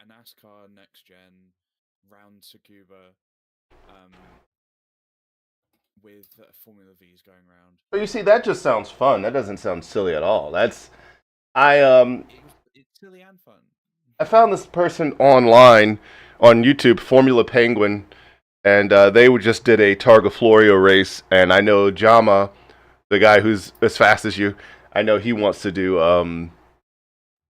a NASCAR next gen round Tsukuba with Formula V's going around. But you see, that just sounds fun. That doesn't sound silly at all. That's It's silly and fun. I found this person online on YouTube, Formula Penguin, and they just did a Targa Florio race. And I know Jama, the guy who's as fast as you, I know he wants to do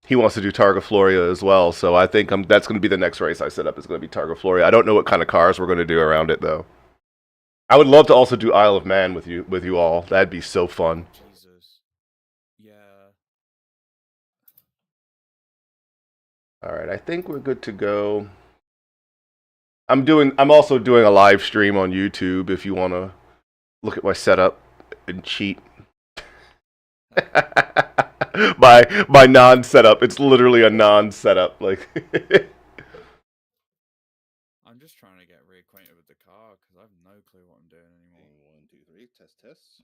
Targa Florio as well. So I think that's going to be the next race I set up. Is going to be Targa Florio. I don't know what kind of cars we're going to do around it though. I would love to also do Isle of Man with you all. That'd be so fun. Jesus. Yeah. All right, I think we're good to go. I'm also doing a live stream on YouTube if you want to look at my setup and cheat. by non-setup, it's literally a non-setup. Like, I'm just trying to get reacquainted with the car because I have no clue what I'm doing anymore. 1, 2, 3, test, test.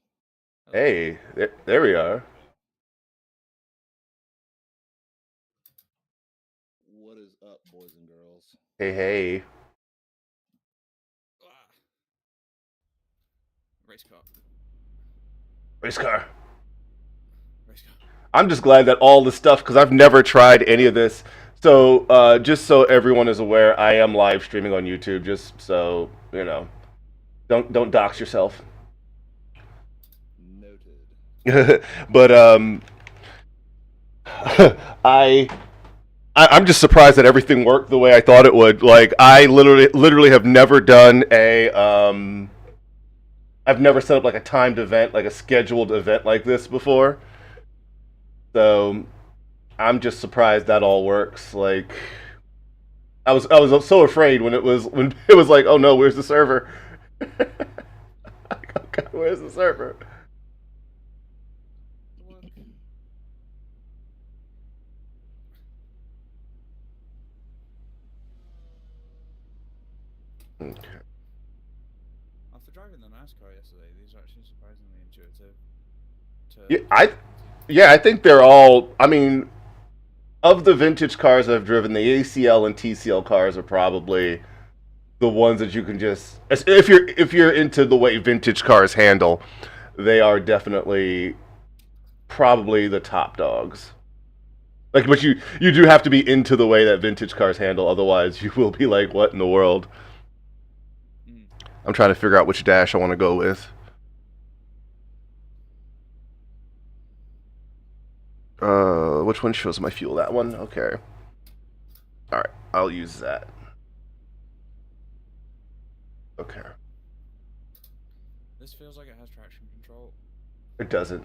hey, there we are. What is up, boys and girls? Hey, hey. Race car. Race car. Race car. I'm just glad that all the stuff, because I've never tried any of this. So, just so everyone is aware, I am live streaming on YouTube. Just so you know, don't dox yourself. Noted. But I'm just surprised that everything worked the way I thought it would. Like, I literally have never done I've never set up like a timed event, like a scheduled event like this before. So I'm just surprised that all works. Like, I was so afraid when it was like, oh no, where's the server? Like, oh God, where's the server? Okay. After driving the NASCAR yesterday, these are actually surprisingly intuitive. I think they're all. I mean, of the vintage cars I've driven, the ACL and TCL cars are probably the ones that you can just, if you're into the way vintage cars handle, they are definitely probably the top dogs. Like, but you do have to be into the way that vintage cars handle, otherwise you will be like, what in the world? I'm trying to figure out which dash I want to go with. Which one shows my fuel? That one? Okay. Alright, I'll use that. Okay. This feels like it has traction control. It doesn't.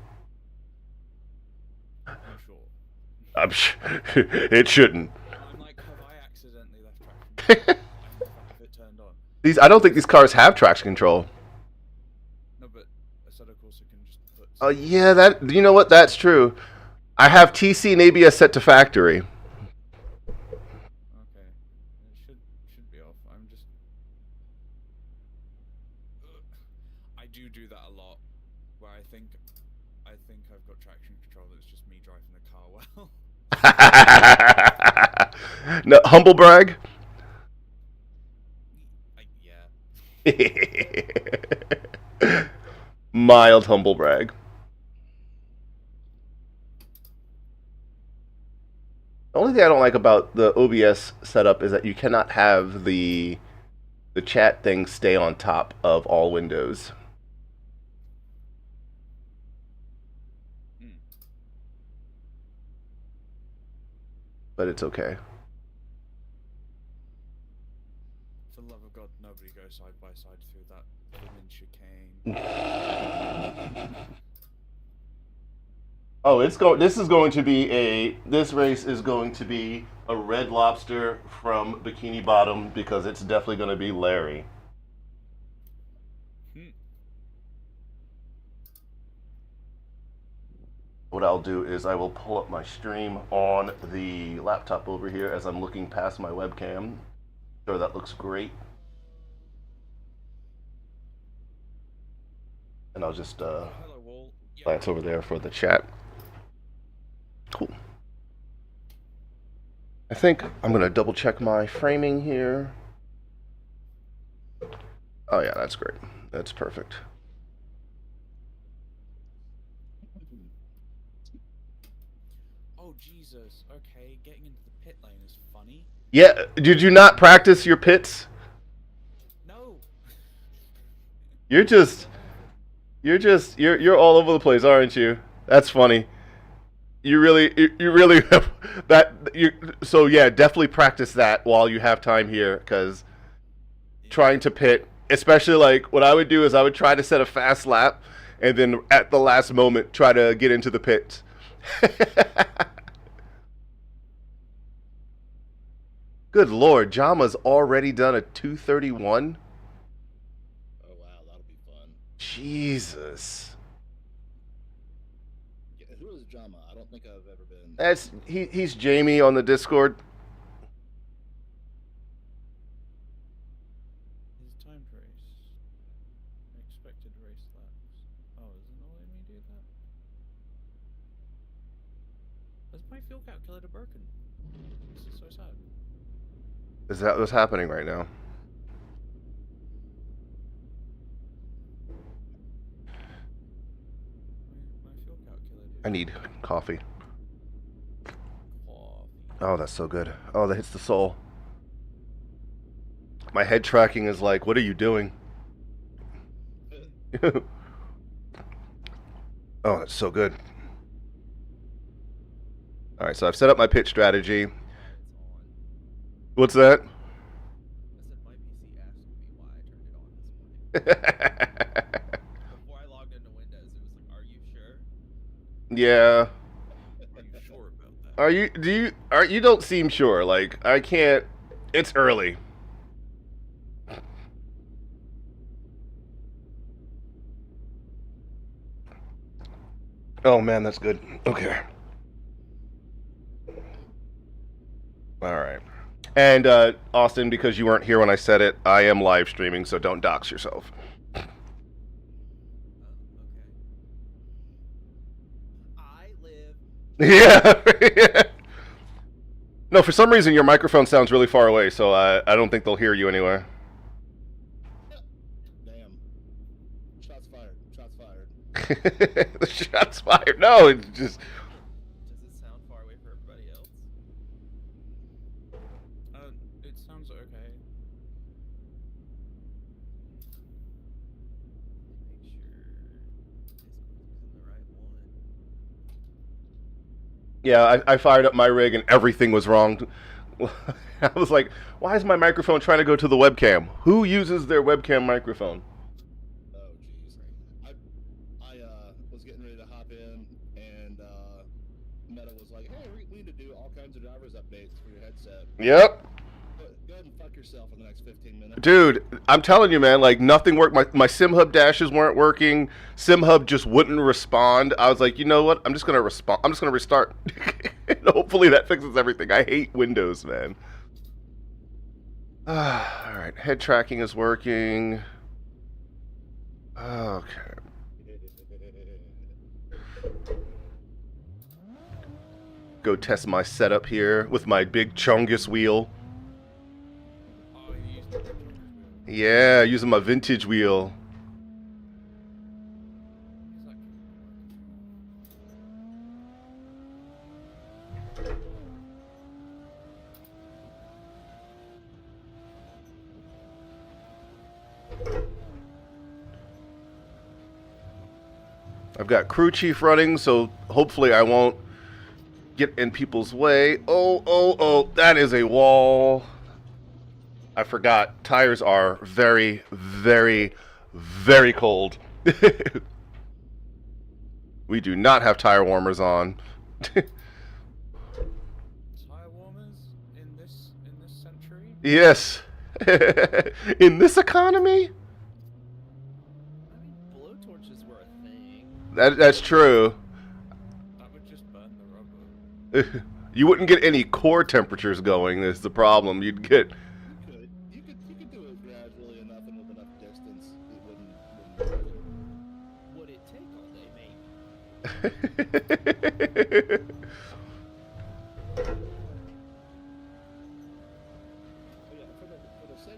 I'm sure. It shouldn't. I'm like, have I accidentally left traction control? and have it turned on? I don't think these cars have traction control. No, but Assetto Corsa can just put... Oh, yeah, you know what? That's true. I have TC and ABS set to factory. Okay. It should be off. I'm just... I do that a lot, where I think I've got traction control, it's just me driving the car well. No, humble brag? Yeah. Mild humble brag. The only thing I don't like about the OBS setup is that you cannot have the chat thing stay on top of all windows. But it's okay. For the love of God, nobody goes side by side through that blooming chicane. Oh, this race is going to be a Red Lobster from Bikini Bottom because it's definitely going to be Larry. What I'll do is I will pull up my stream on the laptop over here as I'm looking past my webcam. Sure, that looks great. And I'll just glance over there for the chat. Cool. I think I'm gonna double check my framing here. Oh yeah, that's great. That's perfect. Oh Jesus. Okay, getting into the pit lane is funny. Yeah, did you not practice your pits? No. You're all over the place, aren't you? That's funny. You really have that. So yeah, definitely practice that while you have time here, because trying to pit, especially like what I would do is I would try to set a fast lap, and then at the last moment try to get into the pits. Good Lord, Jama's already done a 231. Oh wow, that'll be fun. Jesus. Yeah, who is Jama? I don't think I've ever been. That's he's Jamie on the Discord. His timed race. Expected race laps. Oh, is it not letting me do that? Has my fuel calculator broken? This is so sad. Is that what's happening right now? My fuel calculator. I need coffee. Coffee. Oh, that's so good. Oh, that hits the soul. My head tracking is like, what are you doing? Oh, that's so good. All right, so I've set up my pitch strategy. It's on. What's that? I said my PC asked me why I turned it on this morning. Before I logged into Windows, it was like, "Are you sure?" Yeah. Are you sure about that? You don't seem sure. Like, I can't. It's early. Oh man, that's good. Okay. All right. And Austin, because you weren't here when I said it, I am live streaming, so don't dox yourself. Oh, okay. I live. Yeah. No, for some reason your microphone sounds really far away, so I don't think they'll hear you anyway. Damn. Shots fired. Shots fired. The shots fired. No, it's just. Does it sound far away for everybody else? It sounds okay. Make sure Discord's using the right one. Yeah, I fired up my rig and everything was wrong. I was like, why is my microphone trying to go to the webcam? Who uses their webcam microphone? Oh jeez. I was getting ready to hop in, and Meta was like, "Hey, we need to do all kinds of drivers updates for your headset. Yep. Go ahead and fuck yourself in the next 15 minutes." Dude, I'm telling you, man, like nothing worked. My SimHub dashes weren't working. SimHub just wouldn't respond. I was like, you know what? I'm just gonna respond. I'm just gonna restart. And hopefully that fixes everything. I hate Windows, man. All right, head tracking is working. Okay. Go test my setup here with my big Chungus wheel. Oh, you used the wheel. Yeah, using my vintage wheel. Is that I've got crew chief running, so hopefully I won't get in people's way. Oh, that is a wall. I forgot. Tires are very, very, very cold. We do not have tire warmers on. tire warmers in this century? Yes. In this economy? I mean, blowtorches were a thing. That's true. That would just burn the rubber. You wouldn't get any core temperatures going, is the problem. You'd get... You could do it gradually enough and with enough distance, it wouldn't Would it take all day, maybe?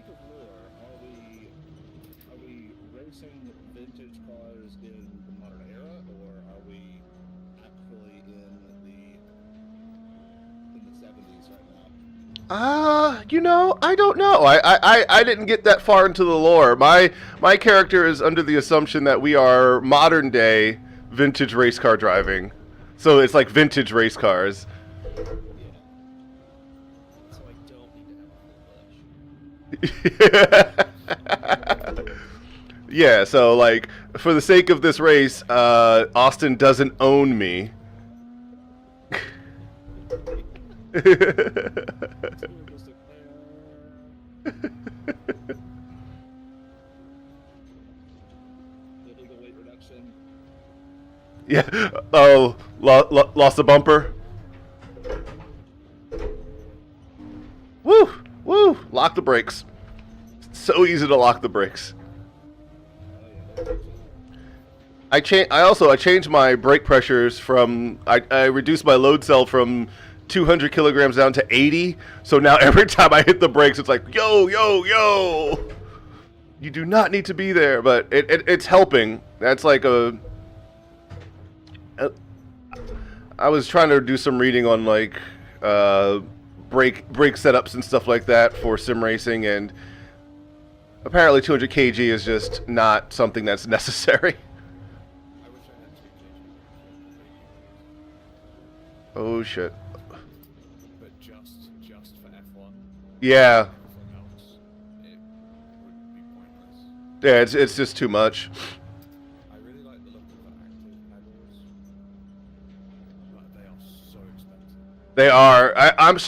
sake of lore, are we racing vintage cars in the modern era, or are we actually in the 70s right now? I don't know. I didn't get that far into the lore. My character is under the assumption that we are modern day vintage race car driving. So it's like vintage race cars. Yeah. So I don't need to have a full bush. Yeah, so like for the sake of this race, Austin doesn't own me. Illegal weight reduction. Yeah. Oh, lost the bumper. Woo! Woo! Lock the brakes. So easy to lock the brakes. I changed my brake pressures from I reduced my load cell from 200 kilograms down to 80. So now every time I hit the brakes, it's like yo yo yo. You do not need to be there, but it's helping. That's like I was trying to do some reading on like brake setups and stuff like that for sim racing, and apparently 200 kg is just not something that's necessary. I wish I had 2 kg. Oh shit. But just for F1. Yeah. Everything else, it would be pointless. Yeah, it's just too much. I really like the look of the active pedals, but they are so expensive. They are. I'm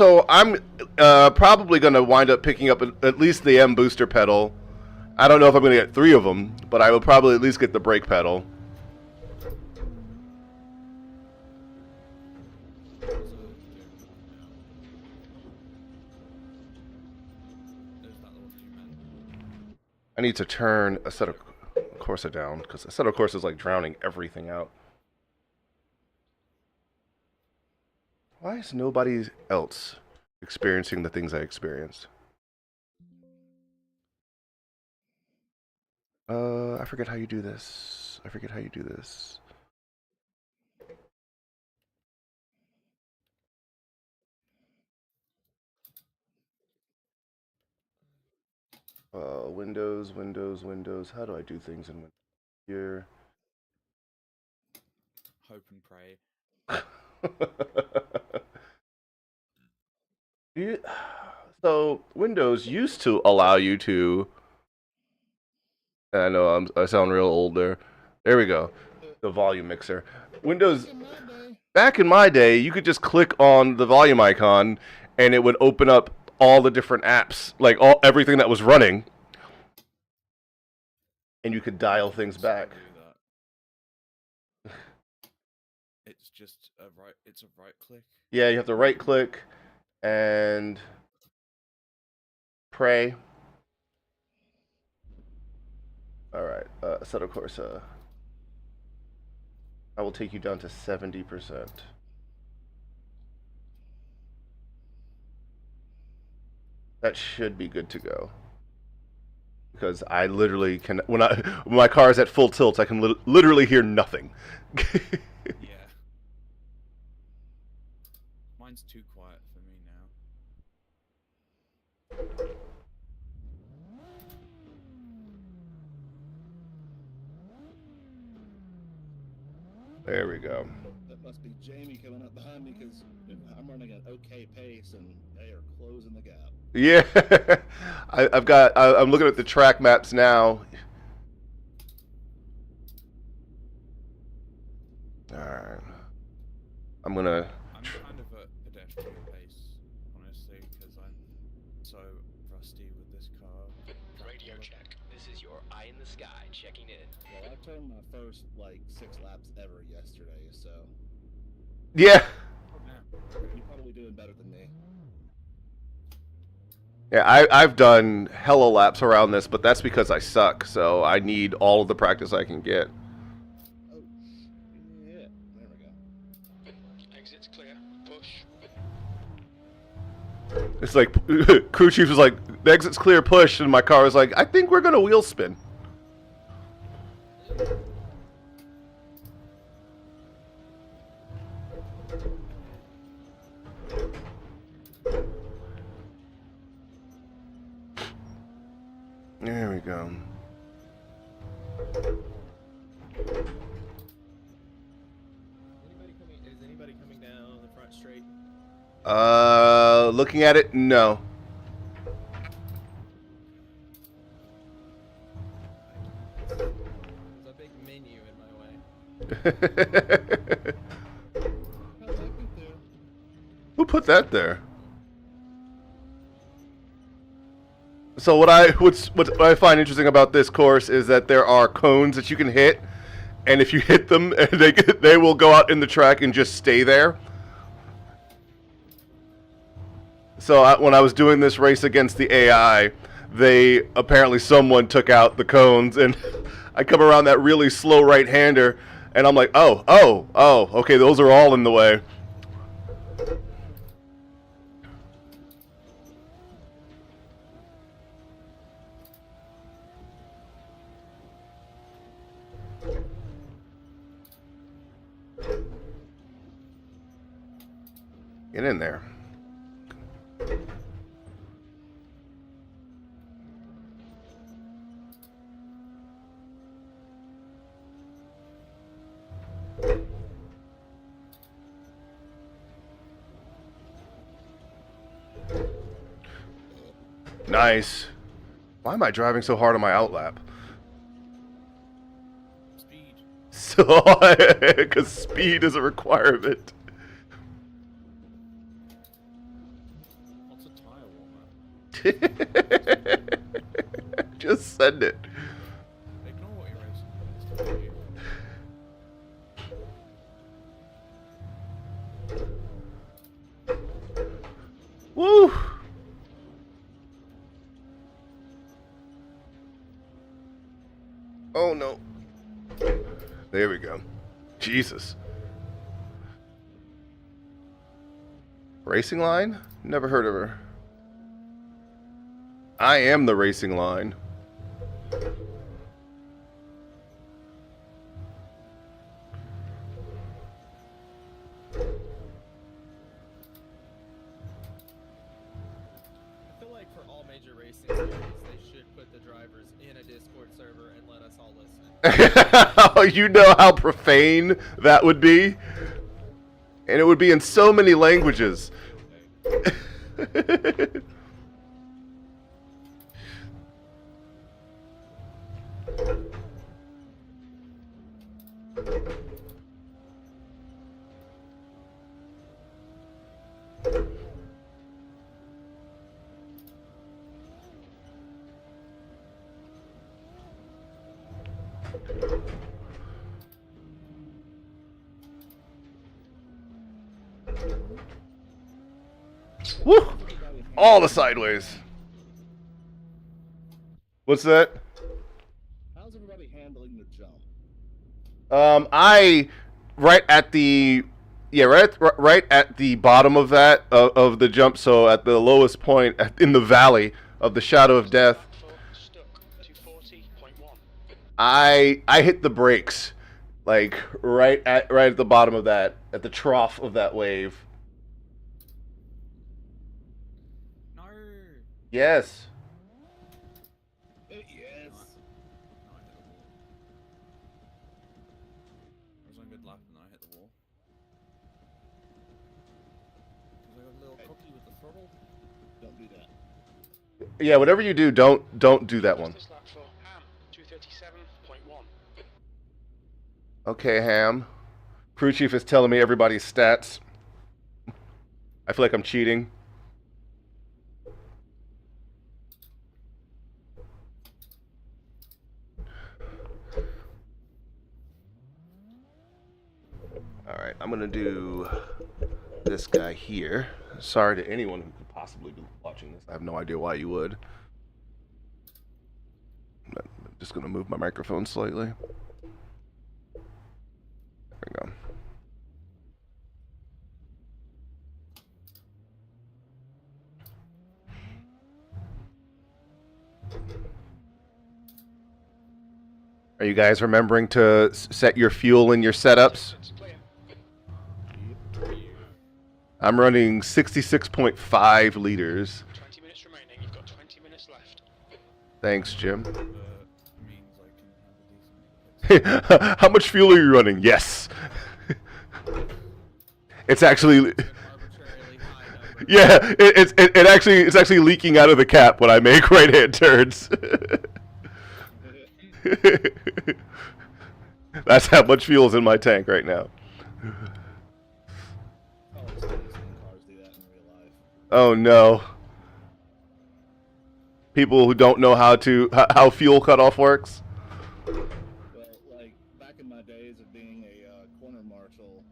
probably gonna wind up picking up at least the M booster pedal. I don't know if I'm gonna get 3 of them, but I will probably at least get the brake pedal. Also, there's that little few men. I need to turn Assetto Corsa down because Assetto Corsa is like drowning everything out. Why is nobody else experiencing the things I experienced? I forget how you do this. Windows. How do I do things in Windows? Here. Hope and pray. So Windows used to allow you to. I know I sound real old there. There we go. The volume mixer. Windows. Back in my day, you could just click on the volume icon, and it would open up all the different apps, like everything that was running, and you could dial things back. It's just it's a right click. Yeah, you have to right click and pray. All right, Assetto Corsa. I will take you down to 70%. That should be good to go. Because I literally can, when my car is at full tilt, I can literally hear nothing. Yeah. Mine's too quiet for me now. There we go. That must be Jamie coming up behind me because I'm running an okay pace and they are closing the gap. Yeah, I'm looking at the track maps now. All right, I'm kind of at pedestrian pace, honestly, because I'm so rusty with this car. Radio check. This is your eye in the sky checking in. Well, I turned my first, 6 laps ever yesterday, so yeah. you're probably doing better than me. Yeah, I've done hella laps around this, but that's because I suck, so I need all of the practice I can get. Oh, yeah. There we go. Exit's clear. Push. It's like, crew chief is like, the exit's clear push, and my car was like, I think we're gonna wheel spin. There we go. Is anybody coming down the front straight? Looking at it, no. There's a big menu in my way. Who put that there? So what I find interesting about this course is that there are cones that you can hit, and if you hit them, they will go out in the track and just stay there. So when I was doing this race against the AI, apparently someone took out the cones, and I come around that really slow right-hander, and I'm like, oh, okay, those are all in the way. Get in there. Nice. Why am I driving so hard on my outlap? Speed. So, because speed is a requirement. What's a tire warmer? Just send it. Ignore what you're racing. It's not you. Woo! Oh no. There we go. Jesus. Racing line? Never heard of her. I am the racing line. I feel like for all major racing series, they should put the drivers in a Discord server and let us all listen. You know how profane that would be? And it would be in so many languages. Woo! All the sideways. What's that? How's everybody handling the jump? I right at the right at the bottom of that of the jump, so at the lowest point in the valley of the shadow of death. Stuck to 40.1. I hit the brakes, like right at the bottom of that, at the trough of that wave. No. Yes. Yes. No, I hit the wall. I was on a good lap and I hit the wall. Was I a little cocky with the throttle? Don't do that. Yeah, whatever you do, don't do that one. This lap for Ham, 237.1. Okay, Ham. Crew chief is telling me everybody's stats. I feel like I'm cheating. Alright, I'm gonna do this guy here. Sorry to anyone who could possibly be watching this. I have no idea why you would. I'm just gonna move my microphone slightly. There we go. Are you guys remembering to set your fuel in your setups? It's clear. I'm running 66.5 liters. 20 minutes remaining. You've got 20 minutes left. Thanks, Jim. Means I can have a decent. How much fuel are you running? Yes. It's actually, An arbitrarily high number. yeah. It's actually leaking out of the cap when I make right-hand turns. That's how much fuel is in my tank right now. Oh, it's funny seeing cars do that in real life. Oh no. People who don't know how fuel cutoff works. Well, like back in my days of being a corner marshal,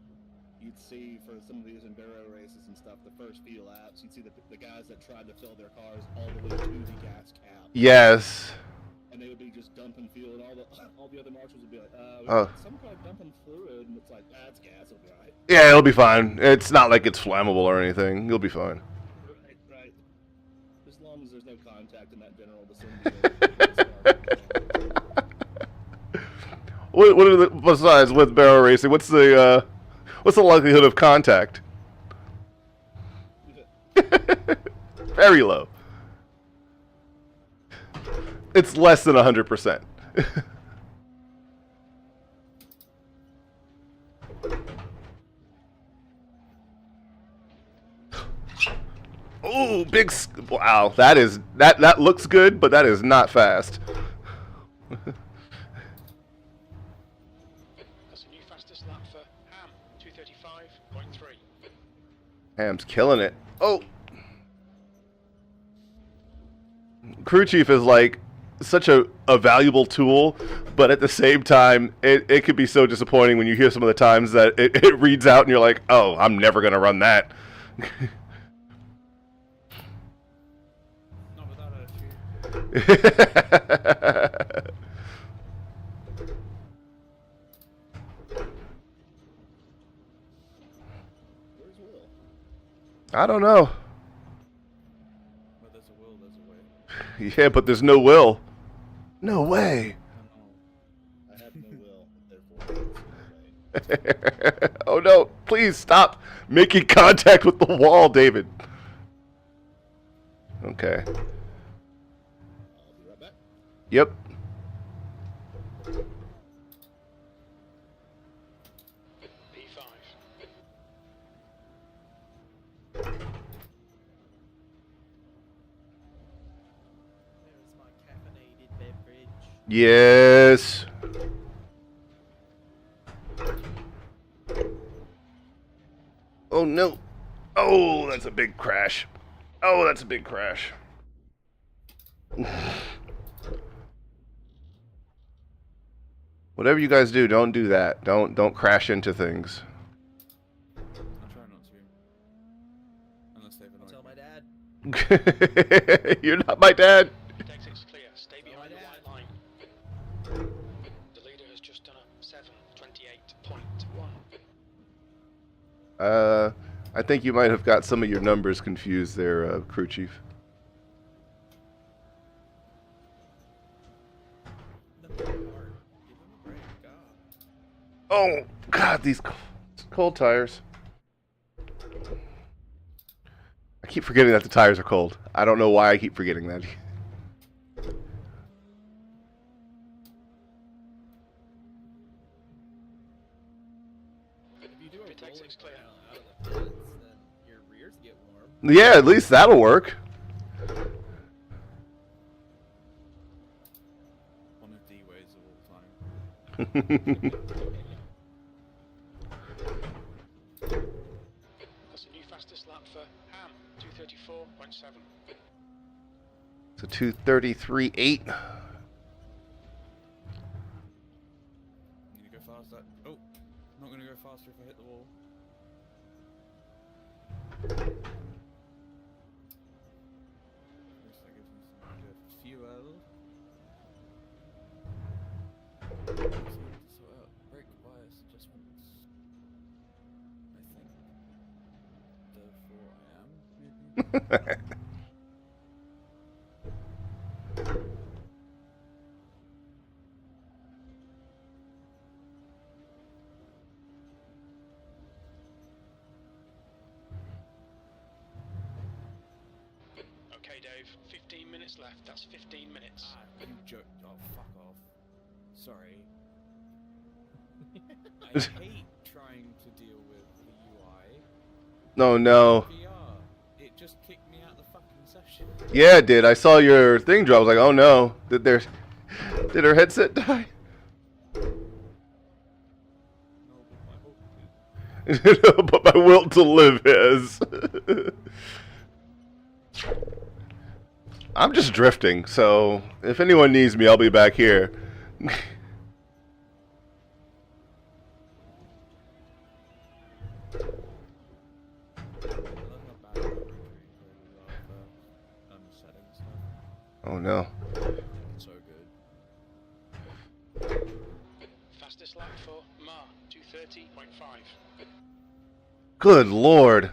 you'd see for some of these enduro races and stuff, the first few laps, you'd see the guys that tried to fill their cars all the way to the gas cap, Yes. and they would be just dumping fuel, and all the other marshals would be like, Oh. some guy dumping fluid, and it's like, that's gas, it'll be alright. Yeah, it'll be fine. It's not like it's flammable or anything. You'll be fine. Right. As long as there's no contact in that general vicinity. What are the, besides with barrel racing? What's the likelihood of contact? Very low. It's less than 100%. Ooh, wow, that looks good, but that is not fast. That's a new fastest lap for Ham. 2:35.3. Ham's killing it. Oh, crew chief is like such a valuable tool, but at the same time, it could be so disappointing when you hear some of the times that it reads out and you're like, oh, I'm never gonna run that. Not without attitude. Where's Will? I don't know. Where there's a will, there's a way. Yeah, but there's no will. No way. I have no will, therefore there's no way. Oh no, please stop making contact with the wall, David. Okay. I'll be right back. Yep. P5. There's my caffeinated beverage. Yes. Oh no. Oh, that's a big crash. Oh, that's a big crash. Whatever you guys do, don't do that. Don't crash into things. I try not to. Unless they've I'll tell annoyed my me. dad. You're not my dad. The exit's clear. Stay behind the white line. The leader has just done a 7:28.1. I think you might have got some of your numbers confused there, crew chief. Number one. Give him a break, God. Oh God, these cold tires. I keep forgetting that the tires are cold. I don't know why I keep forgetting that. If you do a It takes rolling it's clear. out of the pits, then your rears get warm. Yeah, at least that'll work. One of the ways of all time. That's the new fastest lap for Ham. 2:34.7. So 2:33.8. Need to go faster. Oh, not gonna go faster if I hit the wall. At least that gives me some idea of fuel. Sort out brake bias adjustments. I think. Therefore, I am. Maybe. 15 minutes left. That's 15 minutes. Ah, you joke. Oh, fuck off. Sorry. I hate trying to deal with the UI. No, no. VR. It just kicked me out of the fucking session. Yeah, it did. I saw your thing drop. I was like, oh no. Did her headset die? No, but my hope is. But my will to live is. I'm just drifting, so if anyone needs me, I'll be back here. Oh no. So good. Fastest lap for Ma, 2:30.5. Good lord.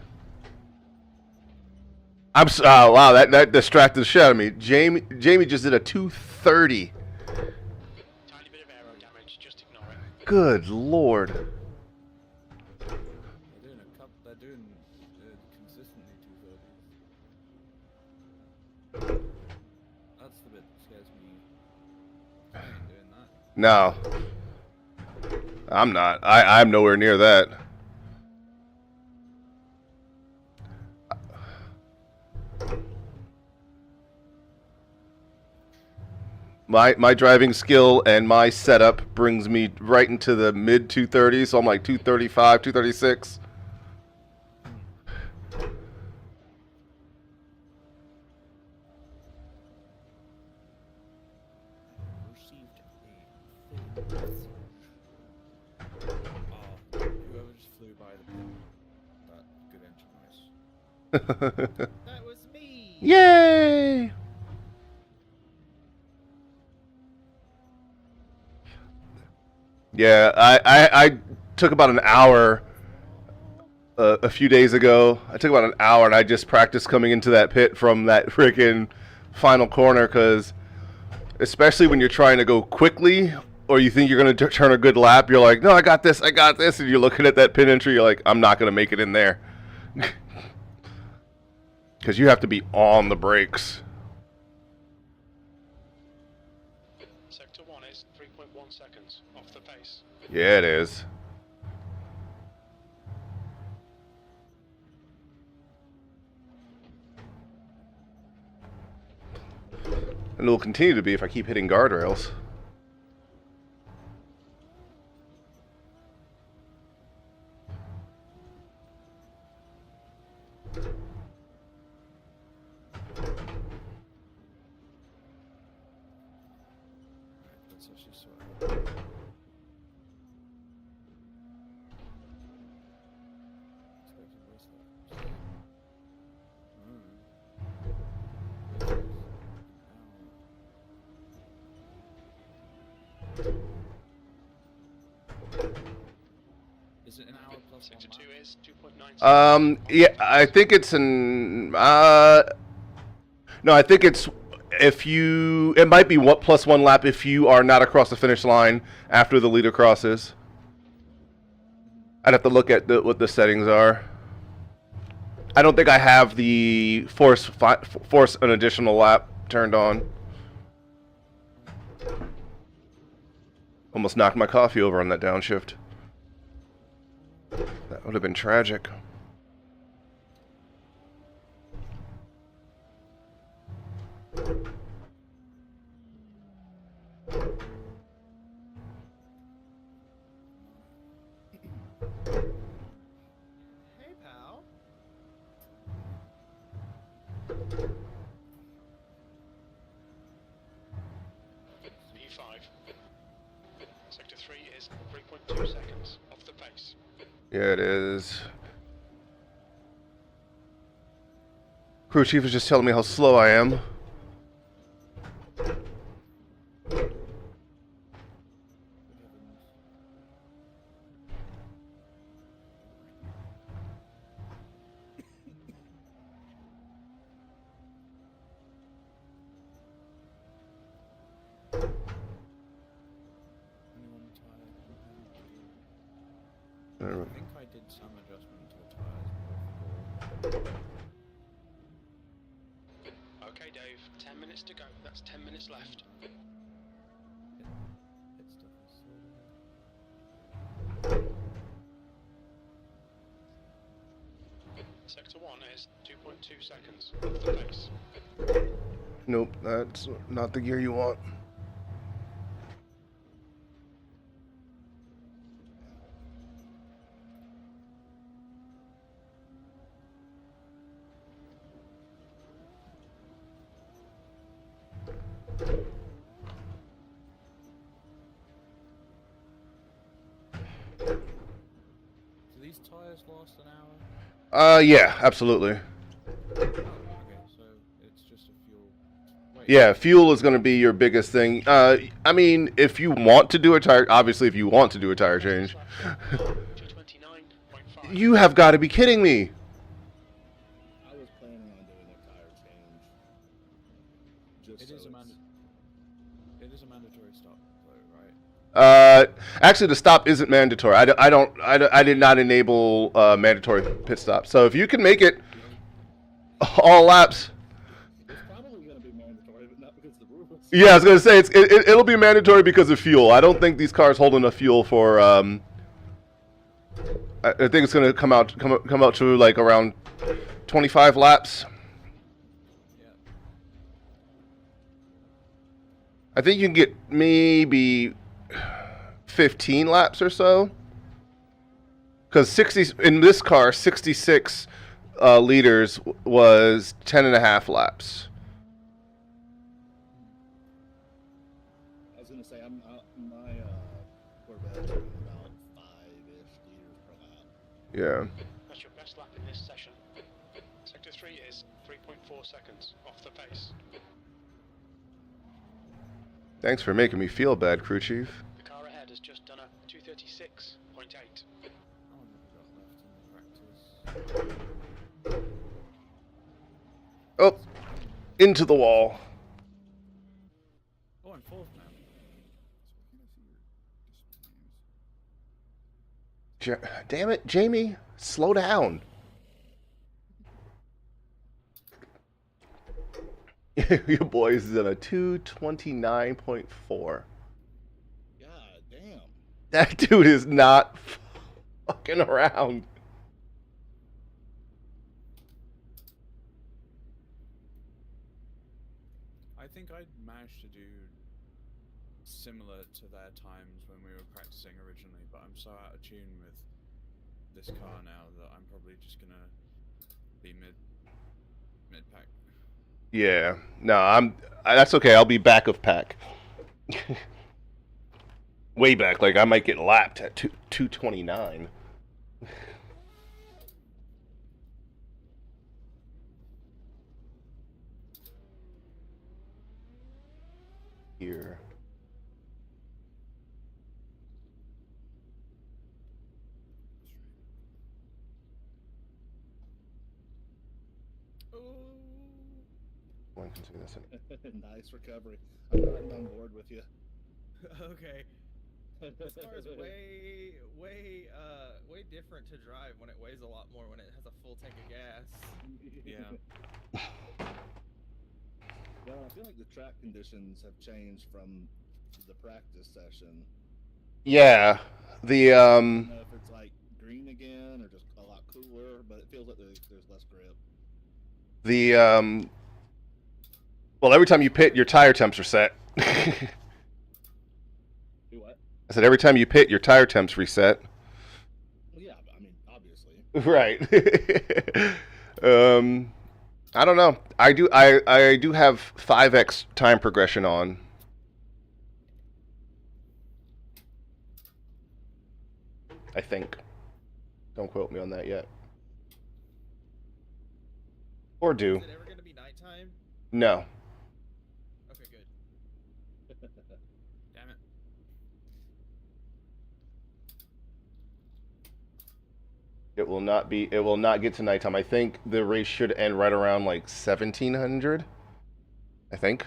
Wow, that distracted the shit out of me. Jamie just did a 230. Tiny bit of aero damage, just ignore it. Good lord. They're doing consistently 230s. That's the bit that scares me. I ain't doing that. No. I'm not. I'm nowhere near that. My driving skill and my setup brings me right into the mid 230s, so I'm like 235, 236. Received a message. Whoever just flew by the pin, that good engine noise. That was me. Yay! Yeah, I took about an hour a few days ago. I took about an hour and I just practiced coming into that pit from that freaking final corner, because especially when you're trying to go quickly or you think you're going to turn a good lap, you're like, no, I got this, and you're looking at that pit entry, you're like, I'm not going to make it in there. Because you have to be on the brakes. Sector 1 is 3.1 seconds off the pace. Yeah, it is. And it will continue to be if I keep hitting guardrails. Let's actually sort it out. Expected voice levels. Is it an hour plus Sector one 2 lap? is 2.9 seconds. Yeah, I think it's an. No, I think it's if you. It might be plus one lap if you are not across the finish line after the leader crosses. I'd have to look at what the settings are. I don't think I have the force an additional lap turned on. Almost knocked my coffee over on that downshift. That would have been tragic. Hey, pal. P5. Sector 3 is 3.2 seconds off the pace. Yeah, it is. Crew chief is just telling me how slow I am. I think I did some adjustment to the tires. Okay, Okay, Dave. 10 minutes to go. That's 10 minutes left. Pit stop is slow. Sector 1 is 2.2 seconds off the pace. Nope, that's not the gear you want. Do these tires last an hour? Yeah, absolutely. Okay, so it's just a fuel. Wait, Yeah, fuel is going to be your biggest thing. I mean, if you want to do a tire, obviously, if you want to do a tire change, 229.5. you have got to be kidding me. I was planning on doing a tire change. Just It so is a it's- it is a mandatory stop, though, right? Actually, the stop isn't mandatory. I did not enable mandatory pit stop. So if you can make it all laps. It's probably going to be mandatory, but not because of the rules. Yeah, I was gonna say it'll be mandatory because of fuel. I don't think these cars hold enough fuel for. I think it's gonna come out to like around 25 laps. Yeah. I think you can get maybe 15 laps or so. Because 60 in this car, 66 liters was 10.5 laps. I was going to say, my Corvette's running about 5-ish liters per lap. Yeah. That's your best lap in this session. Sector 3 is 3.4 seconds off the pace. Thanks for making me feel bad, crew chief. The car ahead has just done a 236.8. How long have we got left in the practice? Oh, into the wall. Oh, I'm fourth now. Damn it, Jamie, slow down. Your boy's is in a 229.4. God damn. That dude is not fucking around. I think I managed to do similar to their times when we were practicing originally, but I'm so out of tune with this car now that I'm probably just gonna be mid pack. Yeah, no, that's okay. I'll be back of pack. Way back, like I might get lapped at 229. Here. One can see this. Nice recovery. I'm right on board with you. Okay. This car is way different to drive when it weighs a lot more when it has a full tank of gas. Yeah. Well, I feel like the track conditions have changed from the practice session. Yeah, the I don't know if it's like green again or just a lot cooler, but it feels like there's less grip. well, every time you pit, your tire temps are set. Do what? I said every time you pit, your tire temps reset. Well, yeah, I mean, obviously. Right. I don't know. I do have 5x time progression on. I think. Don't quote me on that yet. Or do. Is it ever gonna be nighttime? No. Okay, good. Damn it. It will not get to nighttime. I think the race should end right around like 1700. I think.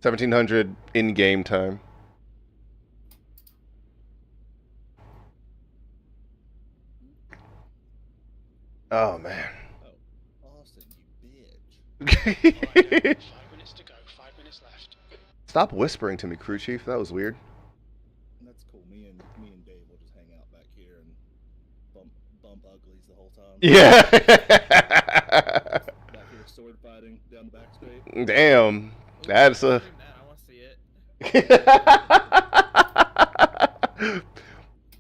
1700 in-game time. Oh man. Oh, Austin, you bitch. Alright, 5 minutes to go, 5 minutes left. Stop whispering to me, crew chief. That was weird. That's cool. Me and Dave will just hang out back here and bump uglies the whole time. Yeah. Back here sword fighting down the back street. Damn. That's a. Stream that, I want to see it.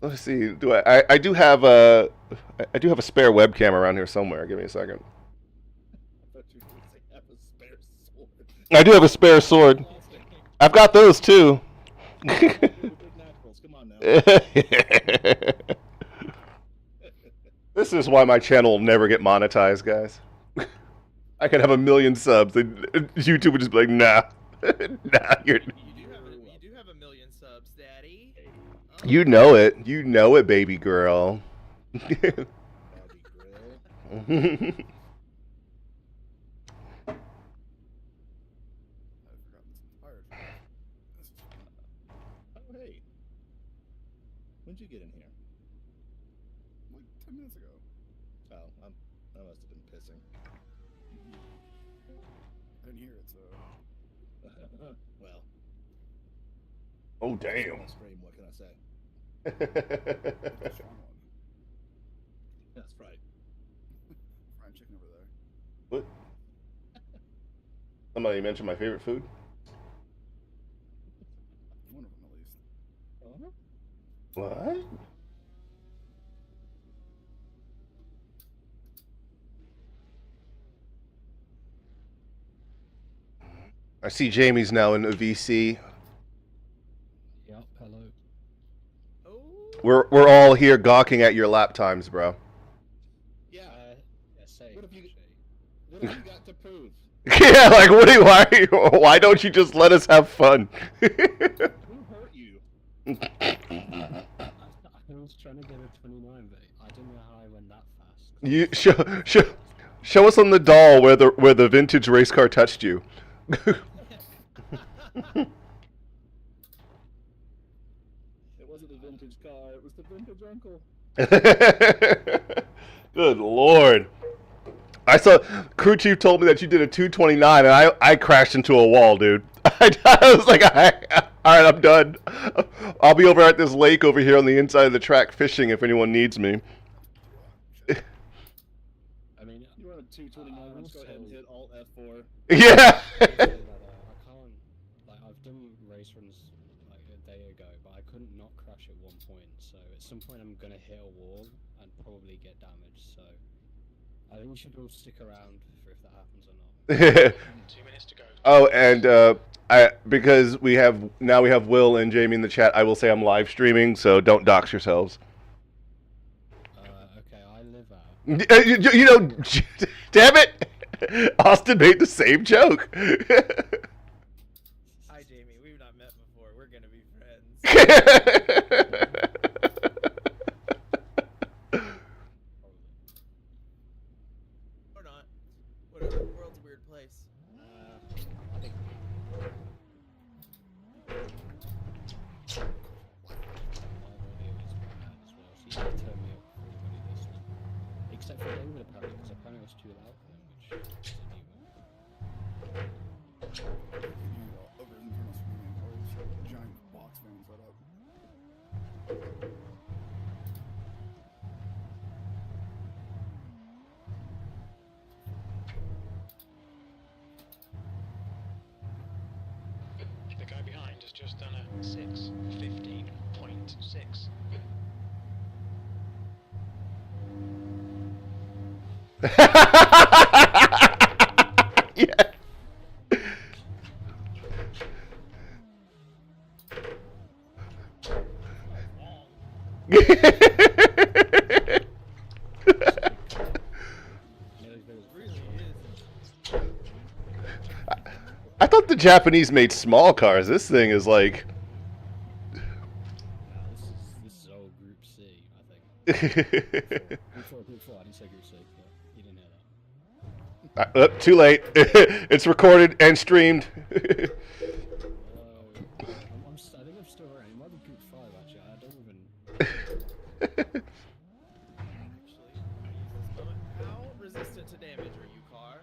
Let's see. I do have a spare webcam around here somewhere. Give me a second. I thought you were going to say have a spare sword. I do have a spare sword. I've got those too. Big naturals. Come on now. This is why my channel will never get monetized, guys. I could have 1 million subs, and YouTube would just be like, nah, nah, you're. You do have 1 million subs, Daddy. Oh. You know it. You know it, baby girl. Daddy grill. Oh, hey. When'd you get in here? Like 10 minutes ago. Oh, I must have been pissing. I didn't hear it, so. Well, Oh, on damn. stream, what can I say? That's a strong one. That's right. Fried chicken over there. What? Somebody mentioned my favorite food? One of them, at least. What? I see Jamie's now in a VC. Yep, hello. Oh. We're all here gawking at your lap times, bro. Yeah. Yeah, same, What have you- actually. What have you got to prove? Yeah, like why don't you just let us have fun? Who hurt you? I was trying to get a 29, but I don't know how I went that fast. You show us on the doll where the vintage race car touched you. It wasn't a vintage car, it was the vintage uncle. Good lord. I saw crew chief told me that you did a 229 and I crashed into a wall, dude. I was like, all right, I'm done. I'll be over at this lake over here on the inside of the track fishing if anyone needs me. I mean, You run a 229, just go ahead and hit Alt F4. Yeah. I can't, like, I've done race runs like a day ago, but I couldn't not crash at one point, so at some point I'm gonna hit a wall and probably get damaged, so I think you should all stick around for if that happens or not. 2 minutes to go. Oh, and because we have Will and Jamie in the chat, I will say I'm live streaming, so don't dox yourselves. Okay, I live out. You know, damn it, Austin made the same joke. Hi, Jamie. We've not met before. We're gonna be friends. Or not. Whatever. The world's a weird place. I think my audio is bad as well, so you can turn me up for everybody listening. Except for David, apparently, because apparently I was too loud for him, which is a new one. Over internal streaming, or just a giant box fan set up. The guy behind has just done a 6:15.6. Yeah. I thought the Japanese made small cars. This thing is like. Now, this is all Group C, I think. Group 4, I didn't say Group C, but you didn't hear that. Too late. It's recorded and streamed. I think I'm still around. It might be Group 5, actually. I don't even... Actually, use this moment. How resistant to damage are you, car?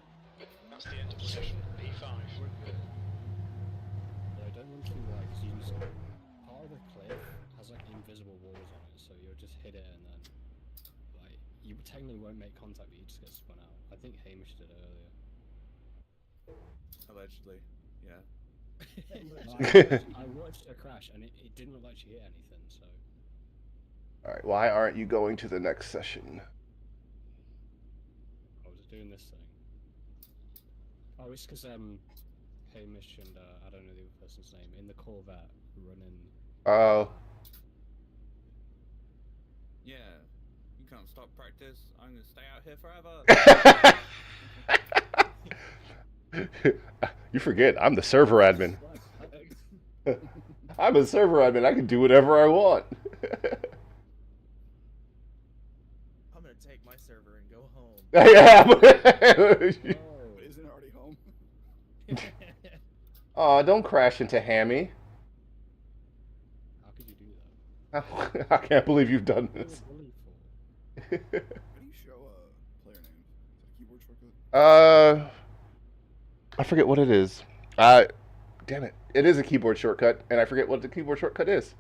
That's the end of Position P5. But I don't want to like use part of the cliff has like invisible walls on it, so you'll just hit it and then like you technically won't make contact, but you just get spun out. I think Hamish did it earlier. Allegedly, yeah. I watched her crash and it didn't look like she hit anything. So All right, why aren't you going to the next session? I was doing this thing. Oh, it's because Hamish and I don't know the other person's name in the Corvette running. Oh. Yeah. You can't stop practice. I'm gonna stay out here forever. You forget, I'm the server admin. I'm a server admin. I can do whatever I want. I'm gonna take my server and go home. I am. But isn't it already home? Aw, don't crash into Hammy. How could you do that? I can't believe you've done What this. was Willy for? How do you show player names? Is that a keyboard shortcut? I forget what it is. Damn it. It is a keyboard shortcut, and I forget what the keyboard shortcut is.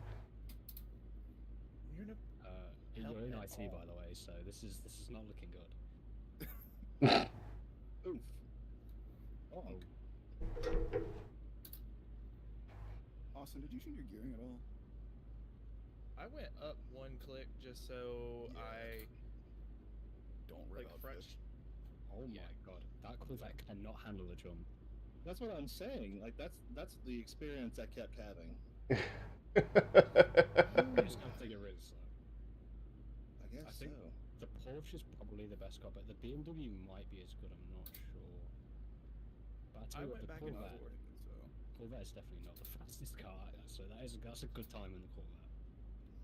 You're in a You're in Help IT, at by all. the way, so this is not looking good. Oof. Oh, Austin, did you change your gearing at all? I went up one click just so Yeah. Don't rip like out French. fish. oh my god, that Corvette cannot handle a jump. That's what I'm saying. Like that's the experience I kept having. I just don't think it is. I guess I think so. the Porsche is probably the best car, but the BMW might be as good. I'm not sure. But I tell I you what, went the back and Corvette, forth. Corvette is definitely not the fastest car either. So that's a good time in the Corvette.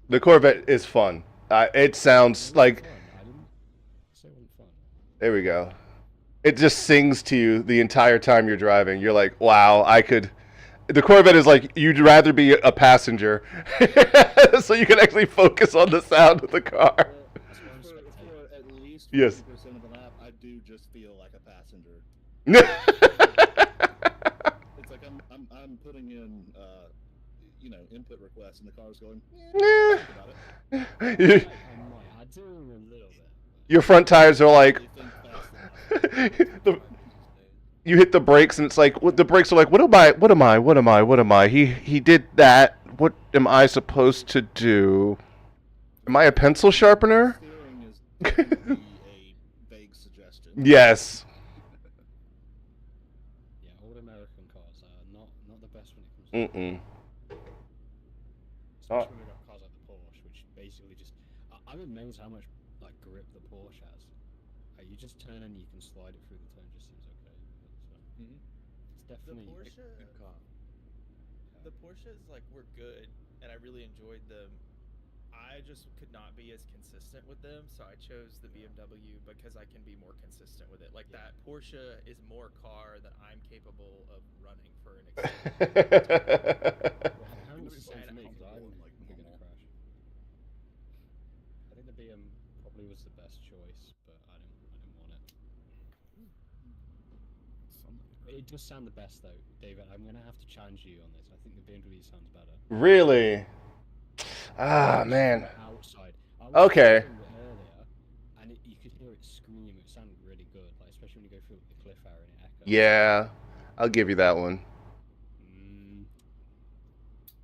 The Corvette is fun. It sounds It wasn't like... fun. I didn't say it wasn't fun. There we go. It just sings to you the entire time you're driving. You're like, wow, I could... The Corvette is like, you'd rather be a passenger. So you can actually focus on the sound of the car. That's what I'm For spectating. at least 50% Yes. of the lap, I do just feel like a passenger. It's like I'm putting in input requests and the car's going. Yeah. Think about it. I do a little bit. Your front tires are like... Really think fast enough. the, you hit the brakes and it's like, the brakes are like, what am I? He did that. What am I supposed to do? Am I a pencil sharpener? Steering is definitely a vague suggestion. Yes. Yeah, old American cars are not the best when it comes to Mm-mm. especially when we've got cars like the Porsche, which basically just I'm amazed how much like grip the Porsche has. You just turn and you can slide it through the turn, just seems okay. But, it's The definitely Porsche, Good car. the Porsches like were good, and I really enjoyed them. I just could not be as consistent with them, so I chose the BMW because I can be more consistent with it. Like that Porsche is more car than I'm capable of running for an extended. well, apparently it's the same for me because I'm comfortable and, like, gonna normal. crash. I think the BM probably was the best choice, but I didn't want it. It does sound the best though, David. I'm gonna have to challenge you on this. I think the BMW sounds better. Really? Ah, man. Outside. I was Okay. listening to it earlier, and you could hear it scream. It sounded really good, like especially when you go through the cliff area and it echoes. Yeah, I'll give you that one. Mm.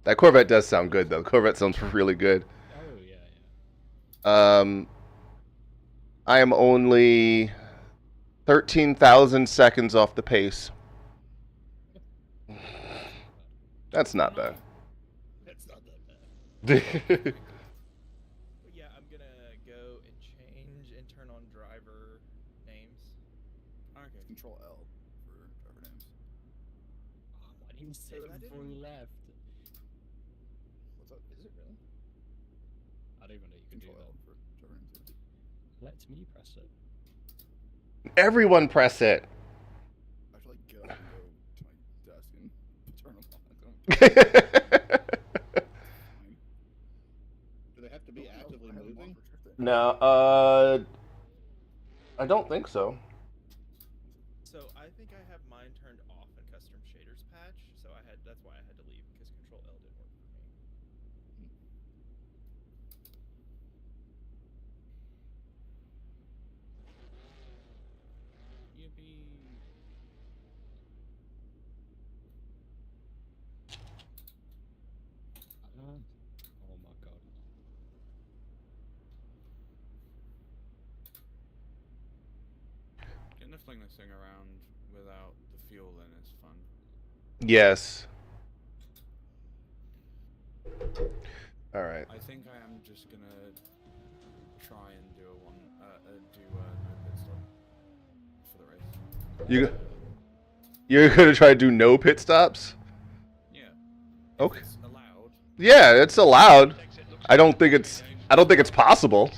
That Corvette does sound good, though. Corvette sounds really good. Oh yeah, yeah. I am only 13,000 seconds off the pace. That's not bad. It's not that bad. But yeah, I'm gonna go and change and turn on driver names. Okay. Control L for driver names. Oh, why didn't you say So it that before you left? What's up? Is it really? I don't even know you can do Control L that. for driver names. Yeah. Let me press it. Everyone press it. I have to like get up and go to my desk and turn them on. Do they have to be actively moving? No, I don't think so. So I think I have mine mine turned off in custom shaders patch, so that's why I had to leave because Control L didn't work for me. Yippee! Oh my god. Getting to fling this thing around without the fuel in is fun. Yes. All right. I think I am just gonna try and do no pit stop for the race. You're gonna try to do no pit stops? Yeah. Okay. It's allowed. Yeah, it's allowed. I don't think it's possible. The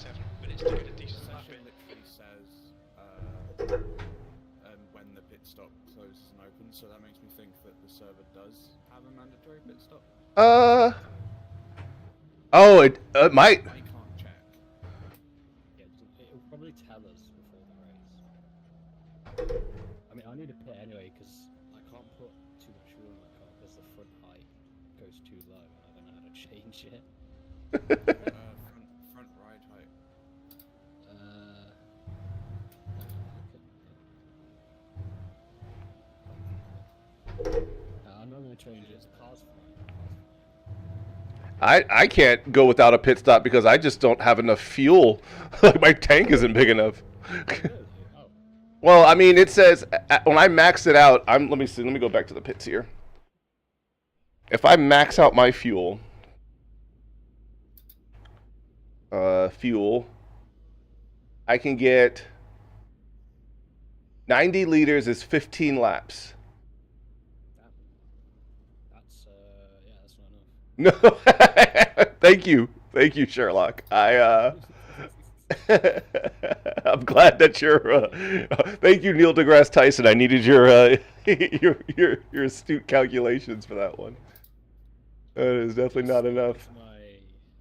session literally says when the pit stop closes and opens, so that makes me think that the server does have a mandatory pit stop. Oh, it might. I can't check. Yeah, it'll probably tell us before the race. I mean, I need a pit anyway because I can't put too much fuel in my car because the front height goes too low and I don't know how to change it. Front right height. I'm not going to change it. Car's fine. I can't go without a pit stop because I just don't have enough fuel. Like my tank isn't big enough. Oh. Well, I mean, it says when I max it out. Let me see. Let me go back to the pits here. If I max out my fuel, I can get 90 liters is 15 laps. That's yeah, that's not enough. No, thank you, Sherlock. I'm glad that you're. Thank you, Neil deGrasse Tyson. I needed your your astute calculations for that one. That is definitely not enough. My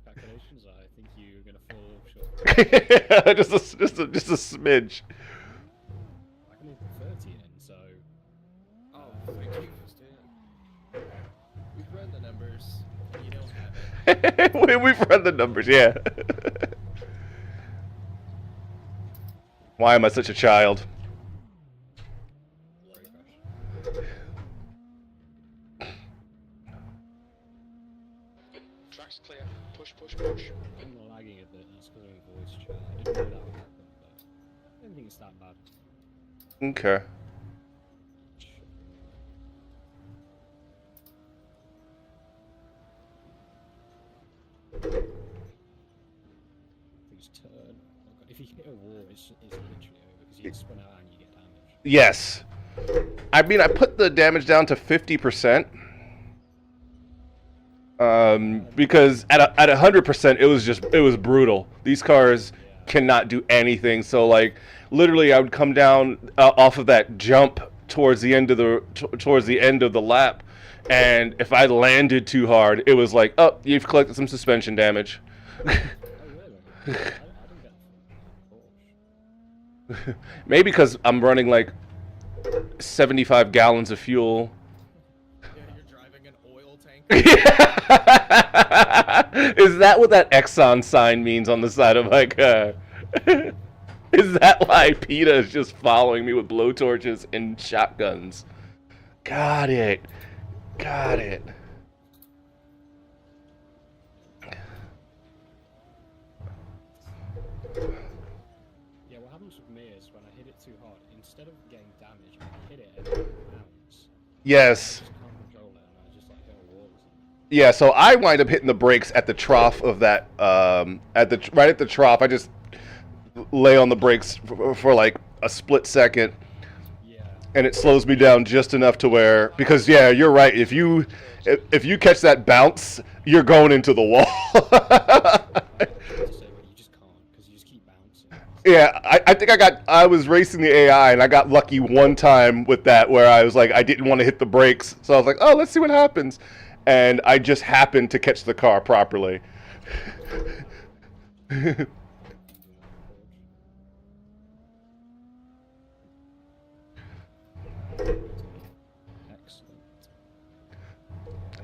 calculations, I think you're gonna fall short. just a smidge. I can even 30 in, so. Oh, thank you, Christina. We've run the numbers. You don't have it. We've run the numbers, yeah. Why am I such a child? Track's clear. Push, push, push. I'm lagging a bit, that's because of my voice chat. I didn't know that would happen, but I don't think it's that bad. Okay. Please turn. Oh God, if you hit a wall, it's literally over because you get spun out and you get damaged. Yes. I mean, I put the damage down to 50%. Because at 100%, it was brutal. These cars cannot do anything. So like, literally, I would come down off of that jump towards the end of the lap, and if I landed too hard, it was like, oh, you've collected some suspension damage. Oh really? I didn't get Porsche. Maybe because I'm running like 75 gallons of fuel. Yeah, you're driving an oil tank. Is that what that Exxon sign means on the side of my car? Is that why PETA is just following me with blowtorches and shotguns? Got it. Got it. Yeah, what happens with me is when I hit it too hard, instead of getting damaged, when I hit it and it bounce, Yes. I just can't control it and I just like hit a wall or something. Yeah, so I wind up hitting the brakes at the trough of that, right at the trough. I just lay on the brakes for like a split second, Yeah. and it slows me down just enough to where, because yeah, you're right. If you catch that bounce, you're going into the wall. So, you just can't because you just keep bouncing. Yeah, I think I was racing the AI and I got lucky one time with that where I was like, I didn't want to hit the brakes. So I was like, oh, let's see what happens. And I just happened to catch the car properly.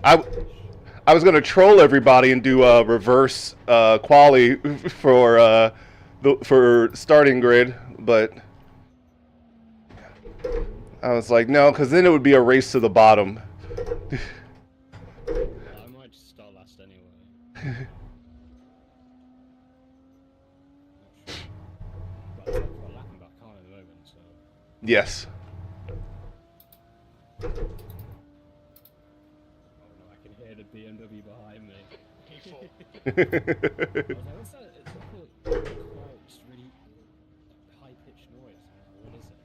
I was gonna troll everybody and do a reverse quali for starting grid, but I was like, no, because then it would be a race to the bottom. I might just start last anyway. But I've got a lapping back on at the moment, so. Yes. Oh no, I can hear the BMW behind me. P4. I was like, what's that? It's like a quite just really high pitched noise. What is it?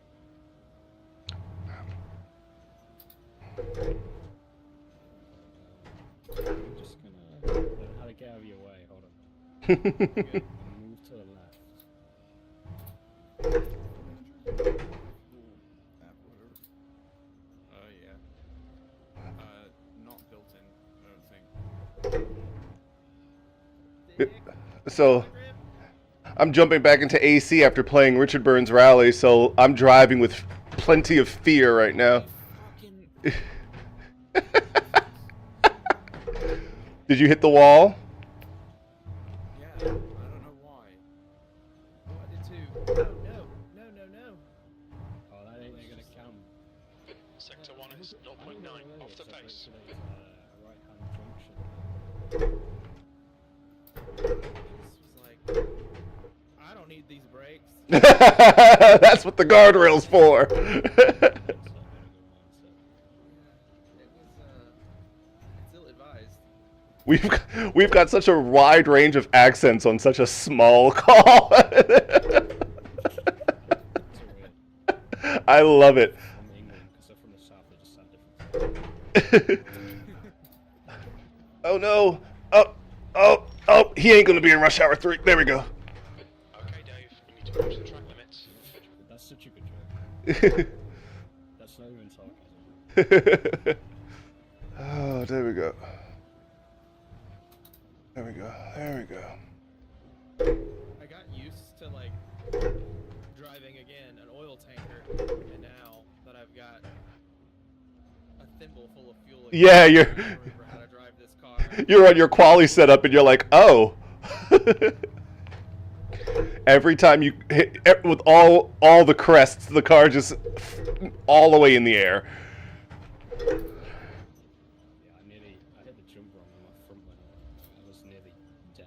I'm just gonna learn how to get out of your way. Hold on. Good. Move to the left. App, whatever. Yeah. Not built in, I don't think. So I'm jumping back into AC after playing Richard Burns Rally, so I'm driving with plenty of fear right now. Fucking Did you hit the wall? yeah, I don't know why. Oh, I did too. No. Oh, that ain't gonna count. Sector 1 is 0.9 off the pace. Right-hand junction. This was like, I don't need these brakes. That's what the guardrail's for. It was it's ill advised. We've got such a wide range of accents on such a small call. I love it. From England, because they're from the south, they just sound different. Oh no! Oh! He ain't gonna be in rush hour 3. There we go. Okay, Dave, you need to watch the track limits. That's such a good joke. That's not even sarcasm. Oh, there we go. There we go. I got used to like driving again an oil tanker, and now that I've got a thimble full of fuel, again, Yeah, I you're remember how to drive this car. you're on your quali setup and you're like, oh. Every time you hit with all the crests, the car just all the way in the air. Yeah, I hit the jump wrong and my front went off. I was nearly deaf.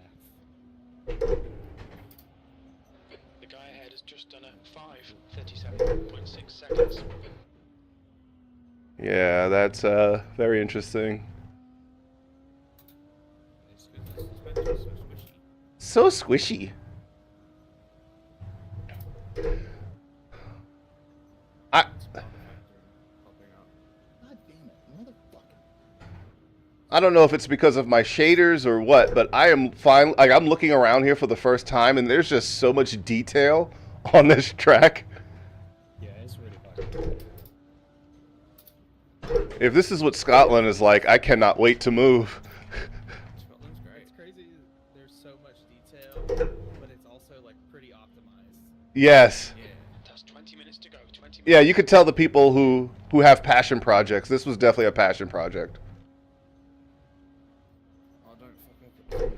The guy ahead has just done a 5:37.6 seconds. Yeah, that's very interesting. It's so squishy. So squishy. God damn it, motherfucker. I don't know if it's because of my shaders or what, but I am fine. Like, I'm looking around here for the first time, and there's just so much detail on this track. Yeah, it's really bad. If this is what Scotland is like, I cannot wait to move. Scotland's great. It's crazy. There's so much detail, but it's also like pretty optimized. Yes. Yeah. That's 20 minutes to go. 20 minutes. Yeah, you could tell the people who have passion projects. This was definitely a passion project. Oh, don't fuck up.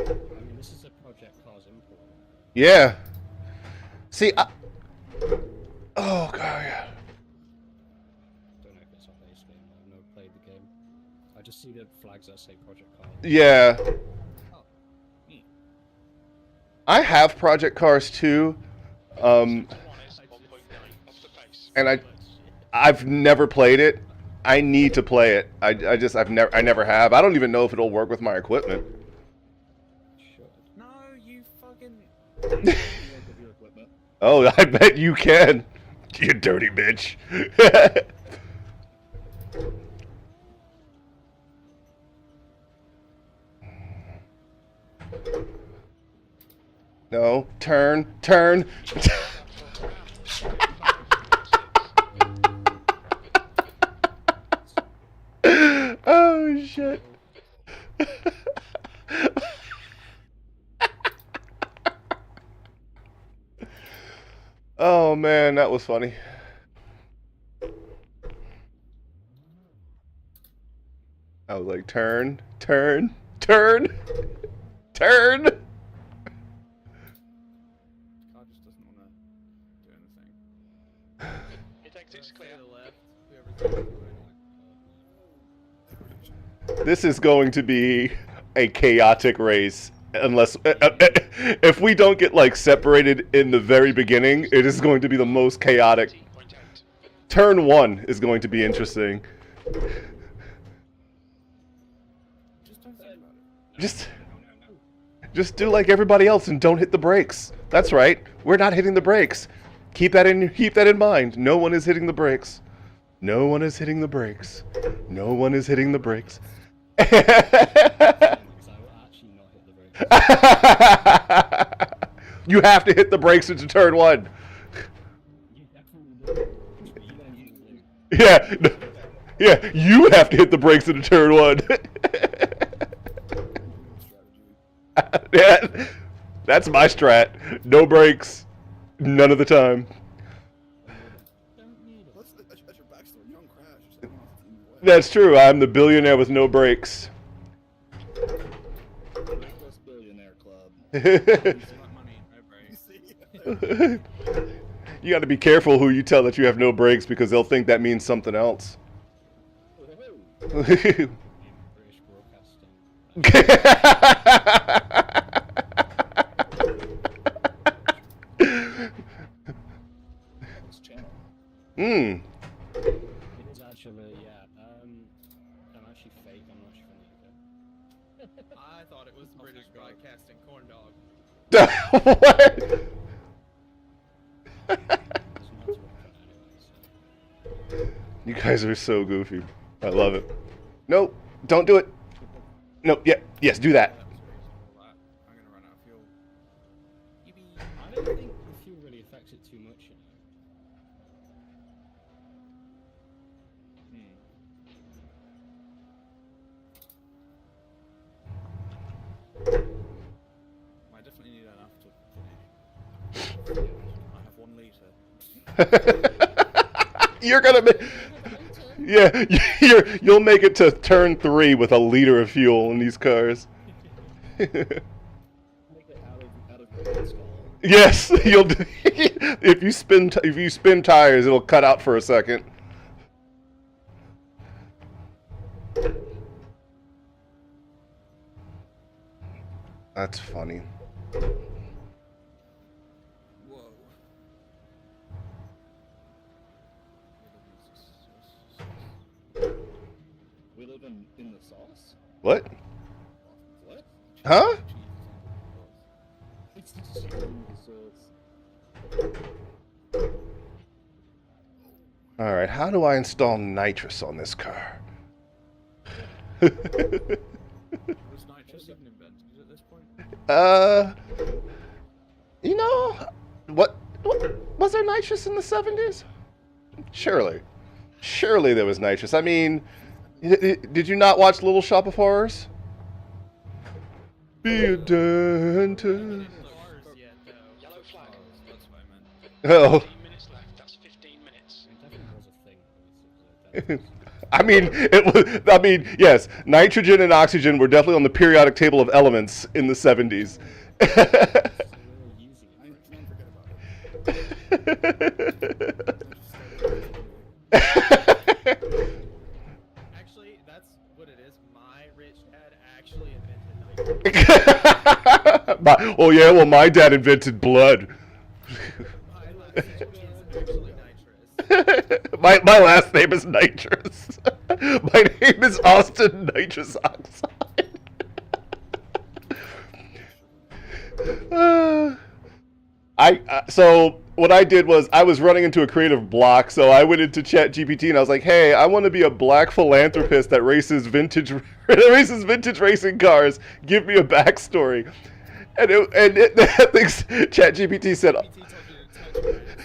I mean, this is a Project Cars import. Yeah. See, oh god. Yeah. Don't know if it's a base game. I've never played the game. I just see the flags that say Project Cars. Yeah. Oh, neat. I have Project Cars too. Sector 1 is 1.9 off the pace. And I've never played it. I need to play it. I never have. I don't even know if it'll work with my equipment. Should. No, you fucking. You work with your equipment. Oh, I bet you can. You dirty bitch. No, turn. Oh shit. Oh man, that was funny. I was like, turn, turn, turn, turn. Car just doesn't want to do anything. Hit exit's Stay clear. to the left. Whoever's This is going to be a chaotic race. Unless, if we don't get like separated in the very beginning, it is going to be the most chaotic. 18.8. Turn 1 is going to be interesting. Just don't think about it. Just do like everybody else and don't hit the brakes. That's right. We're not hitting the brakes. Keep that in mind. No one is hitting the brakes. No one is hitting the brakes. No one is hitting the brakes. Because I will actually not hit the brakes. You have to hit the brakes into turn 1. You definitely do. Yeah. Yeah, you have to hit the brakes into turn 1. Strategy. Yeah, that's my strat. No brakes. None of the time. That's your backstory. You don't crash. Just everyone else is in your way. That's true. I'm the billionaire with no brakes. Reckless Billionaire Club. It's like money, no break. You see? You got to be careful who you tell that you have no brakes because they'll think that means something else. British broadcasting. This channel. Hmm. It is actually, yeah. I'm actually fake. I'm not actually from the UK. I thought it was British Broadcasting Corn Dog. What? It's not to record anyway, so. You guys are so goofy. I love it. Nope. Don't do it. Nope. Yeah. Yes. Do that. That was reasonable, that. I'm gonna run out of fuel. I don't think the fuel really affects it too much, you know. I definitely need enough to finish. I have 1 litre. You're gonna make. Yeah. You'll make it to turn 3 with a liter of fuel in these cars. Make it out of your skull. Yes. You'll. If you spin tires, it'll cut out for a second. That's funny. Whoa. We live in the sauce? What? What? Huh? It's just in the sauce. All right. How do I install nitrous on this car? Was nitrous even invented at this point? You know, what was there nitrous in the 70s? Surely there was nitrous. I mean, did you not watch Little Shop of Horrors? Be a dentist. Cars yet, though. Yellow flag. That's what I meant. Oh, 15 minutes left. That's 15 minutes. It definitely was a thing. It was a I mean, it was. I mean, yes, nitrogen and oxygen were definitely on the periodic table of elements in the 70s. so we were using I it. don't forget about it. Actually, that's what it is. My rich dad actually invented nitrogen. Oh yeah, well my dad invented blood. My last name is actually nitrous. my last name is nitrous. My name is Austin Nitrous Oxide. So what I did was I was running into a creative block, so I went into ChatGPT and I was like, "Hey, I want to be a black philanthropist that races vintage racing cars. Give me a backstory." And ChatGPT said,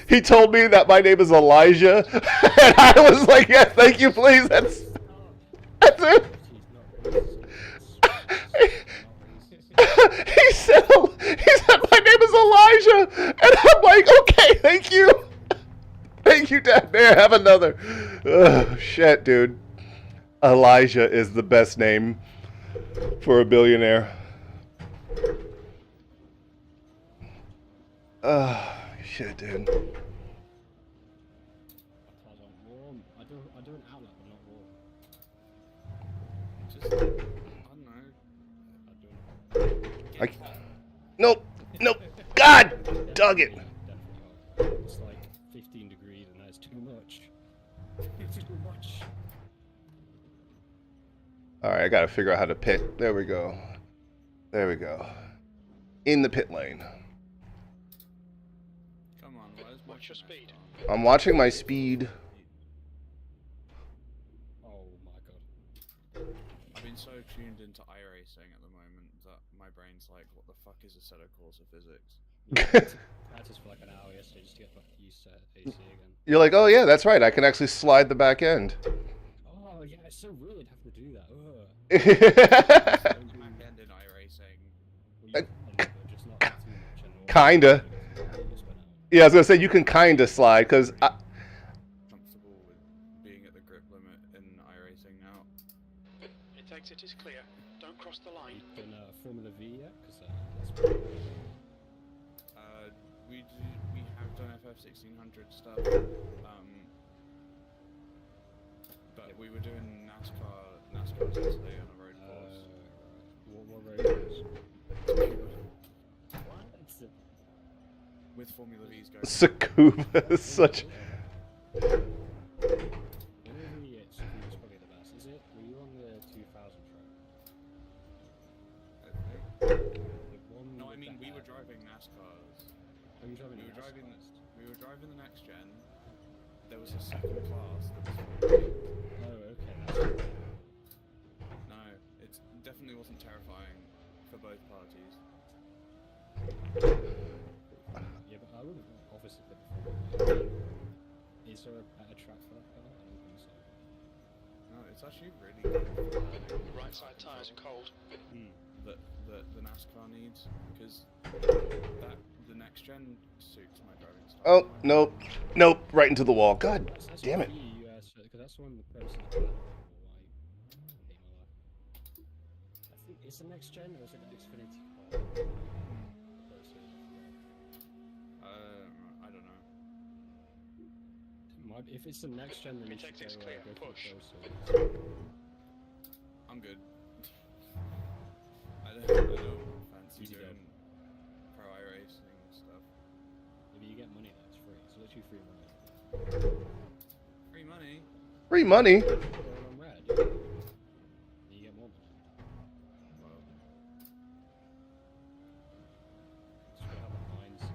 he told me that my name is Elijah, and I was like, "Yes, thank you, please." That's it. He said my name is Elijah, and I'm like, "Okay, thank you, Dad. There, have another." Oh shit, dude. Elijah is the best name for a billionaire. Shit, dude. My cars aren't warm. I do an outlet, but not warm. Just, I don't know. I, nope. Nope. God dug it. Definitely. It's like 15 degrees, and that's too much. It's too much. All right, I gotta figure out how to pit. There we go. There we go. In the pit lane. Come on, where's my What's your speed? I'm watching my speed. Oh my god. I've been so tuned into iRacing at the moment that my brain's like, what the fuck is Assetto Corsa physics? Practice for like an hour yesterday just to get back used to AC again. You're like, oh yeah, that's right. I can actually slide the back end. Oh yeah, it's so weird having to do that. Ugh. Back end in iRacing. Well, you can, but just not too much and Kinda. Yeah, I was gonna say you can kinda slide because Comfortable with being at the grip limit in iRacing now. Its exit is clear. Don't cross the line. You can Formula V yet? Because that's We have done FF1600 stuff. But we were doing NASCAR yesterday on a road course. what road is? What? With Formula V's going. Tsukuba is such. Whenever it's probably the best. Is it? Were you on the 2000 track? No, I mean we were driving NASCARs. Are you driving? We were driving the next gen. There was a second class that was. Oh, okay. That's... No, it definitely wasn't terrifying for both parties. Yeah, but I would have obviously put the Is there a better track for that car? I don't think so. No, it's actually really good. Right side tyres are cold. That the NASCAR needs because the next gen suits my driving style. Oh nope, nope, right into the wall. God That's damn it. because that's the one the pros and the bad. I think it's the next gen or is it the Xfinity car? I don't know. If it's the next gen, then you Its should exit's go, clear. go for Push. the Corsa. I'm good. I don't fancy Easy doing dub. pro iRacing stuff. If you get money, that's free. It's literally free money. Free money. Free money. Go on red, you get more money. Well, Just gotta have a mindset.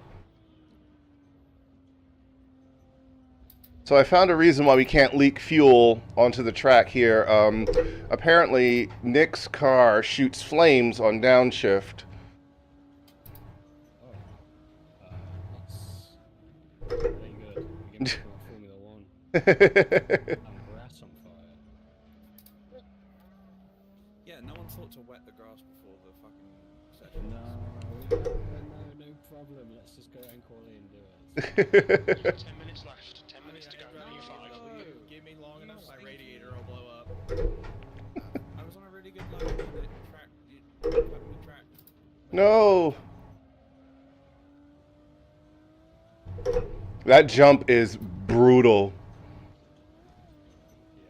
So I found a reason why we can't leak fuel onto the track here. Apparently, Nick's car shoots flames on downshift. Oh, that's really good. We get back on Formula 1. And grass on fire. yeah, no one thought to wet the grass before the fucking session. No problem. Let's just go and call in and do it. You've got 10 minutes left. 10 minutes to go. P5. Give me long enough, my radiator will blow up. I was on a really good line and it tracked. No. That jump is brutal. Yeah.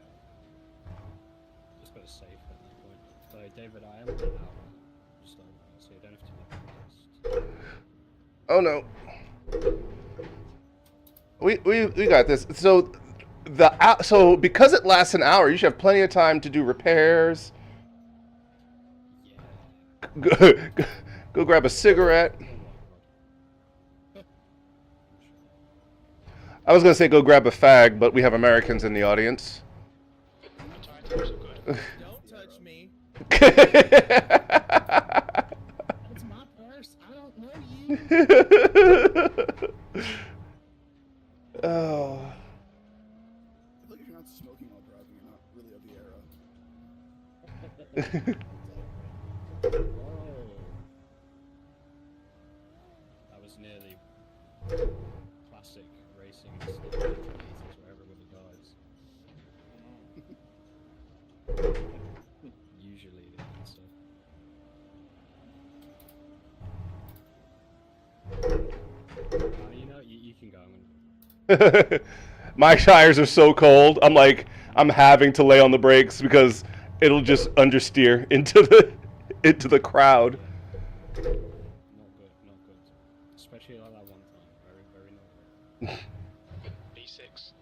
Just gotta save at that point. So, David, I am an hour. Just so you don't have to look at this. Oh no. We got this. So so because it lasts an hour, you should have plenty of time to do repairs. Yeah. Go grab a cigarette. Oh my god. I was gonna say go grab a fag, but we have Americans in the audience. The tyre are good. Don't touch me. That's my purse. I don't know you. Oh. I feel like if you're not smoking while driving, you're not really of the era. Oh. That was nearly classic racing in the 80s where everybody dies. Usually the answer. You know, you can go. My tires are so cold. I'm having to lay on the brakes because it'll just understeer into the crowd. Not good, not good. Especially like that one time. Very, very not good. B6.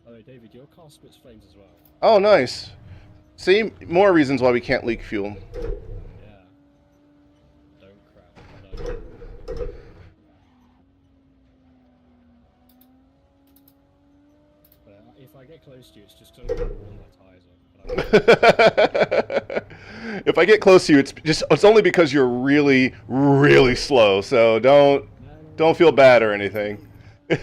Oh, David, your car spits flames as well. Oh, nice. See, more reasons why we can't leak fuel. Yeah. Don't crap. Don't. But if I get close to you, it's just to warm my tires up. If I get close to you, it's only because you're really, really slow. So don't feel bad or anything. I'm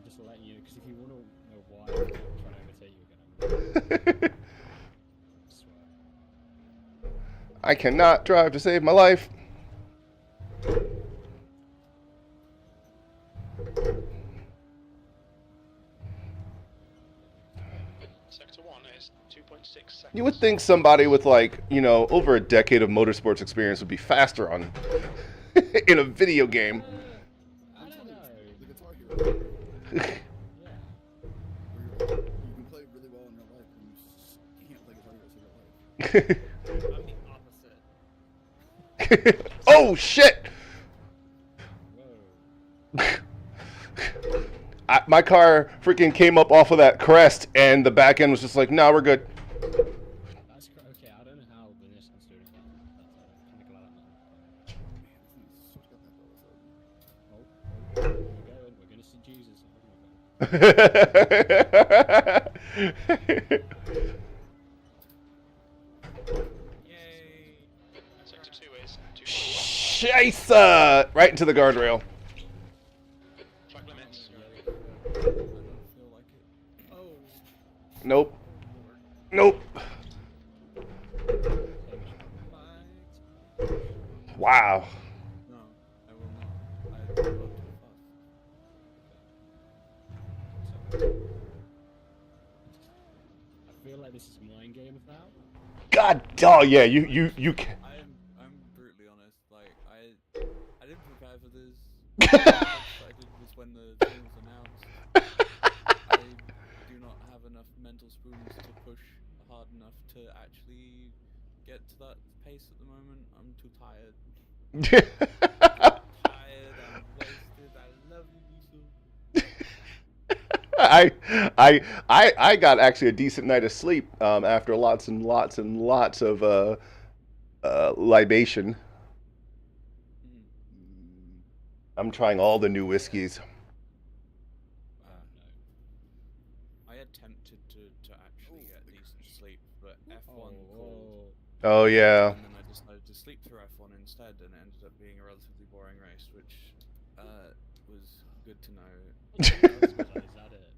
just letting you, because if you want to know why I'm trying to overtake you again, I swear. I cannot drive to save my life. Sector 1 is 2.6 seconds. You would think somebody with over a decade of motorsports experience would be faster on in a video game. I don't know. The Guitar Hero. Yeah. Where you can play really well in real life, and you just can't play Guitar Hero in real life. I'm the opposite. Oh shit! Whoa. My car freaking came up off of that crest, and the back end was just like, "No, we're good." That's okay. I don't know how the Nissan's doing that. I'm glad I'm not. Man, this thing's switched up that all of a Oh, sudden. we're gonna see Jesus. Yay! Sector 2 is 2.1. Scheisse! Right into the guardrail. Track limits. I don't feel like it. Oh, Nope. Nope. my. Wow. No, I will not. I will not too fast. I feel like this is mind games now. God, oh yeah, you can. I'm brutally honest. Like I didn't prepare for this. How excited was when the thing was announced. I do not have enough mental spoons to push hard enough to actually get to that pace at the moment. I'm too tired. Tired. I'm wasted. I love you, Yusuf. I got actually a decent night of sleep after lots and lots and lots of libation. I'm trying all the new whiskeys. I attempted to actually get decent sleep, but F1 called, Oh yeah. and then I decided to sleep through F1 instead, and it ended up being a relatively boring race, which was good to know. Is that it?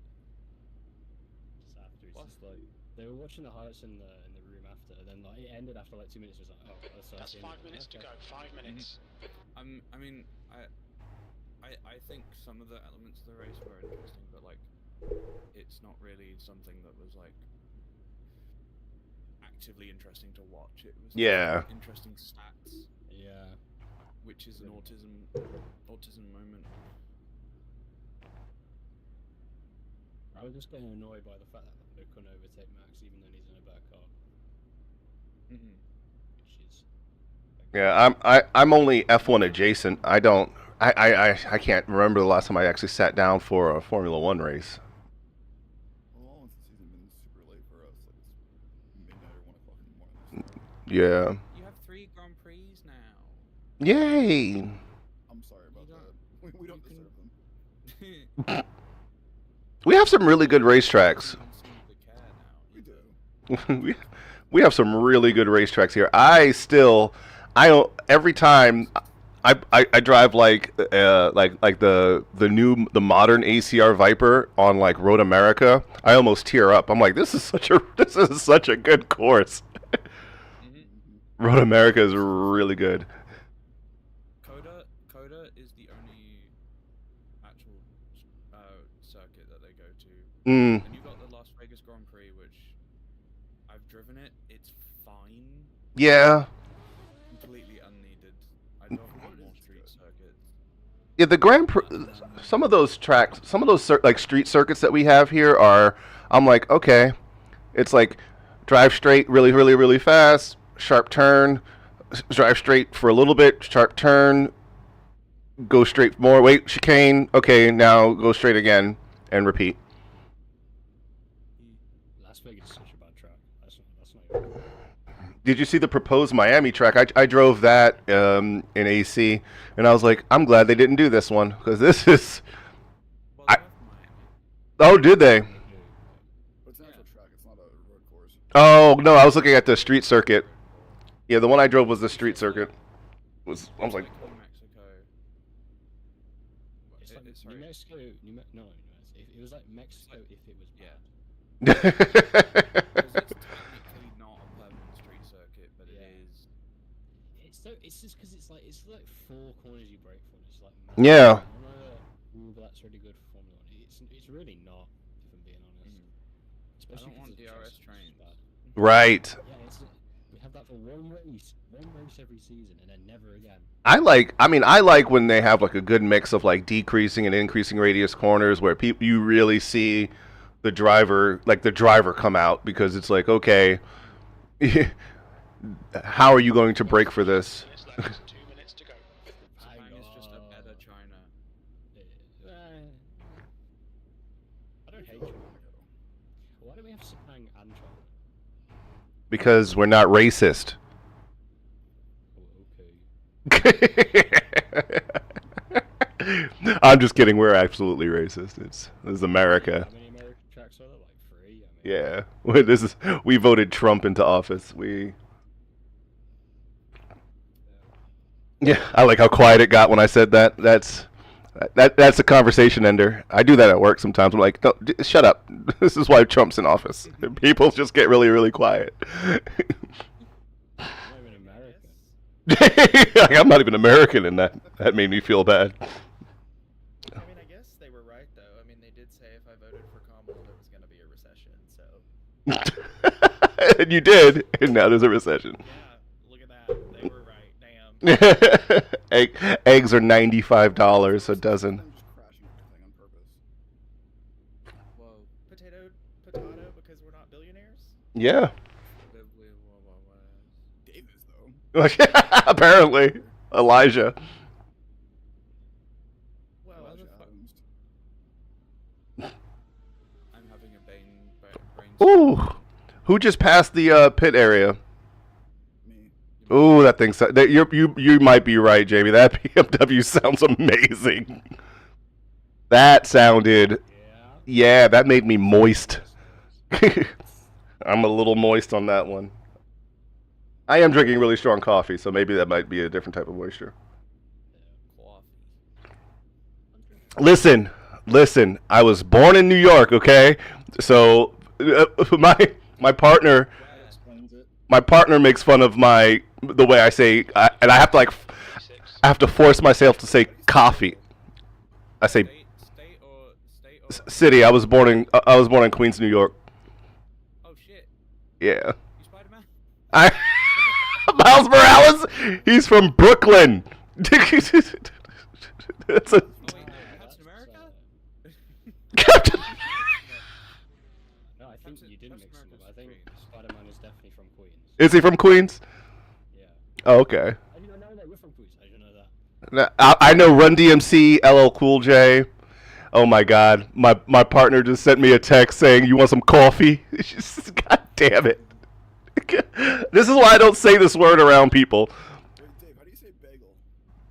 Just after, it's just like they were watching the highlights in the room after, and then like it ended after like 2 minutes. It was like, oh, That's 5 minutes to go. 5 minutes. I mean, I think some of the elements of the race were interesting, but like, it's not really something that was like actively interesting to watch. It was interesting stats. Yeah. Which is an autism moment. I was just getting annoyed by the fact that they couldn't overtake Max even though he's in a better car. Which is Yeah, I'm only F1 adjacent. I can't remember the last time I actually sat down for a Formula One race. Well, all since the season been super late for us. Like it's midnight or 1 o'clock in the morning. Yeah. You have 3 Grand Prix now. Yay. I'm sorry about that. We don't deserve them. We have some really good racetracks. We do. we have some really good racetracks here. Every time I drive like the modern ACR Viper on like Road America, I almost tear up. I'm like, this is such a good course. Road America is really good. Coda is the only actual circuit that they go to. Mm. And you've got the Las Vegas Grand Prix, which I've driven it. It's fine. Yeah. Completely unneeded. I'd rather have more street circuits. Yeah, the Grand Prix, some of those tracks, some of those like street circuits that we have here are, I'm like, okay, it's like drive straight really, really, really fast, sharp turn, drive straight for a little bit, sharp turn, go straight more, wait, chicane, okay, now go straight again and repeat. Las Vegas is such a bad track. That's not even... Did you see the proposed Miami track? I drove that in AC, and I was like, I'm glad they didn't do this one, because this is... Well, I- they have Miami. Oh, did they? But it's an actual track. It's not a road course. Oh, no, I was looking at the street circuit. Yeah, the one I drove was the street circuit. I was like, New Mexico. It's like Sorry. New Mexico. No, it was like Mexico if it was Yeah. bad. Because it's technically not a permanent street circuit, but Yeah. it is. It's just because it's like 4 corners you break from. It's like Yeah. Ooh, but that's really good for Formula One. It's really not, if I'm being honest. Especially don't 'cause want the DRS chassis is trains. bad. right. Yeah, we have that for one race every season, and then never again. I like when they have like a good mix of like decreasing and increasing radius corners where you really see the driver come out, because it's like, okay, how are you going to brake for this? Minutes left, 2 minutes to go. Japan is just a better China. I don't hate China. Why do we have Sepang and China? Because we're not racist. Oh, okay. I'm just kidding. We're absolutely racist. This is America. How many American tracks are there? Like 3? Yeah, we voted Trump into office. Yeah, I like how quiet it got when I said that. That's a conversation ender. I do that at work sometimes. I'm like, no, shut up. This is why Trump's in office. People just get really, really quiet. I'm not even American. Like, I'm not even American, and that made me feel bad. I mean, I guess they were right though. I mean, they did say if I voted for Kamala, there was going to be a recession. So And you did, and now there's a recession. yeah, look at that. They were right. Damn. Eggs are $95 a dozen. I'm just crashing everything on purpose. Whoa. Potato, because we're not billionaires. Yeah. Dave is though. Apparently, Elijah. Well, Elijah motherfucker. Adams. I'm having a brain. Ooh, who just passed the pit area? Me. Ooh, that thing. You might be right, Jamie. That BMW sounds amazing. That sounded. Yeah, that made me moist. I'm a little moist on that one. I am drinking really strong coffee, so maybe that might be a different type of moisture. Listen. I was born in New York, okay? So my partner That explains it. my partner makes fun of the way I say, and I have to I have to force myself to say coffee. I say State or city. I was born in Queens, New York. Oh shit! Yeah. You Spider-Man? Miles Morales. He's from Brooklyn. That's a Oh wait, Captain America? Captain. No, I think you didn't mix them up. I think Spider-Man is definitely from Queens. Is he from Queens? Yeah. Oh, okay. I didn't know that we're from Queens. I didn't know that. I know Run DMC, LL Cool J. Oh my God, my partner just sent me a text saying, "You want some coffee?" God damn it! This is why I don't say this word around people. Wait, Dave, how do you say bagel?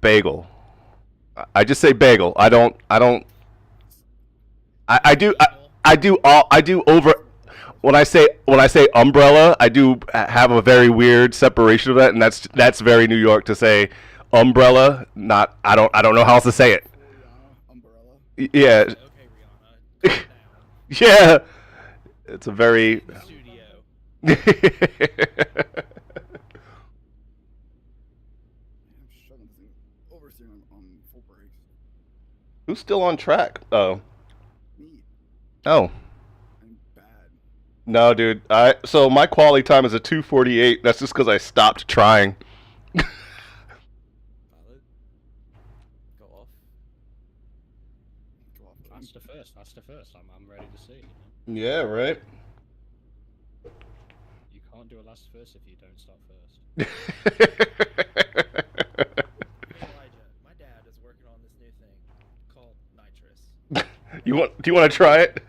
Bagel. I just say bagel. I do over. When I say umbrella, I do have a very weird separation of that, and that's very New York to say umbrella. Not I don't know how else to say it. Rihanna, umbrella. Yeah, Okay, Rihanna. calm down. yeah. It's a very. Studio. I'm struggling to oversteering on full brakes. Who's still on track? Oh. Me. Oh. I'm bad. No, dude. So my quality time is a 2:48. That's just because I stopped trying. Valid. Go off. Go off. That's the first. That's the first. I'm ready to see. Yeah, right. You can't do a last first if you don't start first. Elijah, my dad is working on this new thing called nitrous. Do you want to try it?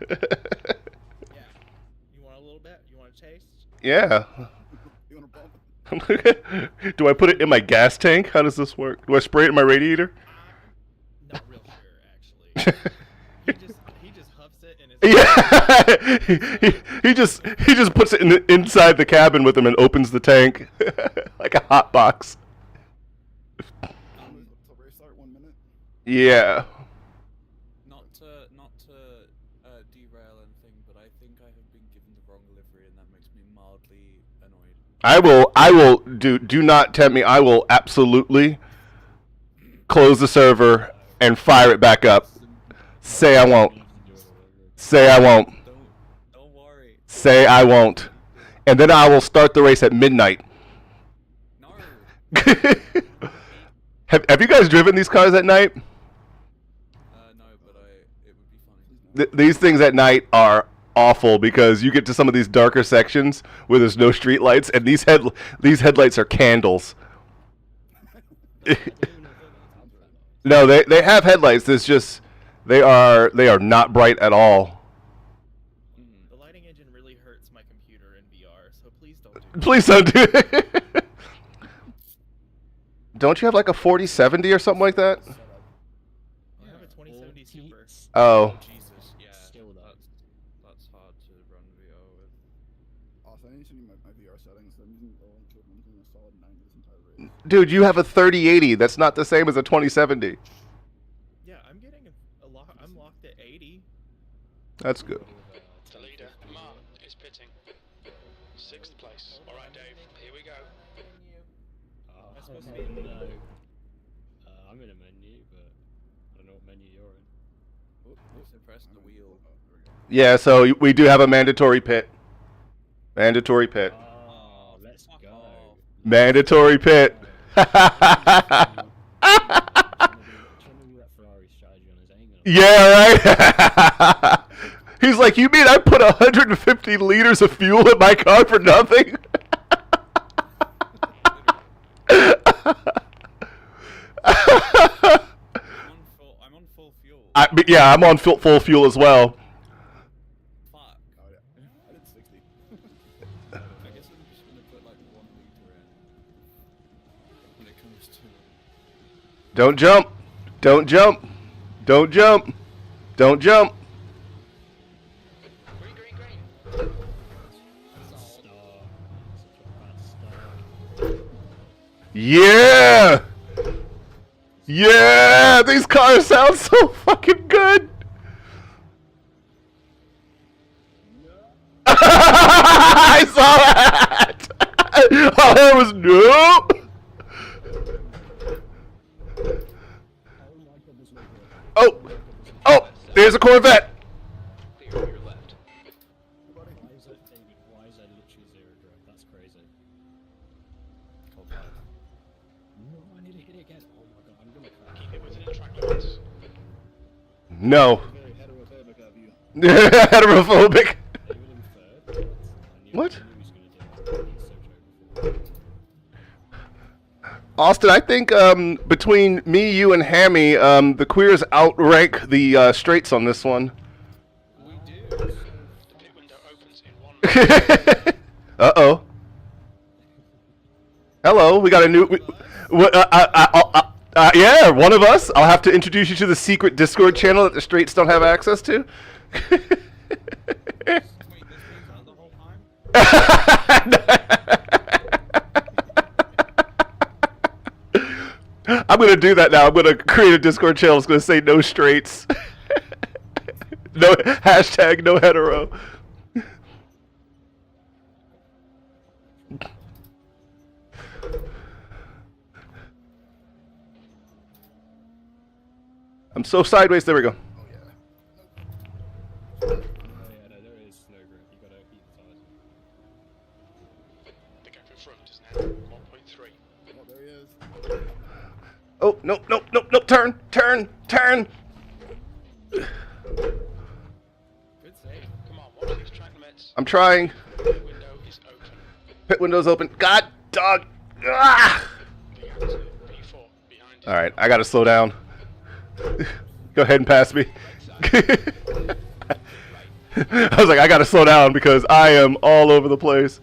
Yeah. You want a little bit? You want a taste? Yeah. You want to bump? Do I put it in my gas tank? How does this work? Do I spray it in my radiator? I'm not real sure, actually. he just huffs it and it's Yeah. he just puts it inside the cabin with him and opens the tank like a hot box. Till race start, 1 minute. Yeah. Not to derail anything, but I think I have been given the wrong livery, and that makes me mildly annoyed. I will do not tempt me. I will absolutely close the server and fire it back up. Say I won't. Say I won't. Don't worry. Say I won't. And then I will start the race at midnight. No. Have you guys driven these cars at night? No, but it would be funny. These things at night are awful because you get to some of these darker sections where there's no street lights, and these headlights are candles. No, they have headlights. There's just they are not bright at all. The lighting engine really hurts my computer in VR, so please don't do that. Please don't do it. Don't you have like a 4070 or something like that? I have a 2070 Super. Oh. Jesus, yeah. Still though. That's hard to run VR with. Also, I need to change my VR settings. I'm using I'm using a solid 90 this entire race. Dude, you have a 3080. That's not the same as a 2070. Yeah, I'm getting I'm locked at 80. That's good. The leader, Mark, is pitting. 6th place. Alright, Dave, here we go. That's supposed to be in the No. I'm in a menu, but I don't know what menu you're in. Also press the wheel. Yeah, so we do have a mandatory pit. Mandatory pit. Oh, let's fuck go. off. Mandatory pit. Trying to do that Ferrari strategy on his anger. Yeah, right? He's like, you mean I put 150 liters of fuel in my car for nothing? I'm on full fuel. Yeah, I'm on full fuel as well. Fuck. Oh yeah, I did 60. I guess I'm just gonna put like 1 liter in when it comes to. Don't jump. Don't jump. Don't jump. Don't jump. Green, green, green. Star. Such a bad start. Yeah. Yeah, these cars sound so fucking good. I saw that. All I was no. Oh, oh, there's a Corvette. Clear to your left. Why is that, David? Why is that literally zero drive? That's crazy. No, I need to hit it again. Oh my god, I'm gonna crash. Keep it within the track limits. No. Very heterophobic of you. Heterophobic. David in third. What? I knew he was gonna do that. He's so joke before. Austin, I think between me, you, and Hammy, the queers outrank the straights on this one. We do. The pit window opens in 1 minute. Uh-oh. Hello, we got a new... yeah, one of us. I'll have to introduce you to the secret Discord channel that the straights don't have access to. Wait, this was the whole time? I'm going to do that now. I'm going to create a Discord channel. It's going to say no straights. No hashtag no hetero. I'm so sideways. There we go. Oh yeah. Oh yeah, no, there is no grip. You gotta keep the tires. The gap in front is now 1.3. Oh, there he is. Oh, no, no, no, no. Turn, turn, turn. Good save. Come on, watch these track limits. I'm trying. The window is open. Pit window's open. God, dog. Ah! The gap to P4 behind is All right, I gotta slow down. Go ahead and pass me. I was like, I gotta slow down because I am all over the place.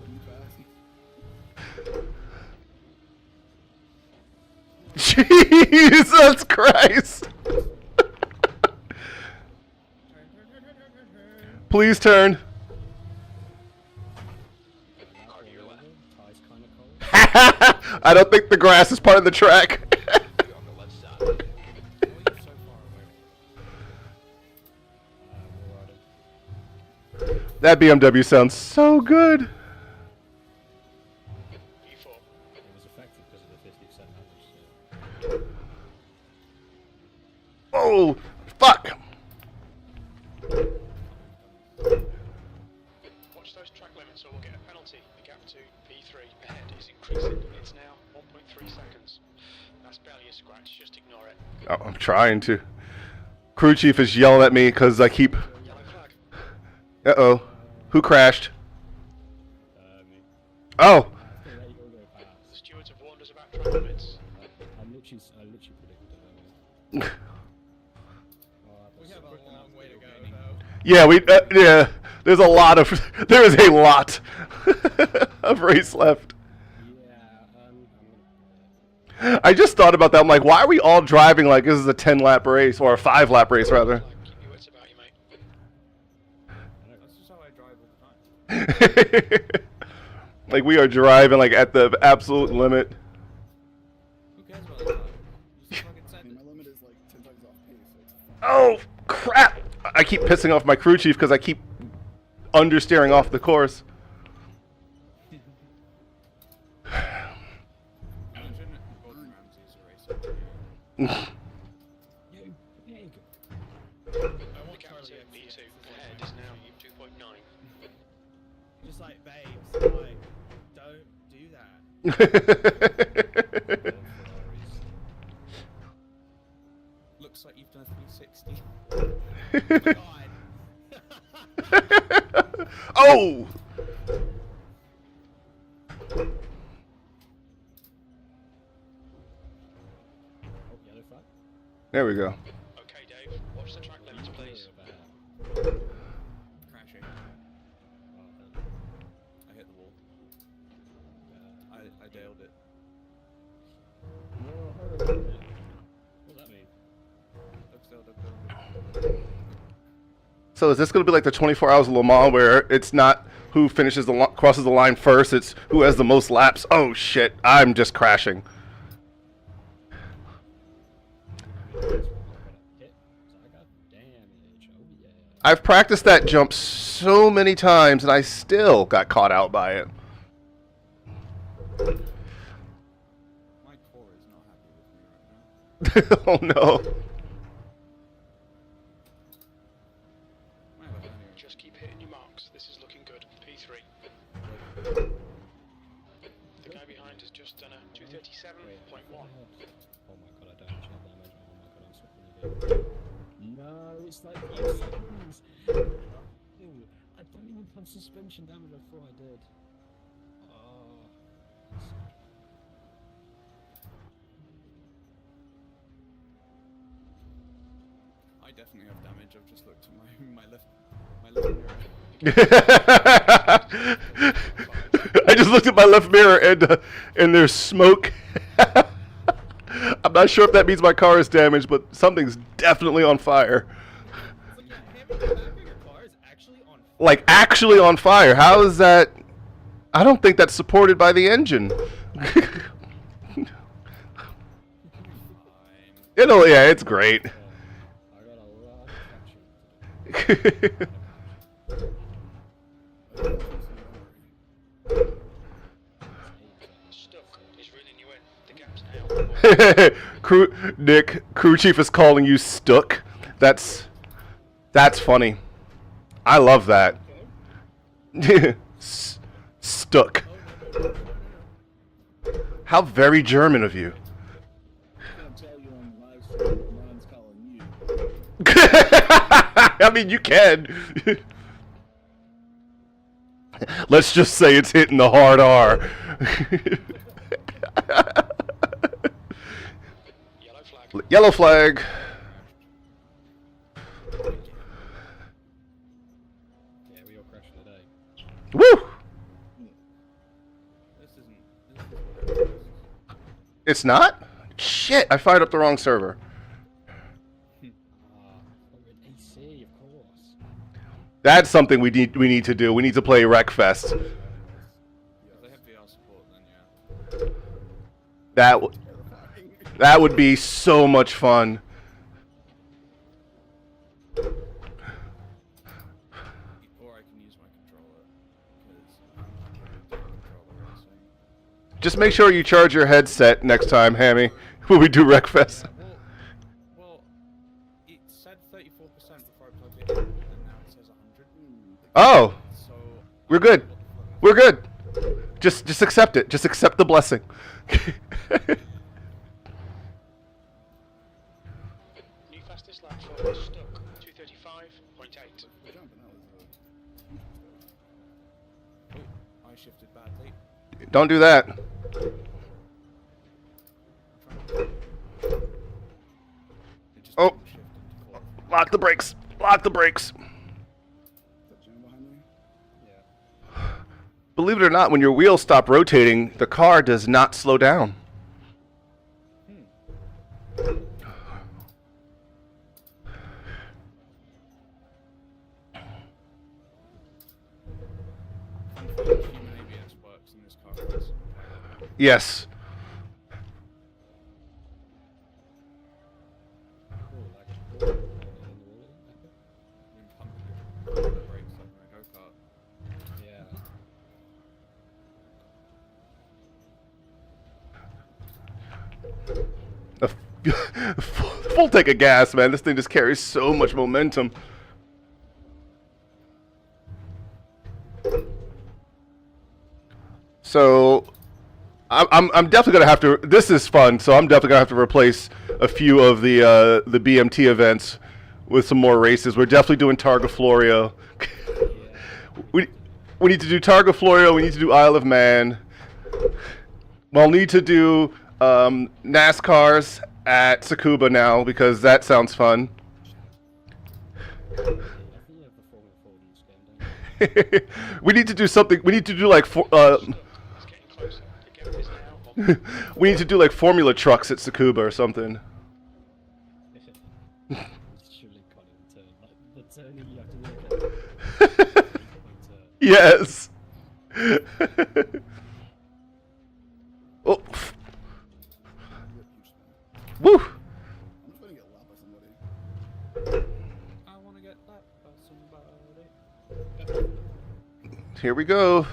Jesus Christ! Please turn. car to your left. Tires kind of cold. I don't think the grass is part of the track. You're on the left side. Oh, you're so far away. We're riding. That BMW sounds so good. P4. It was effective because of the 50% damage. So. Oh, fuck. Watch those track limits or we'll get a penalty. The gap to P3 ahead is increasing. It's now 1.3 seconds. That's barely a scratch, just ignore it. Oh, I'm trying to. Crew chief is yelling at me because I keep. Yellow flag. Uh-oh. Who crashed? Me. Oh. After that, you'll go past. The stewards have warned us about track limits. I literally predicted it. Oh, We have a that's- long way to go, though. Yeah, yeah. There's a lot of. There is a lot of race left. Yeah, I'm gonna. I just thought about that. I'm like, why are we all driving like this is a 10-lap race or a 5-lap race rather? Flag, keep your wits about you, mate. That's just how I drive all the time. Like we are driving like at the absolute limit. Who cares about the time? Just fucking I send mean, it. my limit is like 10 times off pace, so it's fine. Oh crap! I keep pissing off my crew chief because I keep understeering off the course. Imagine Gordon Ramsay's a racer. You pig! I The want gap Charlie to X P2 to ahead is now 2.9. just like, babes, like, don't do that. Looks like you've done a 360. God. Oh! Oh, yellow flag. There we go. Okay, Dave, watch the track limits, please. Crashing. Oh, I hit the wall. I nailed it. what does that mean? Look still, look still. So is this going to be like the 24 Hours of Le Mans where it's not who finishes the crosses the line first, it's who has the most laps? Oh shit, I'm just crashing. Hit. So I got damage. Oh yeah. I've practiced that jump so many times and I still got caught out by it. My core is not happy with me right now. Oh no. I have a funny Just keep hitting your marks. This is looking good. P3. The guy behind has just done a 237.1. Oh my god, I don't actually have damage. Oh my god, I'm so really No, it's like 5 seconds. Ew, I don't even have suspension damage. I thought I did. Oh. I definitely have damage. I've just looked at my left mirror. I just looked at my left mirror and there's smoke. I'm not sure if that means my car is damaged, but something's definitely on fire. It's like the back of your car is actually on fire. Like actually on fire. How is that? I don't think that's supported by the engine. Fine. Yeah, it's great. I got a lot of traction. Stuck is reeling you in. The gap's now. Nick, crew chief is calling you Stook. That's funny. I love that. Stook. How very German of you. I'm gonna tell you on live stream what Ron's calling you. I mean, you can. Let's just say it's hitting the hard R. Yellow flag. Yellow flag. Yeah, we all crashed today. Woo! This isn't. It's not? Shit, I fired up the wrong server. Oh, we're in AC, of course. That's something we need to do. We need to play Wreckfest. If they have VR support, then yeah. That would be so much fun. Or I can use my controller, because I'm not really good at controller racing. Just make sure you charge your headset next time, Hammy, when we do Wreckfest. Well, it said 34% before I plugged it in, and now it says 100. Oh, So we're good. We're good. Just accept it. Just accept the blessing. New fastest lap for Stuck, 235.8. Jumping out was Oh, I shifted badly. Don't do that. It just Oh. didn't shift into fourth. Lock the brakes. Lock the brakes. that jam behind me. Yeah. Believe it or not, when your wheels stop rotating, the car does not slow down. Human ABS works in this car. It's Yes. Cool, like in the wall. been pumping the brakes like in a go-kart. Yeah. Full tank of gas, man. This thing just carries so much momentum. So, I'm definitely gonna have to. This is fun. So I'm definitely gonna have to replace a few of the BMT events with some more races. We're definitely doing Targa Florio. we need to do Targa Florio. We need to do Isle of Man. We'll need to do NASCARs at Tsukuba now because that sounds fun. I think you have the Formula 4 in this game, don't you? We need to do something. We need to do like It's getting closer. The gap is now on. we need to do like Formula trucks at Tsukuba or something. It's literally Colin turn. Like, the turning you have to look at. Yes. Oh. Woo. I'm just gonna get lapped by somebody. I want to get that by somebody. Here we go.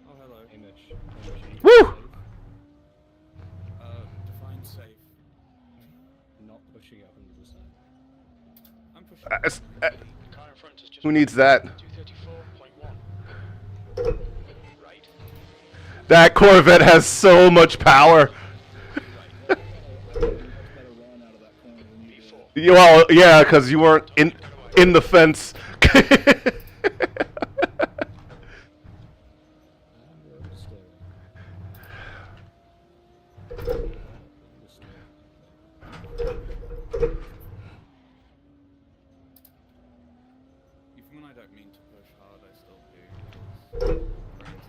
Oh, hello. Image. Woo! Define safe. Not pushing it 100%. I'm pushing. Uh, s- uh, The car in front has just Who needs that? 234.1. Right. That Corvette has so much power. I had a much better run out of that corner than you did. Well, yeah, because you weren't in the fence. Road steering. The steering. Even when I don't mean to push hard, I still do.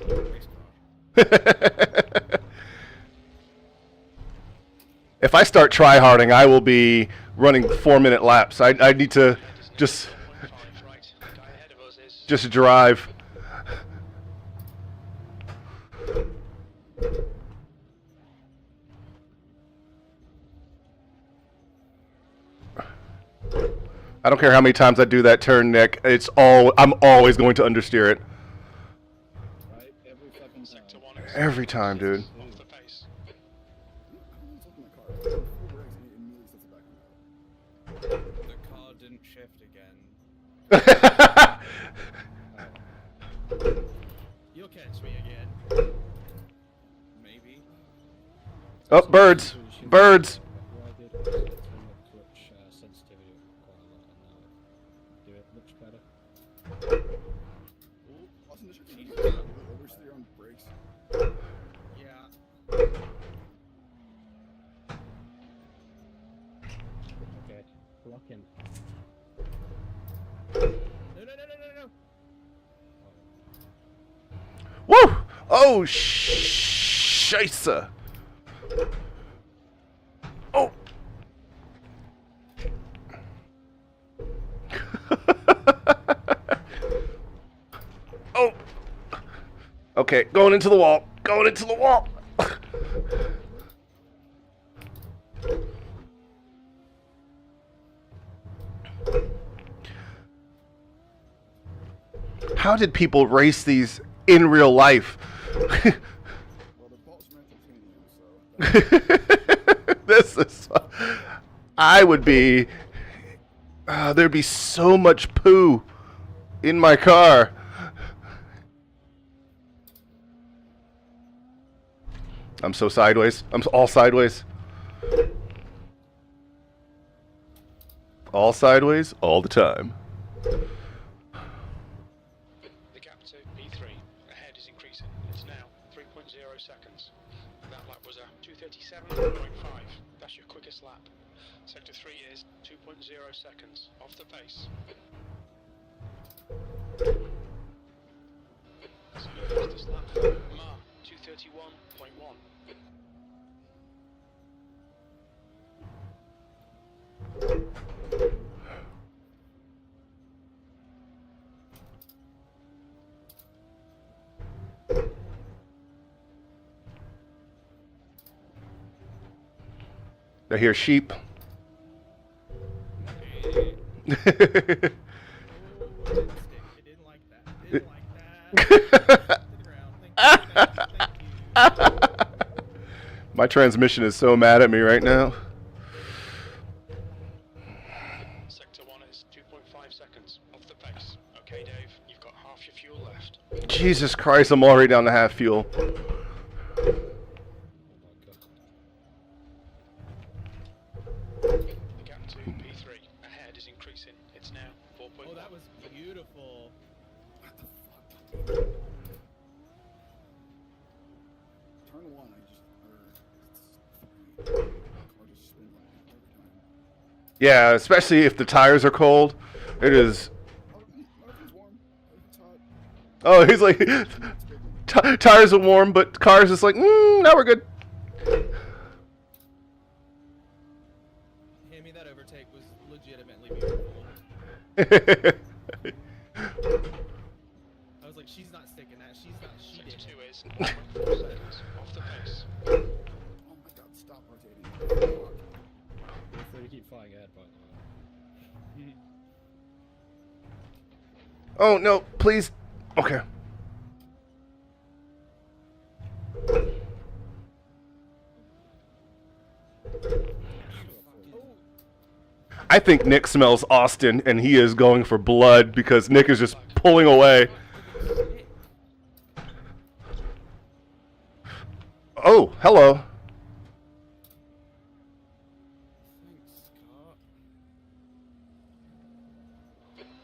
It's a race car. If I start tryharding, I will be running 4-minute laps. I need to just 1.5 right. The guy ahead of us is just drive. I don't care how many times I do that turn, Nick. I'm always going to understeer it. Right? Every fucking time. Sector 1 is Every time, dude. off the pace. I'm really talking my car. Full brakes and it immediately sets it back on. The car didn't shift again. You'll catch me again. Maybe. Oh, birds! Birds! What I did was I turned the clutch sensitivity up quite a lot, and now do it much better. Austin, does your car oversteer on brakes? Yeah. Okay, block him. No, no, no, no, no, no. Woo! Oh, scheisse! Oh! Oh! Okay, going into the wall. Going into the wall. How did people race these in real life? Well, the bolts are titanium, so. This is. I would be. There'd be so much poo in my car. I'm so sideways. I'm all sideways. All sideways, all the time. The gap to P3 ahead is increasing. It's now 3.0 seconds. That lap was a 2:37.5. That's your quickest lap. Sector 3 is 2.0 seconds off the pace. That's your fastest lap. Ma, 2:31.1. I hear sheep. It didn't like that. It didn't like that. To the ground. Thank you. My transmission is so mad at me right now. Sector 1 is 2.5 seconds off the pace. Okay, Dave, you've got half your fuel left. Jesus Christ, I'm already down to half fuel. Oh my god. The gap to P3 ahead is increasing. It's now 4.1. Oh, that was beautiful. Turn one, car just spins like that every time. Yeah, especially if the tires are cold. It is. Oh, everything's warm. It's hot. Oh, he's like, tires are warm, but cars is like, now we're good. Hand me that overtake was legitimately beautiful. I was like, she's not sticking that. She's not. She Sector did. 2 is 1.4 seconds off the pace. Oh my god, stop rotating. Feel free to keep flying ahead, by the way. Oh, no, please. Okay. I think Nick smells Austin, and he is going for blood because Nick is just pulling away. Oh, hello. Thanks, car.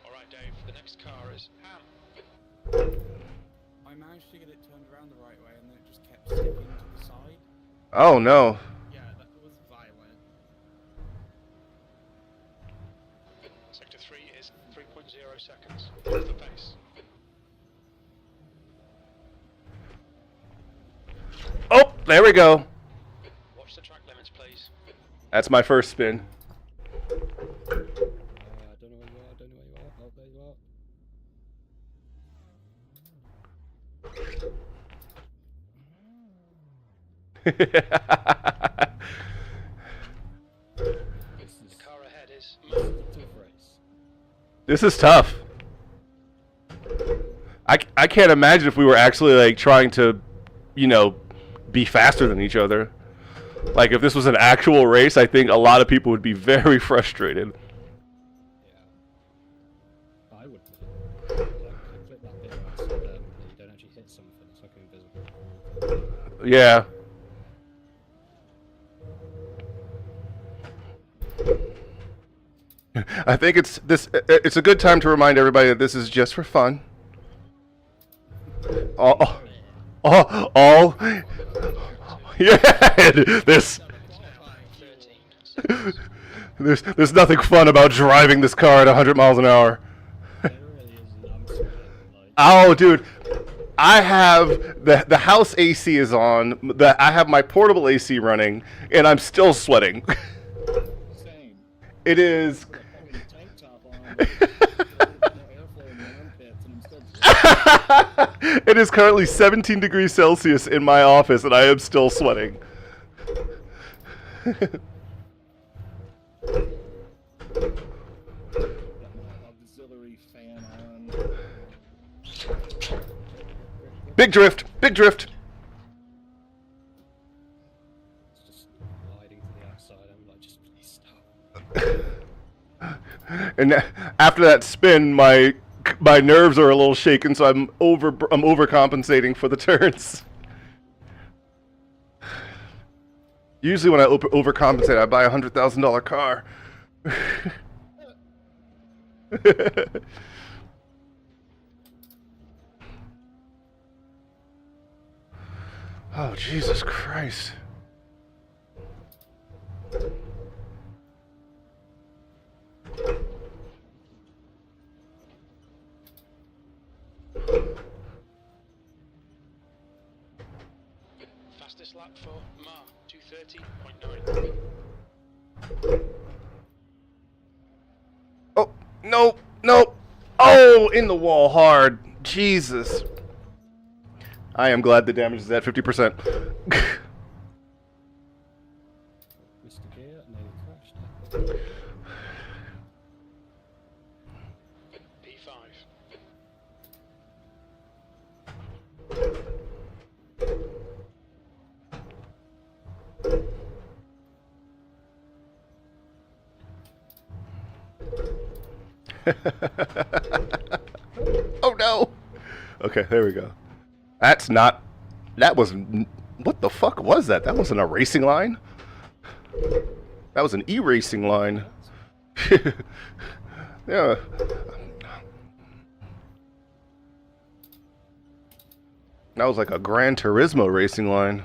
Alright, Dave, the next car is Ham. I managed to get it turned around the right way, and then it just kept sticking to the side. Oh, no. Yeah, that was violent. Sector 3 is 3.0 seconds off the pace. Oh, there we go. Watch the track limits, please. That's my first spin. I don't know where you are, don't know where you are. Oh, there you are. The car ahead is It's a tough race. This is tough. I can't imagine if we were actually like trying to, you know, be faster than each other. Like if this was an actual race, I think a lot of people would be very frustrated. Yeah. I would be. Like, click that bit where I said that you don't actually hit something, it's like invisible. Yeah. I think it's a good time to remind everybody that this is just for fun. All yeah, there's nothing fun about driving this car at 100 miles an hour. There really isn't. I'm sweating, like, Oh, dude, I have the house AC is on. I have my portable AC running, and I'm still sweating. Same. It is. Fucking tank top on. No airflow in my armpits, and I'm still. It is currently 17 degrees Celsius in my office, and I am still sweating. Got my auxiliary fan on. Big drift, big drift. it's just gliding to the outside. I'm like, just please stop. And after that spin, my nerves are a little shaken, so I'm overcompensating for the turns. Usually, when I overcompensate, I buy a $100,000 car. Oh, Jesus Christ. Fastest lap for Ma, 230.9. Oh, no, no. Oh, in the wall hard. Jesus. I am glad the damage is at 50%. Mr. Gear nearly crashed. P5. Oh no. Okay, there we go. That was, what the fuck was that? That wasn't a racing line. That was an e-racing line. Yeah. That was like a Gran Turismo racing line.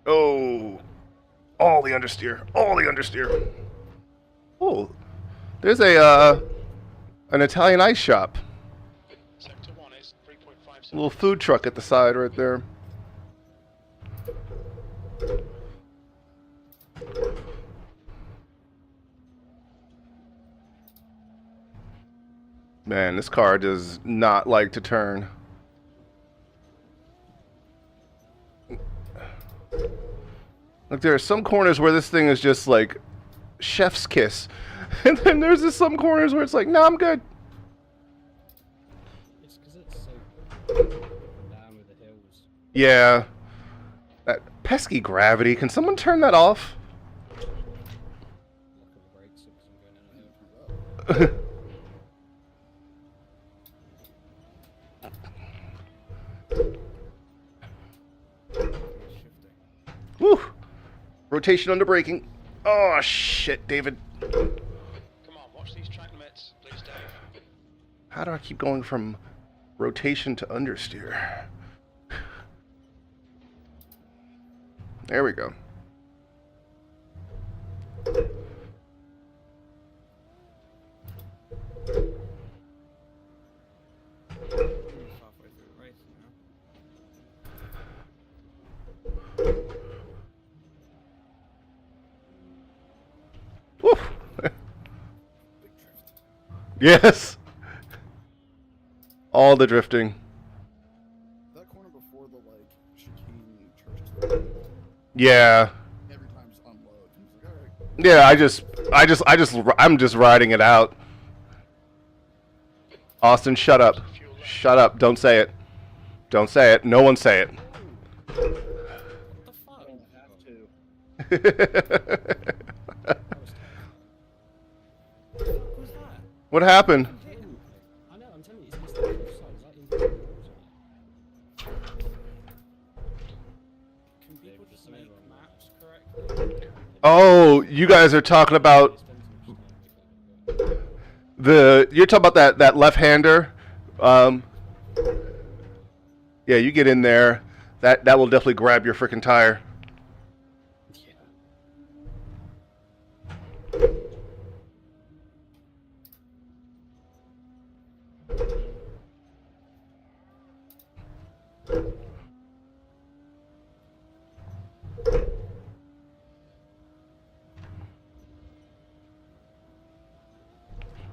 Oh. All the understeer. All the understeer. Oh. There's an Italian ice shop. Sector 1 is 3.5 A little food truck at the side right there. Man, this car does not like to turn. Look, there are some corners where this thing is just like chef's kiss. And then there's just some corners where it's like, no, I'm good. It's because it's so down with the hills. Yeah. That pesky gravity. Can someone turn that off? Lock of the brakes because I'm going down a hill. Woo! Rotation under braking. Oh, shit, David. Come on, watch these track limits, please, Dave. How do I keep going from rotation to understeer? There we go. Halfway through the race now. Woo! Big drift. Yes! All the drifting. That corner before the like chicane churches. Yeah. Every time just unloads. And it's like, all right. Yeah, I'm just riding it out. Austin, shut up. Shut up. Don't say it. Don't say it. No one say it. I don't have to. What was that? What happened? I know, I'm telling you, it's the left side. Is that invisible? Can people just make maps correctly? Oh, you guys are talking about you're talking about that left-hander. Yeah, you get in there. That will definitely grab your freaking tire.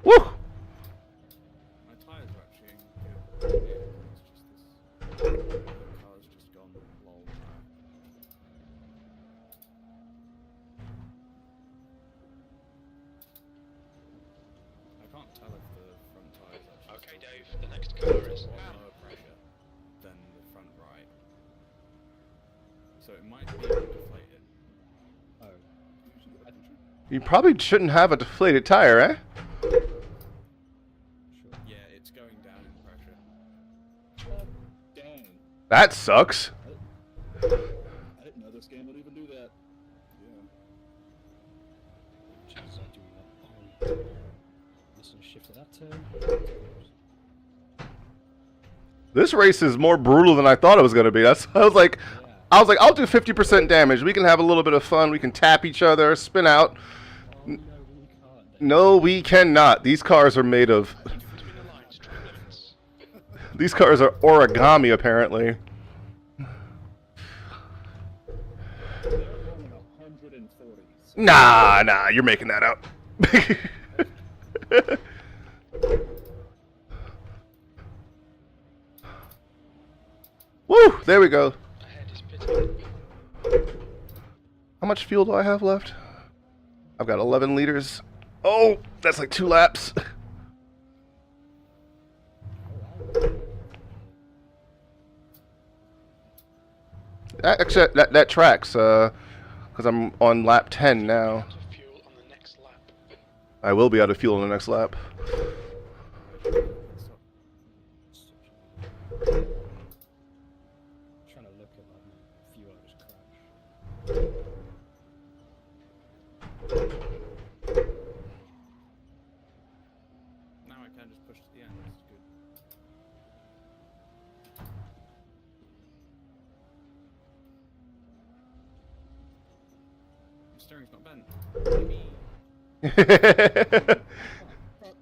Woo! My tires are actually in good. It's just this. The car's just gone lol. I can't tell if the front tires actually. Okay, still Dave, the next car is got lower pressure than the front right. So it might be deflated. Oh. You probably shouldn't have a deflated tire, eh? Sure. Yeah, it's going down in pressure. Dang. That sucks. I didn't know this game would even do that. Yeah. Chances are doing that. Listen, shift at that turn. This race is more brutal than I thought it was going to be. I was like, I'll do 50% damage. We can have a little bit of fun. We can tap each other, spin out. Oh, no, we can't. No, we cannot. These cars are made of. between the lines, track limits. These cars are origami, apparently. They're going 140s. Nah, you're making that up. Woo! There we go. Ahead is pitted. How much fuel do I have left? I've got 11 liters. Oh, that's like 2 laps. Actually, that tracks, because I'm on lap 10 now. Out of fuel on the next lap. I will be out of fuel in the next lap. Trying to look at my fuel, I just crashed. Now I can just push to the end. That's good. The steering's not bent. Maybe. Fuck.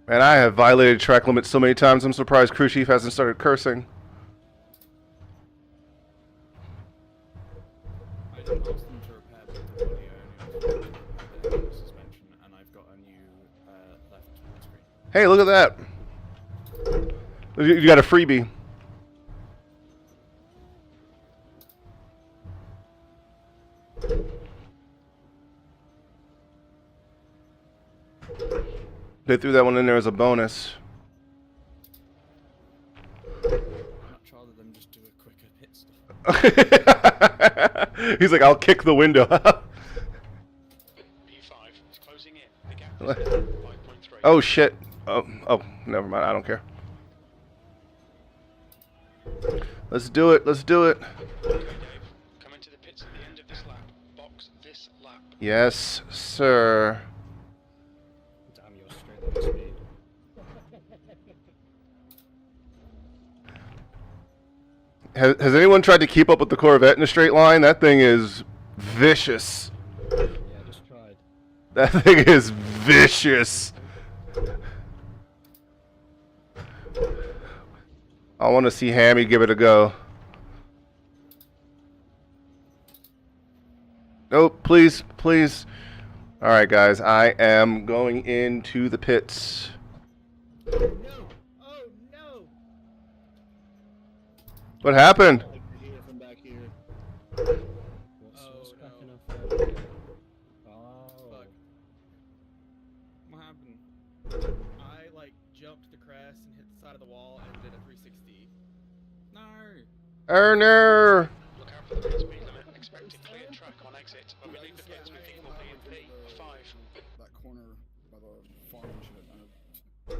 Man, I have violated track limits so many times, I'm surprised Crew Chief hasn't started cursing. I didn't ask them to repair the body, I only asked them to repair the suspension, and I've got a new left screen. Hey, look at that. You got a freebie. They threw that one in there as a bonus. I'd much rather them just do a quicker pit stop. He's like, I'll kick the window. P5 is closing in. The gap is now 5.3. Oh shit. Oh, never mind. I don't care. Let's do it. Let's do it. Okay, Dave. Come into the pits at the end of this lap. Box this lap. Yes, sir. Damn, you're straight line speed. Has anyone tried to keep up with the Corvette in a straight line? That thing is vicious. Yeah, I just tried. That thing is vicious. I want to see Hammy give it a go. Nope, please, please. All right, guys, I am going into the pits. Oh no! Oh no! What happened? I like to hear from back here. What's Oh, cracking no. up there? Oh. Fuck. What happened? I like jumped the crest and hit the side of the wall and did a 360. No. Erner! Look out for the pit speed limit. Expected clear track on exit. But we leave the pits with vehicle B and P for 5. That corner by the farm should have done it.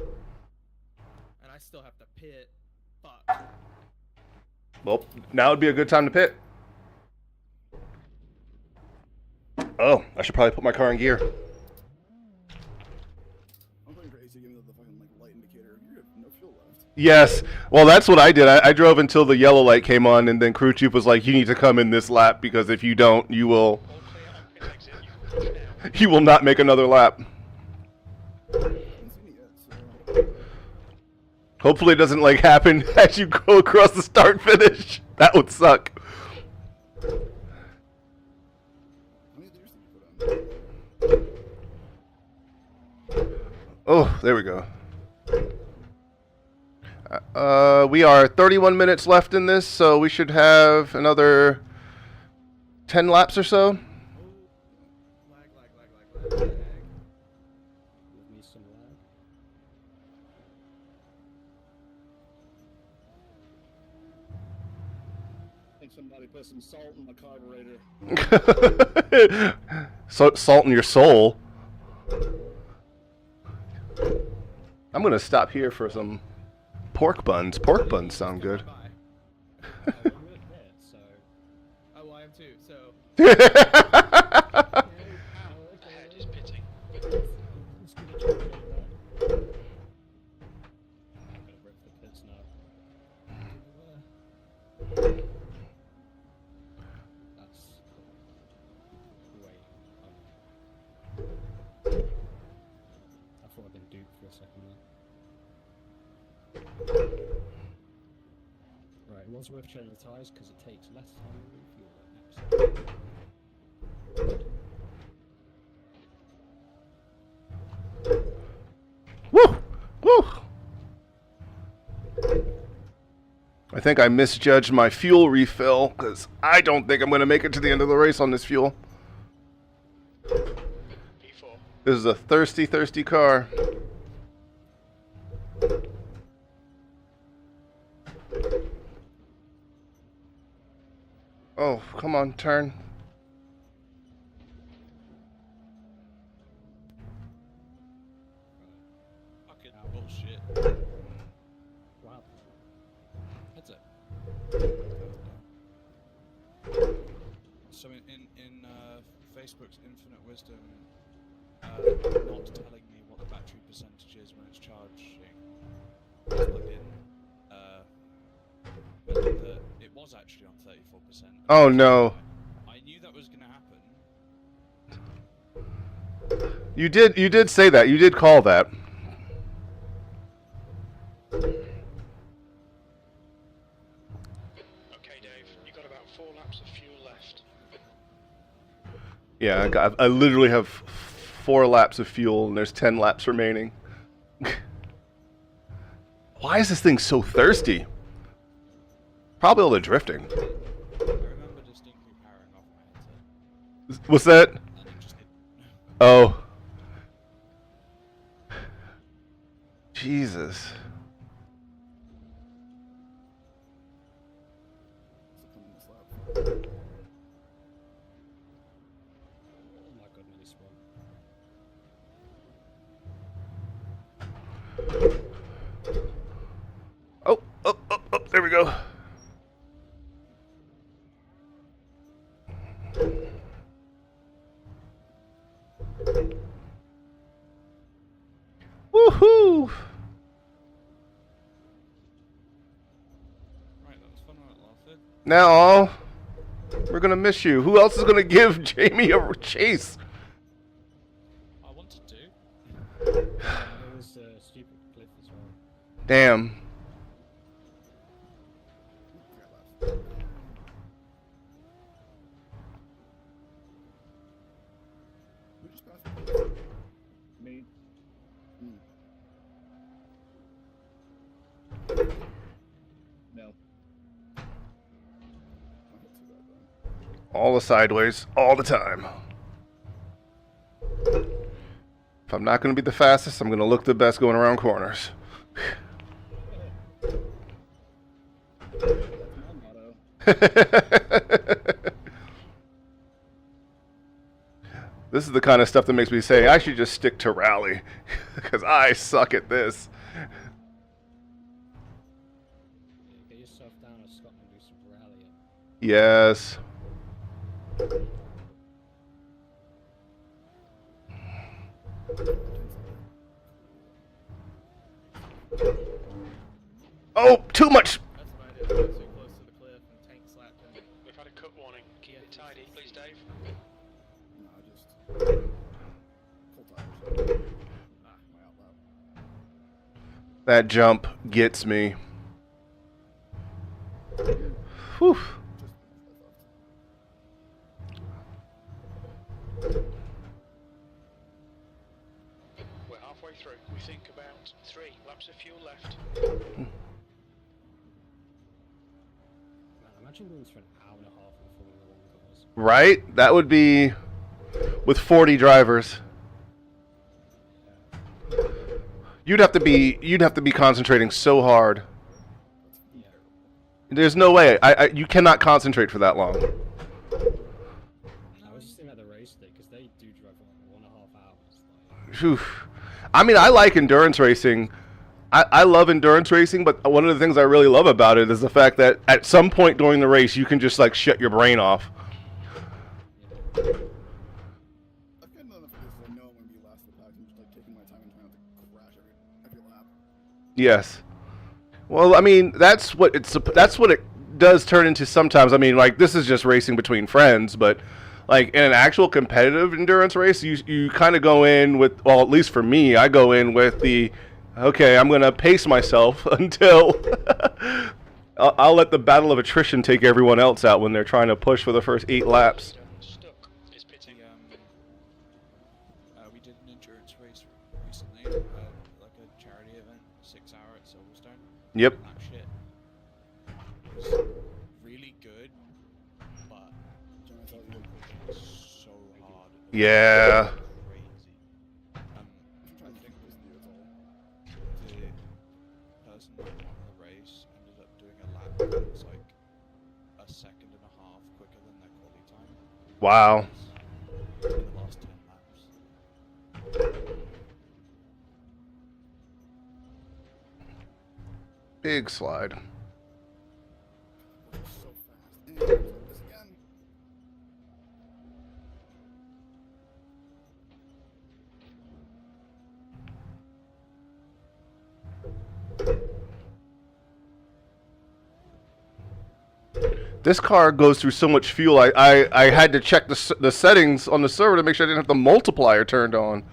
And I still have to pit. Fuck. Well, now would be a good time to pit. Oh, I should probably put my car in gear. I'm going crazy. Give me the fucking like light indicator. You have no fuel left. Yes. Well, that's what I did. I drove until the yellow light came on, and then crew chief was like, "You need to come in this lap because if you don't, you will All clear on pit exit. You can push now. you will not make another lap." I haven't seen it yet, so. Hopefully, it doesn't like happen as you go across the start finish. That would suck. How many liters did you put on? Oh, there we go. We are 31 minutes left in this, so we should have another 10 laps or so. Lag. Give me some lag. I think somebody put some salt in my carburetor. So, salt in your soul. I'm gonna stop here for some pork buns. Pork buns sound good. Bye. I'm with it, so. Oh, well, I am too. So Ahead is pitting. Let's give it a try. I'm gonna rip the pits now. That's wait. I thought I'd been duped for a second there. Right, it was worth changing the tyres because it takes less time to refuel it. Woo! Woo! I think I misjudged my fuel refill because I don't think I'm gonna make it to the end of the race on this fuel. P4. This is a thirsty, thirsty car. Oh, come on, turn. Fucking bullshit. Wow. Heads up. So in Facebook's infinite wisdom, not telling me what the battery percentage is when it's charging, it's plugged in. But it was actually on 34%. Oh no. I knew that was gonna happen. You did say that. You did call that. Okay, Dave. You got about 4 laps of fuel left. Yeah, I literally have 4 laps of fuel and there's 10 laps remaining. Why is this thing so thirsty? Probably all the drifting. I remember distinctly powering off my headset, What's that? and it just didn't. Oh. Jesus. Oh my god, nearly spun. Oh, there we go. Woohoo! Right, that was fun while it lasted. Now, we're gonna miss you. Who else is gonna give Jamie a chase? I wanted to. There was a stupid cliff as well. Damn. Me. No. Not too bad then. All the sideways, all the time. If I'm not going to be the fastest, I'm going to look the best going around corners. That's my motto. This is the kind of stuff that makes me say I should just stick to rally because I suck at this. Yeah, get yourself down to Scotland and do some rallying. Yes. Oh, too much. That's what I did. I got too close to the cliff and tank slapped him. We've had a cut warning. Keep it tidy, please, Dave. No, just pull tires. Ah, my out loud. That jump gets me. Whew. Just We're halfway through. We think about 3 laps of fuel left. Man, imagine going for an hour and a half in Formula 1 cars. Right? That would be with 40 drivers. You'd have to be concentrating so hard. Yeah. There's no way. You cannot concentrate for that long. I was just thinking about the race day because they do drive for like 1.5 hours. Like, Phew. I mean, I like endurance racing. I love endurance racing, but one of the things I really love about it is the fact that at some point during the race, you can just like shut your brain off. I've gotten enough of this. I know I'm gonna be last of the pack. I'm just like taking my time and trying not to crash every lap. Yes. Well, I mean, that's what it does turn into sometimes. I mean, like this is just racing between friends, but like in an actual competitive endurance race, you kind of go in with, well, at least for me, I go in with the, okay, I'm going to pace myself until I'll let the battle of attrition take everyone else out when they're trying to push for the first 8 laps. Stuck is pitting. We did an endurance race recently, like a charity event, 6 hour at Silverstone. Yep. That shit was really good, but John, I thought you would. it was so hard. Yeah. Crazy. I'm trying to think of this view. It's all. The person that won the race ended up doing a lap that was like a second and a half quicker than their quality time. Wow. In the last 10 laps. Big slide. So fast. And this again. This car goes through so much fuel. I had to check the settings on the server to make sure I didn't have the multiplier turned on.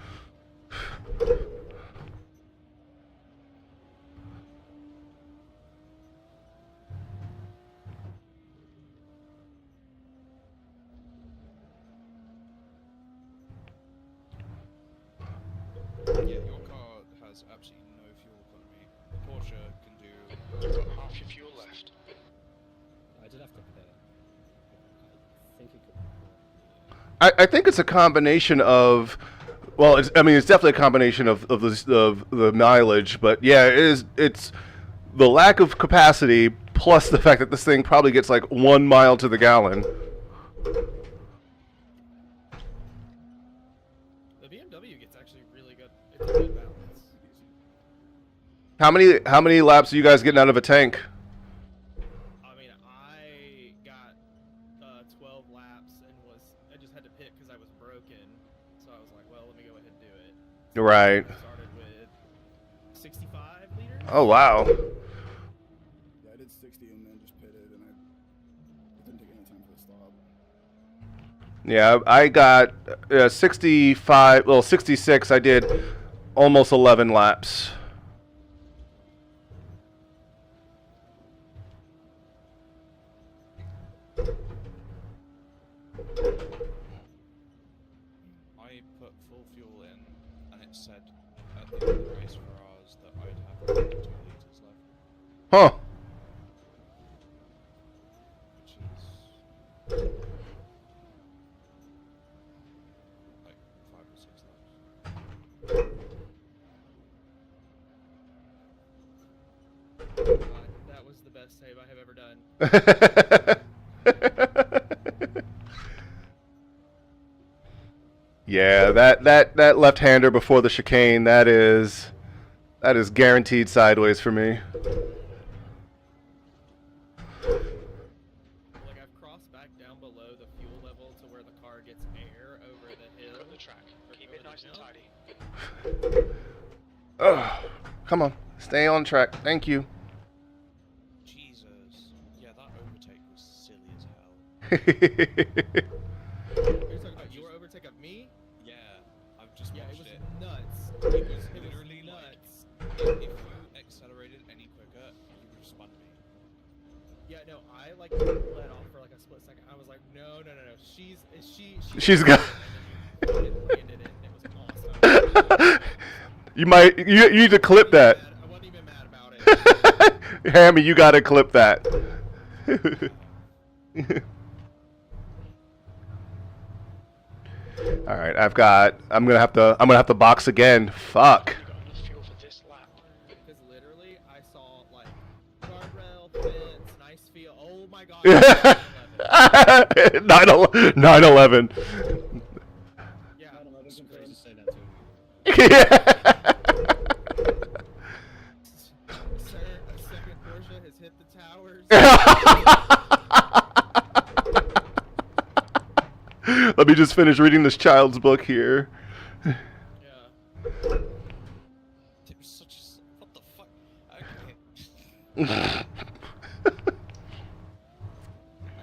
Yeah, your car has absolutely no fuel economy. Porsche can do. You've got half your fuel left. I did have to pit. I think it could. I think it's a combination of, well, it's definitely a combination of the mileage, but yeah, it's the lack of capacity plus the fact that this thing probably gets like 1 mile to the gallon. The BMW gets actually really good. It's a good balance. How many laps are you guys getting out of a tank? I mean, I got 12 laps and I just had to pit because I was broken. So I was like, well, let me go ahead and do it. Right. I started with 65 liters. Oh wow. Yeah, I did 60 and then just pitted, and it didn't take any time for the stop. Yeah, I got 65. Well, 66. I did almost 11 laps. I I put full fuel in, and it said at the end of the race for ours that I'd have 2 liters left, Huh. which is like 5 or 6 laps. That was the best save I have ever done. Yeah, that left-hander before the chicane, that is guaranteed sideways for me. Like I've crossed back down below the fuel level to where the car gets air over the hill. Cut the track. Keep it nice and tidy. Ugh. Come on, stay on track. Thank you. Jesus. Yeah, that overtake was silly as hell. You're talking about your overtake of me? Yeah, I've just Yeah, it watched was it. nuts. It was It was literally nuts. like, if you accelerated any quicker, you would have spun me. Yeah, no, I like let off for like a split second. I was like, no. She's got. And then you landed it, and it was awesome. You need to clip that. I wasn't even mad about it. Hammy, you gotta clip that. All right, I'm gonna have to box again. Fuck. You got enough fuel for this lap. Because literally, I saw like guardrail, fence, nice feel. Oh my god. 9/11. Yeah. It's crazy to say that to me. Yeah. Sir, a second Porsche has hit the towers. Let me just finish reading this child's book here. Yeah. It was such a... What the fuck? Okay. I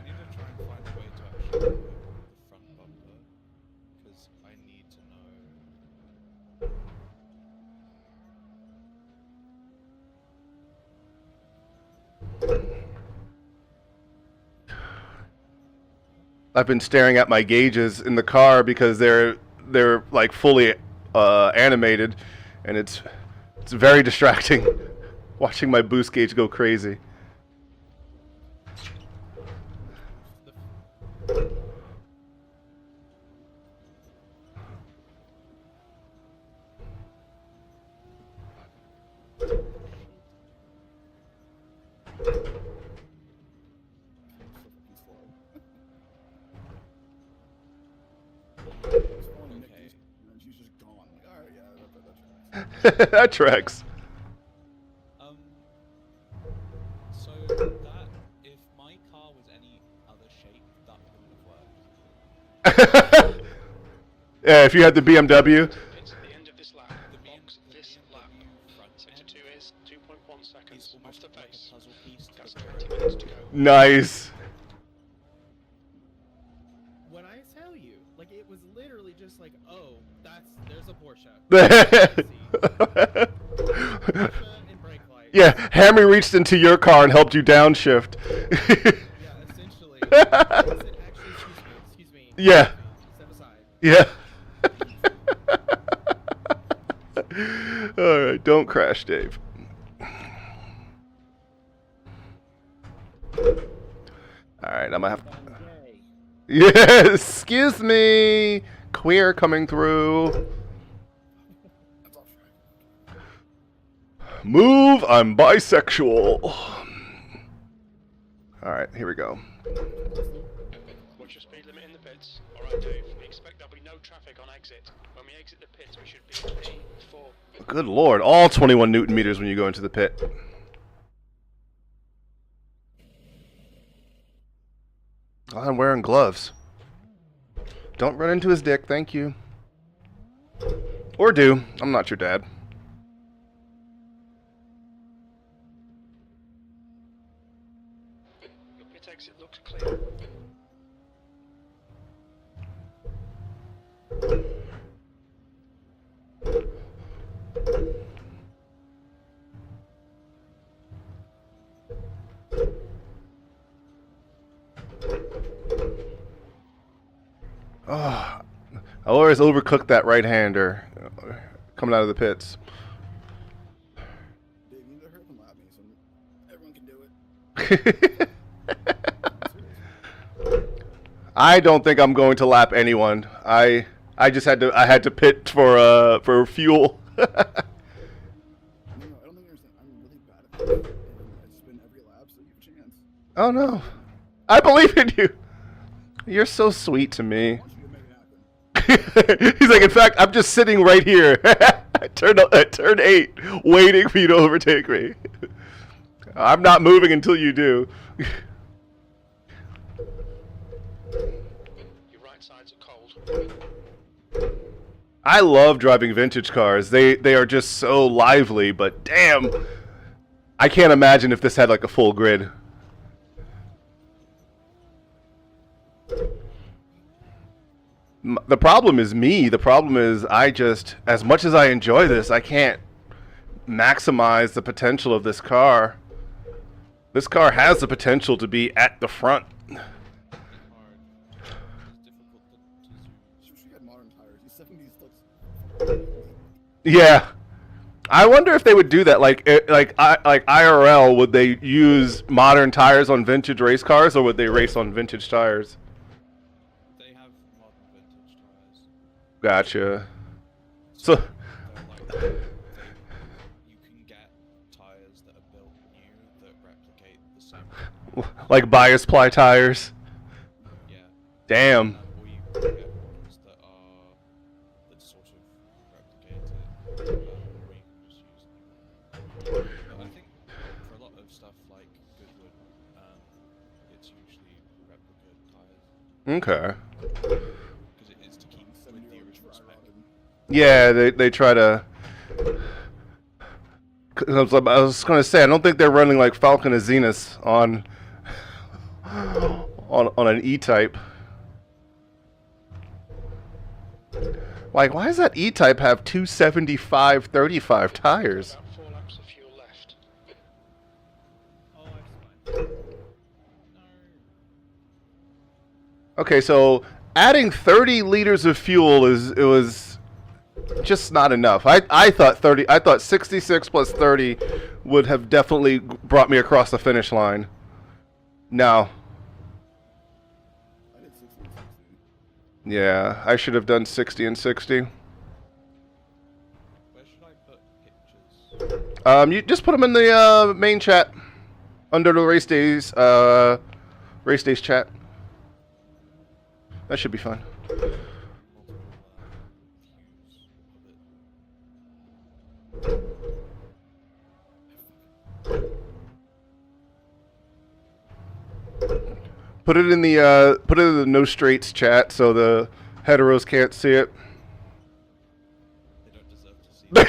need to try and find a way to actually remove the front bumper, because I need to know... I've been staring at my gauges in the car because they're like fully animated, and it's very distracting watching my boost gauge go crazy. Okay. And she's just gone. Like, alright, yeah, that That tracks. So that, if my car was any other shape, that wouldn't have worked. Yeah, if you had the BMW. It's at the end of this lap. The box this lap. Sector 2 is 2.1 seconds off the like pace. a puzzle piece to That's the 20 minutes to go. Nice. When I tell you, like it was literally just like, oh, there's a Porsche. Porsche and brake light. Yeah, Hammy reached into your car and helped you downshift. Yeah, essentially. I said, actually, excuse me. Yeah. Step aside. Yeah. Alright, don't crash, Dave. Alright, I'm gonna have to... Yes, excuse me! Queer coming through. that's all right. Move, I'm bisexual. Alright, here we go. Watch your speed limit in the pits. Alright, Dave. We expect there'll be no traffic on exit. When we exit the pits, we should be in P4. Good lord, all 21 Newton meters when you go into the pit. Oh, I'm wearing gloves. Don't run into his dick, thank you. Or do. I'm not your dad. Your pit exit looks clear. Oh, I always overcook that right-hander coming out of the pits. Dave, you need to hurt them lap me, so everyone can do it. I don't think I'm going to lap anyone. I just had to pit for fuel. No, I don't think there's. I'm really bad at this, and I spin every lap, so you have a chance. Oh no. I believe in you. You're so sweet to me. I want you to make it happen. He's like, in fact, I'm just sitting right here. Turn 8, waiting for you to overtake me. I'm not moving until you do. Your right sides are cold. I love driving vintage cars. They are just so lively, but damn, I can't imagine if this had like a full grid. The problem is me. The problem is I just, as much as I enjoy this, I can't maximize the potential of this car. This car has the potential to be at the front. She had modern tires. These 70s looks. Yeah, I wonder if they would do that. Like IRL, would they use modern tires on vintage race cars, or would they race on vintage tires? They have modern vintage tires. Gotcha. So, They're like, you can get tires that are built new that replicate the same. like bias ply tires. Yeah. Damn. Or you can get ones that are that sort of replicate it, or you can just use new ones. But I think for a lot of stuff like Goodwood, it's usually replica tires Okay. because it is to keep with the original spec. Yeah, they try to. 'Cause I was gonna say, I don't think they're running like Falcon and Zenith on an E-Type. Like, why does that E-Type have 275/35 tires? About 4 laps of fuel left. Oh, it's fine. No. Okay, so adding 30 liters of fuel was just not enough. I thought 66 plus 30 would have definitely brought me across the finish line. No. I did 60 and 60. Yeah, I should have done 60 and 60. Where should I put pictures? You just put them in the main chat under the race days chat. That should be fine. Multiple views of it. Put it in the no straights chat so the heteros can't see it. They don't deserve to see. Okay,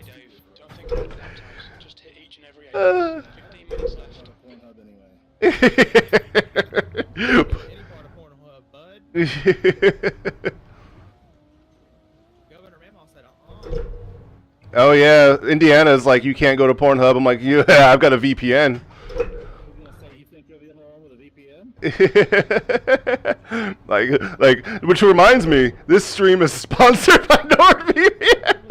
Dave, don't think about the lap times. Just hit each and every 8. 15 minutes left. Pornhub anyway. Any part of Pornhub, bud. Governor Memo said, Oh yeah, Indiana's like, you can't go to Pornhub. I'm like, yeah, I've got a VPN. I was gonna say, you think you're the only one with a VPN? like, which reminds me, this stream is sponsored by NordVPN.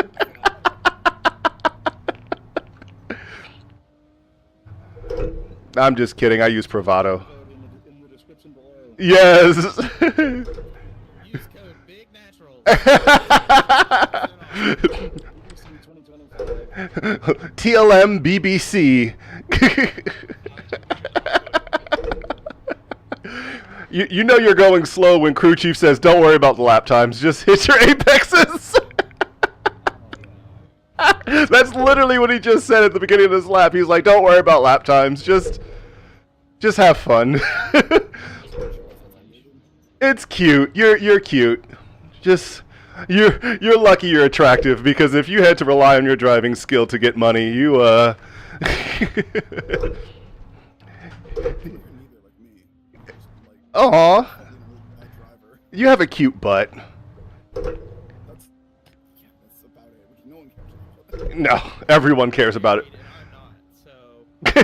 I'm just kidding. I use Bravado. Code in the description below. Yes. use code Big Natural. BBC 2025. TLM BBC. You know you're going slow when crew chief says, "Don't worry about the lap times. Just hit your apexes." That's literally what he just said at the beginning of this lap. He's like, "Don't worry about lap times. Just have fun." It's cute. You're cute. Just you're lucky you're attractive, because if you had to rely on your driving skill to get money, you You're neither like me. You're just like Aw, a really bad driver. you have a cute butt. That's about it. Which no one cares about. No, everyone cares about it. I'm not, so, like, you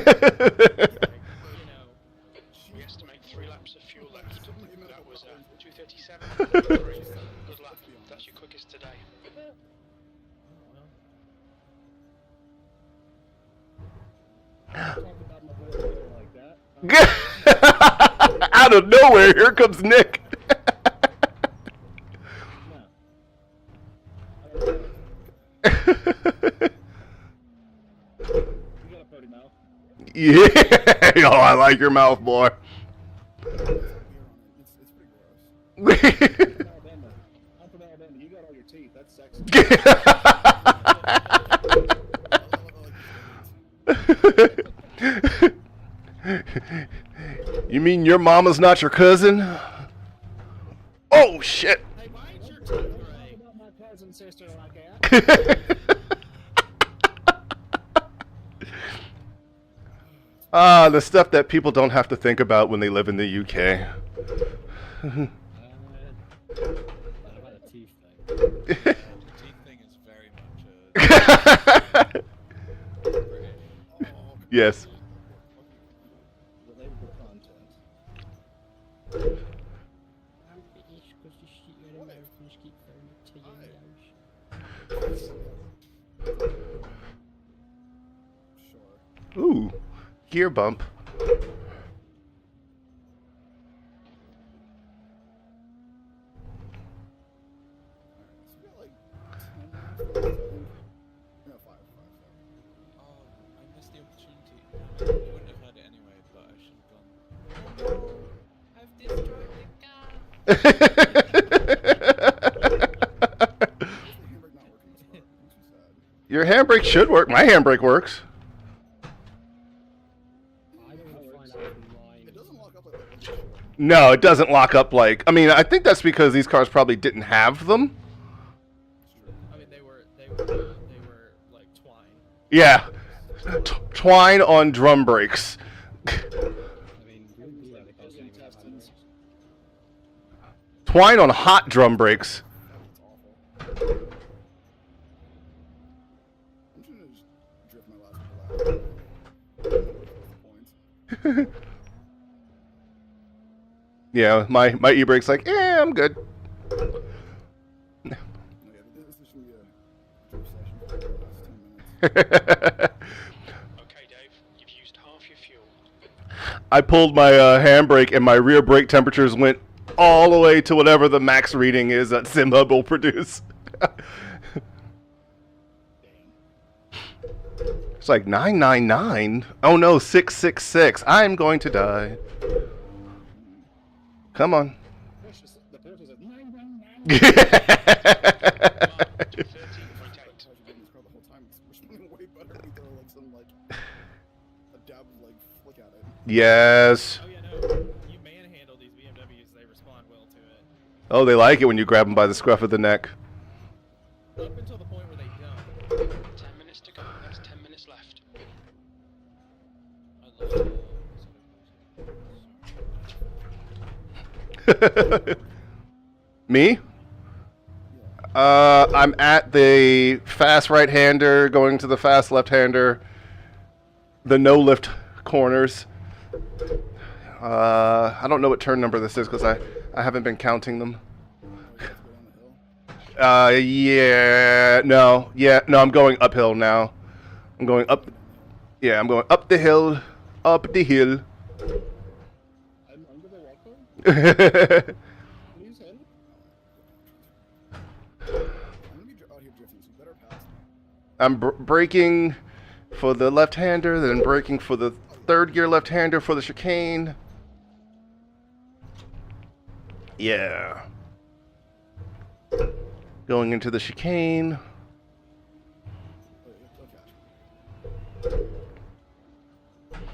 know. We estimate 3 laps of fuel left. That was 2:37. Good lap. That's your quickest today. Talk about my boy like that. Out of nowhere, here comes Nick. No. You got a pretty mouth. Yeah, yo, I like your mouth, boy. It's pretty gross. I'm from Alabama. I'm from Alabama. You got all your teeth. That's sexy. You mean your mama's not your cousin? Oh shit! Hey, why ain't your teeth gray? About my cousin sister like that. The stuff that people don't have to think about when they live in the UK. What about the teeth thing? The teeth thing is very much British. Yes. Relatable content. I'm British because the shit you're Americans keep throwing it to your nose. Sure. Ooh, gear bump. So we got like 10 minutes. No, 5. Oh, I missed the opportunity. I wouldn't have had it anyway, but I should have gone. I've destroyed the car. The handbrake not working this part. Makes me sad. Your handbrake should work. My handbrake works. I don't want to find out if mine. It doesn't lock up like that. It should. No, it doesn't lock up like. I mean, I think that's because these cars probably didn't have them. I mean, they were like twine. Yeah. Twine on drum brakes. I mean, really, the cars don't even have Intestines. handbrakes. Twine on hot drum brakes. That's awful. I'm just gonna just drift my last couple laps. Points. Yeah, my e-brake's like, I'm good. No, yeah, this is gonna be a drift session for the last 10 minutes. Okay, Dave, you've used half your fuel. I pulled my handbrake and my rear brake temperatures went all the way to whatever the max reading is that SimHub will produce. It's like 999. Oh no, 666. I'm going to die. Come on. The Porsche says 999. 13.8. How's you been in this car the whole time? It's responding way better when you throw like some like a dab of like flick at it. Yes. Oh yeah, no. You manhandle these BMWs, they respond well to it. Oh, they like it when you grab them by the scruff of the neck. Up until the point where they don't. 10 minutes to go. That's 10 minutes left. I love Me? I'm at the fast right-hander, going to the fast left-hander, the no-lift corners. I don't know what turn number this is because I haven't been counting them. Oh, you have to go down the hill. No, I'm going uphill now. I'm going up. Yeah, I'm going up the hill, up the hill. I'm under the walkway. Please help. I'm gonna be out here drifting, so you better pass me. I'm braking for the left-hander, then braking for the third gear left-hander for the chicane. Yeah. Going into the chicane. Oh,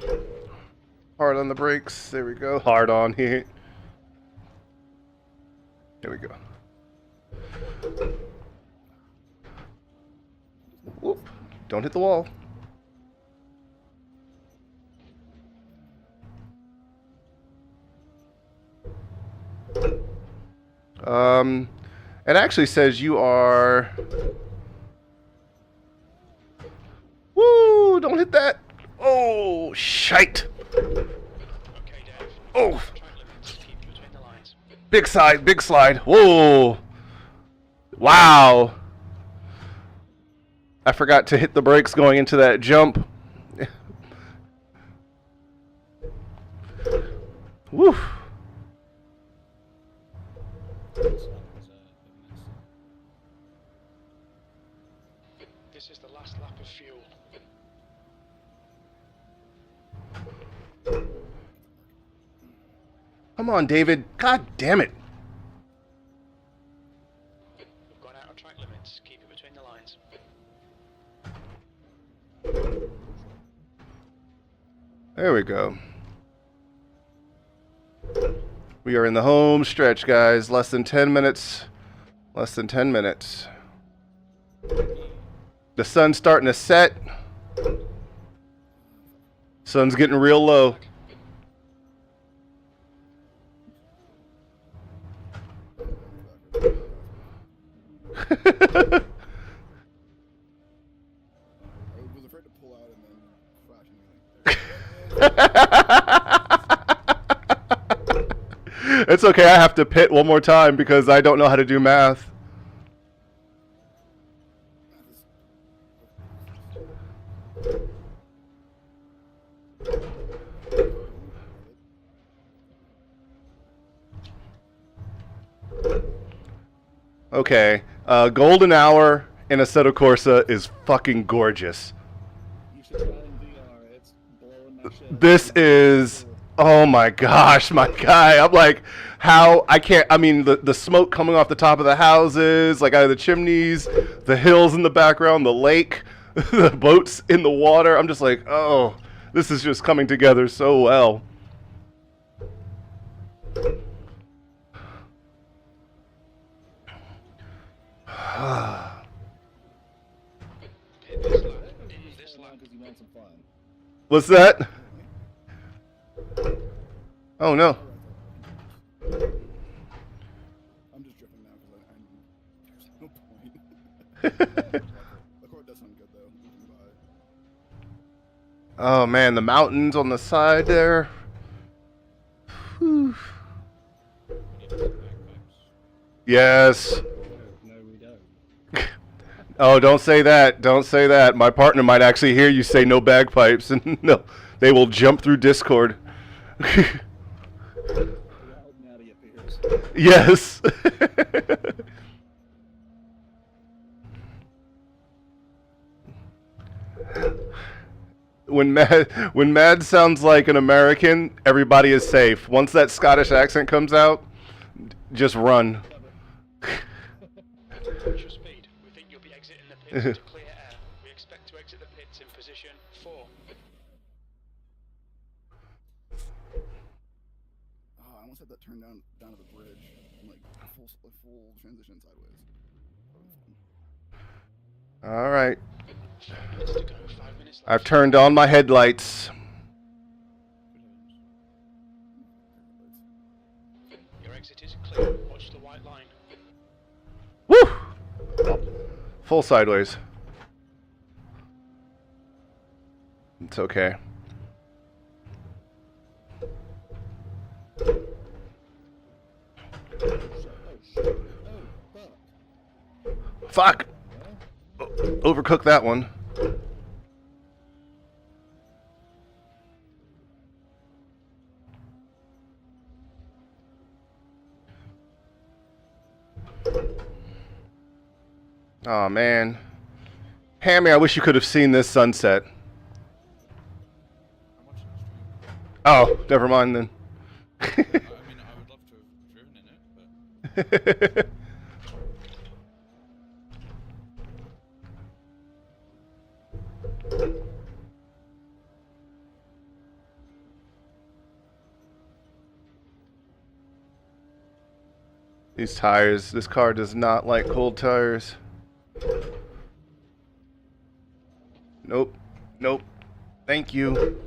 yeah, okay. Hard on the brakes. There we go. Hard on here. There we go. Whoop. Don't hit the wall. It actually says you are... Woo! Don't hit that! Oh, shite! Okay, Dave. Oh, Track limits. Keep between the lines. Big slide, big slide. Whoa. Wow. I forgot to hit the brakes going into that jump. Woo. This is the last lap of fuel. Come on, David. God damn it. We've gone out of track limits. Keep it between the lines. There we go. We are in the home stretch, guys. Less than 10 minutes. Less than 10 minutes. The sun's starting to set. Sun's getting real low. I was afraid to pull out and then crash and It's okay, I have to pit one more time because I don't know how to do math. Okay, golden hour in Assetto Corsa is fucking gorgeous. You should try in VR. It's blowing my shit. This is, oh my gosh, my guy. I'm like, how, I can't, I mean, the smoke coming off the top of the houses, like out of the chimneys, the hills in the background, the lake, the boats in the water. I'm just like, oh, this is just coming together so well. What's that? Oh no. I'm just dripping now because there's no point. The court does sound good though. You can buy. Oh man, the mountains on the side there. Whew. Yes. No, we don't. Oh, don't say that. Don't say that. My partner might actually hear you say no bagpipes, and no, they will jump through Discord. Yes. When Mad sounds like an American, everybody is safe. Once that Scottish accent comes out, just run. Watch your speed. We think you'll be exiting the pits to clear air. We expect to exit the pits in position 4. Oh, I almost had that turned down to the bridge. I'm like a full transition sideways. All right. 5 minutes to go. 5 minutes left. I've turned on my headlights. Your exit is clear. Watch the white line. Woo! Full sideways. It's okay. Fuck! Overcooked that one. Oh man. Hammy, I wish you could have seen this sunset. I'm watching the stream. Oh, never mind then. I mean, I would love to have driven in it, but These tires, this car does not like cold tires. Nope. Nope. Thank you.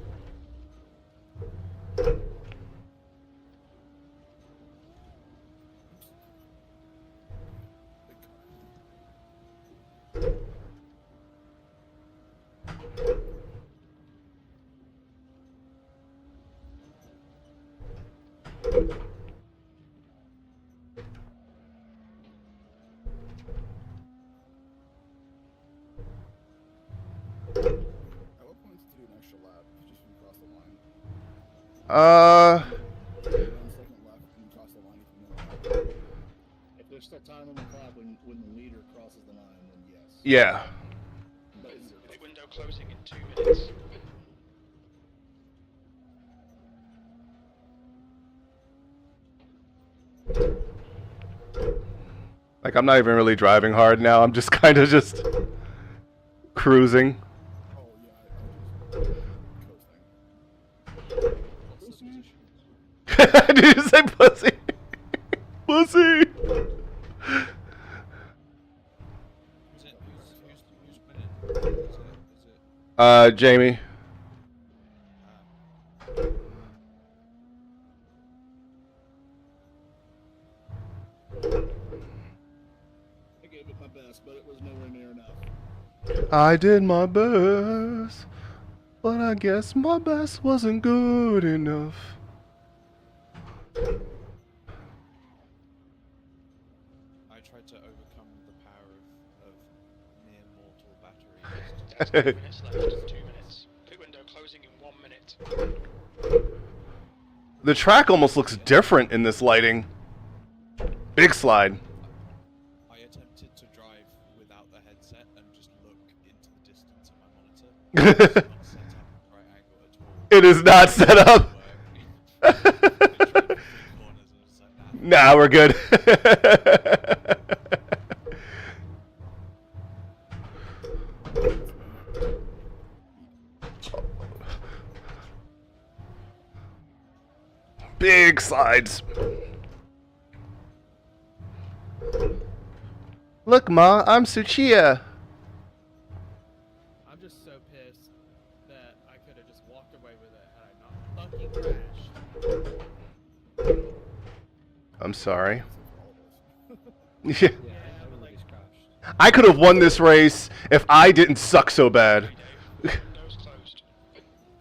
At what point to do an extra lap just when you cross the line? Run second left and you cross the line if you know that. If there's still time on the clock when the leader crosses the line, then yes. Yeah. But The window closing in 2 minutes. Like, I'm not even really driving hard now. I'm just kind of just cruising. Oh yeah, I just coasting. Did you say pussy? Pussy. Is it who's winning? Is it Jamie. I gave it my best, but it was nowhere near enough. I did my best, but I guess my best wasn't good enough. I tried to overcome the power of near mortal batteries. There's 2 minutes left. 2 minutes. Pit window closing in 1 minute. The track almost looks different in this lighting. Big slide. I attempted to drive without the headset and just look into the distance on my monitor. It's not set up at right angle at all. It is not set up. I tried to flip corners and it was like, nah. Nah, we're good. Big slides. Look, Ma, I'm Suchiya. I'm just so pissed that I could have just walked away with it had I not fucking crashed. I'm sorry. Yeah. Yeah, but everybody's like, crashed. I could have won this race if I didn't suck so bad. Windows closed.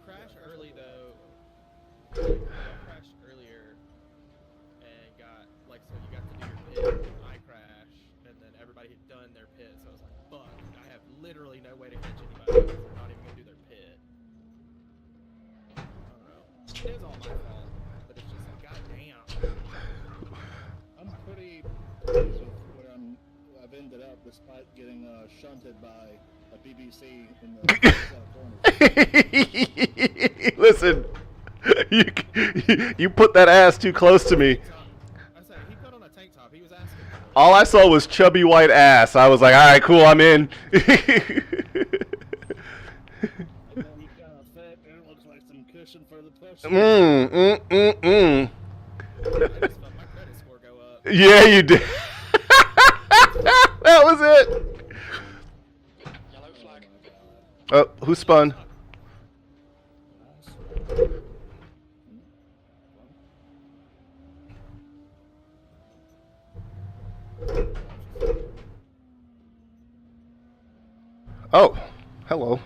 crash early though. I crashed earlier and got like so you got to do your pit. I crashed and then everybody had done their pit, so I was like, "Fuck! I have literally no way to catch anybody because they're not even gonna do their pit." I don't know. It is all my fault, but it's just like, goddamn. I'm pretty pleased with where I've ended up, despite getting shunted by a BBC in the Assetto corner. Listen, you put that ass too close to me. I said he put on a tank top. He was asking. For it. All I saw was chubby white ass. I was like, all right, cool, I'm in. And then you kind of fit, and it looks like some cushion for the push. mm. I just felt my credit score go up. Yeah, you did. That was it. Yellow flag. Oh, who spun? Oh, hello.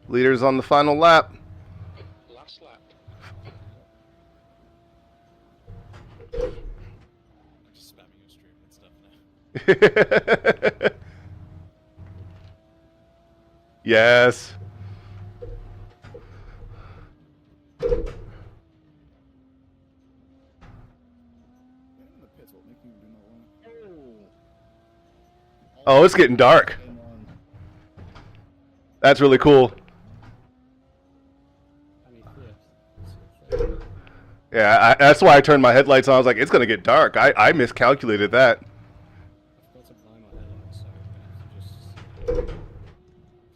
Leaders on the final lap. Last lap. I'm just spamming your stream and stuff now. Yes. In the pits will make me do my one. Oh, it's getting dark. Came on. That's really cool. And he flipped. Yeah, that's why I turned my headlights on. I was like, it's going to get dark. I miscalculated that. I forgot to buy my headlights, so I'm gonna have to just.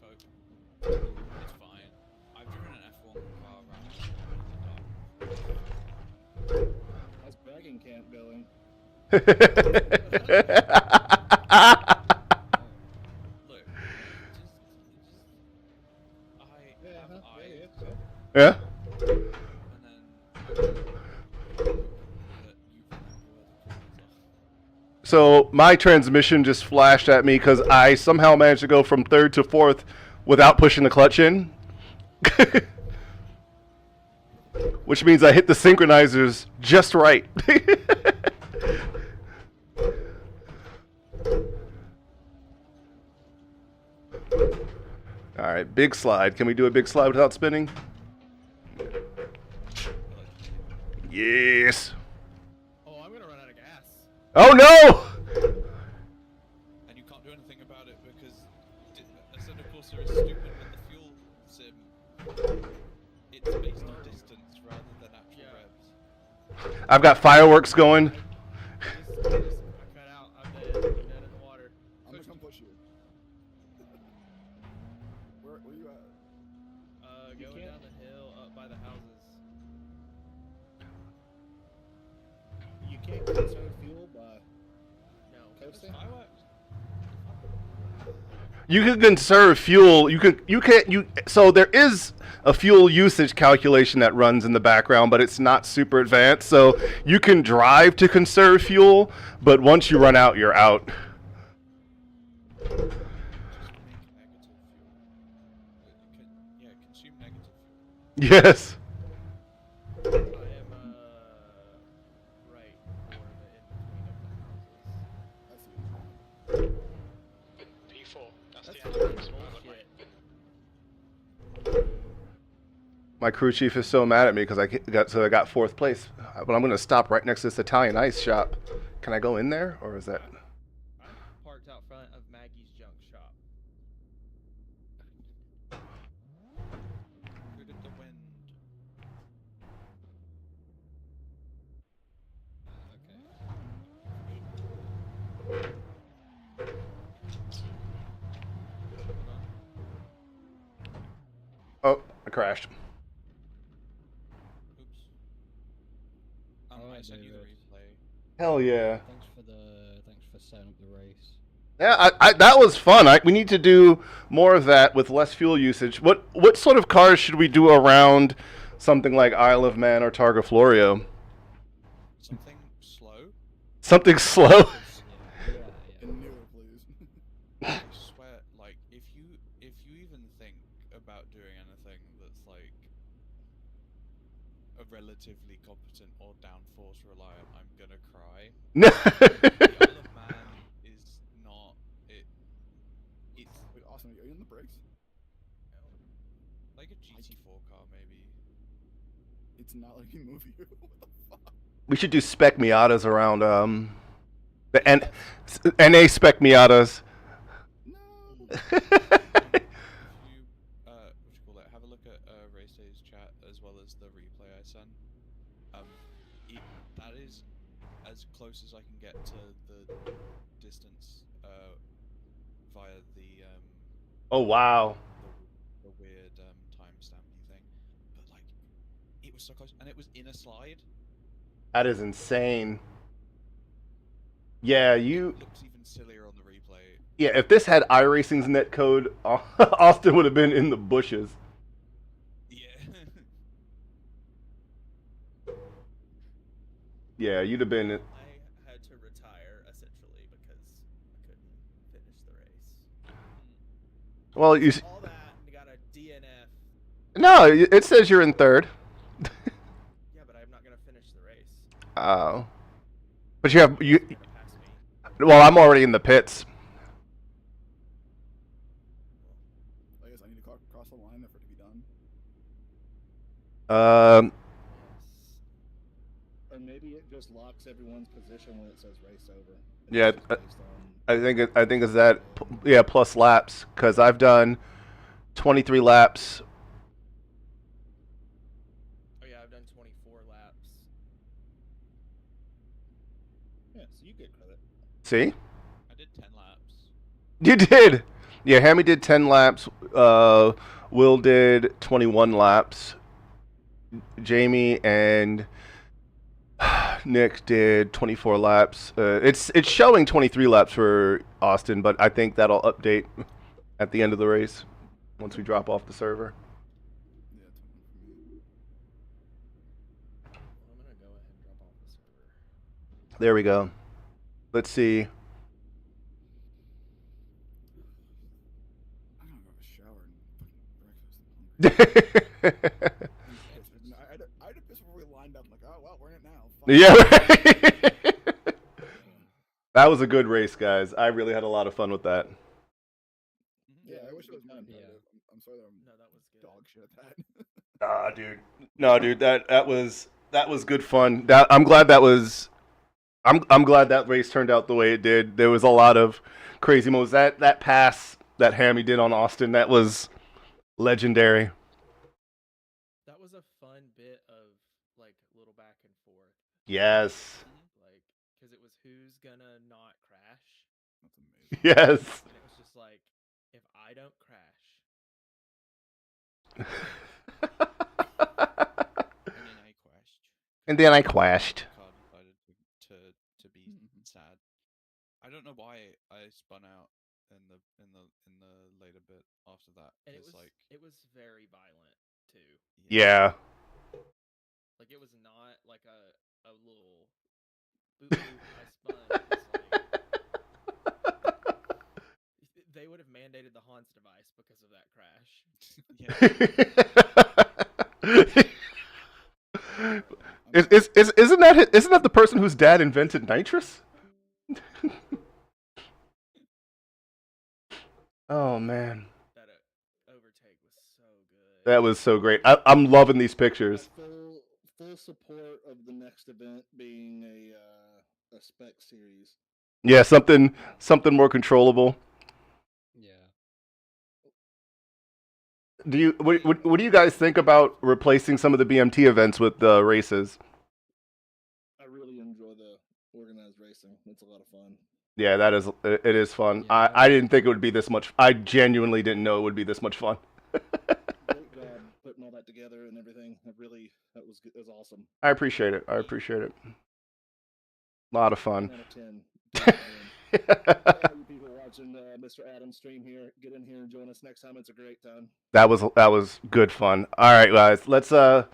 Folk. It's fine. I've driven an F1 car around. How's bragging camp going? Look, I have eyes, Yeah? and then that you remember where the corners are. So my transmission just flashed at me because I somehow managed to go from third to fourth without pushing the clutch in. which means I hit the synchronizers just right. All right, big slide. Can we do a big slide without spinning? Yes. Oh, I'm gonna run out of gas. Oh no! And you can't do anything about it because Assetto Corsa is stupid with the fuel sim. It's based on distance rather than actual revs. I've got fireworks going. I cut out. I'm dead. I'm dead in the water. I'm gonna come push you. Where you at? Going down the hill up by the houses. You can't conserve fuel by No. coasting. Fireworks? You can conserve fuel. So there is a fuel usage calculation that runs in the background, but it's not super advanced. So you can drive to conserve fuel, but once you run out, you're out. Just make negative fuel. Consume negative fuel. Yes. I am right for the in between of the houses. I see it. P4. That's That's the end fucking of this pilot, bullshit. mate. My crew chief is so mad at me because I got fourth place. But I'm gonna stop right next to this Italian ice shop. Can I go in there, or is that? I'm parked out front of Maggie's junk shop. Good at the wind. Oh, I crashed. Oops. I Alright, sent you the David. replay. Hell yeah. Thanks for setting up the race. Yeah, that was fun. We need to do more of that with less fuel usage. What sort of cars should we do around something like Isle of Man or Targa Florio? Something slow. Something slow? Yeah. And newer, please. I swear, like if you even think about doing anything that's like a relatively competent or downforce reliant, I'm gonna cry. No. The Isle of Man is not it. It's Wait, Austin, are you in the brakes? like a GT4 car, maybe. It's not letting me move you. What the fuck? We should do spec Miatas around the NA spec Miatas. No. If you what you call it? Have a look at Race Day's chat as well as the replay I sent. That is as close as I can get to the distance via the Oh wow. the weird timestampy thing. But like, it was so close, and it was in a slide. That is insane. Yeah, you. It looks even sillier on the replay. Yeah, if this had iRacing's netcode, Austin would have been in the bushes. Yeah. Yeah, you'd have been. I had to retire essentially because I couldn't finish the race. Well, you. All that and got a DNF. No, it says you're in third. Yeah, but I'm not gonna finish the race. Oh. But you have you. He's gonna pass me. Well, I'm already in the pits. I guess I need to cross the line for it to be done. Um. Or maybe it just locks everyone's position when it says race over. Yeah, It's based on- I think it's that. Yeah, plus laps, because I've done 23 laps. Oh yeah, I've done 24 laps. Yeah, so you get credit. See? I did 10 laps. You did. Yeah, Hammy did 10 laps. Will did 21 laps. Jamie and Nick did 24 laps. It's showing 23 laps for Austin, but I think that'll update at the end of the race once we drop off the server. Yeah, it's for me. Well, I'm gonna go ahead and drop off the server. There we go. Let's see. I'm gonna go have a shower and fucking breakfast. I'm hungry. I had to piss Yeah. Right. That was a good race, guys. I really had a lot of fun with that. Yeah, I wish it was more Yeah. competitive. I'm sorry that I'm No, that was good. dog shit at that. Ah, dude. No, dude. That was good fun. I'm glad that was. I'm glad that race turned out the way it did. There was a lot of crazy moves. That pass that Hammy did on Austin, that was legendary. That was a fun bit of like little back and forth. Yes. Like, because it was who's gonna not crash, That's amazing. Yes. and it was just like, if I don't crash, And then I crashed. And then I crashed. Car decided to be sad. I don't know why I spun out in the later bit after that. and It's like it was very violent too. Yeah. Like it was not like a little boop boop I spun. It was like they would have mandated the Hans device because of that crash. Isn't that the person whose dad invented nitrous? Oh man, That overtake was so good. that was so great. I'm loving these pictures. Full support of the next event being a spec series. Yeah, something more controllable. Yeah. What do you guys think about replacing some of the BMT events with races? I really enjoy the organized racing. It's a lot of fun. Yeah, it is fun. Yeah. I didn't think it would be this much. I genuinely didn't know it would be this much fun. Great job putting all that together and everything. That was good. It was awesome. I appreciate it. A lot of fun. 10 out of 10. Do it again. All you people watching Mr. Adams stream here, get in here and join us next time. It's a great time. That was good fun. All right, guys, let's hop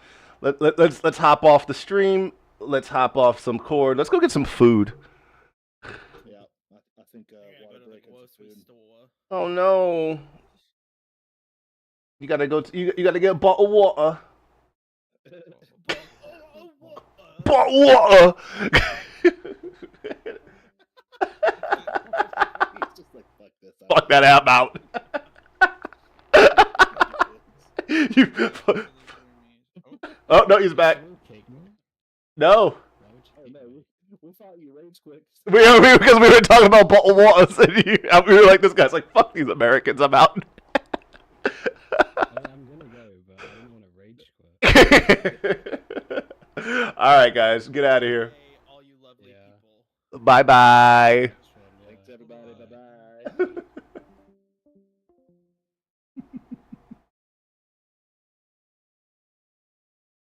off the stream. Let's hop off some cord. Let's go get some food. Yeah, I think You're gonna water go to the break and grocery food. store. Oh no! You gotta go. You gotta get a bottle of water. Bottle of water. He's just like, fuck this. Fuck that app out. You. Oh no, he's back. No. Oh, no, we thought you rage quit. Because we were talking about bottled waters, and we were like, this guy's like, fuck these Americans, I'm out. I'm gonna go, but I didn't want to rage quit. All right, guys, get out of here. Hey, all you lovely Yeah. people. Bye bye. Thanks, everybody. Bye-bye.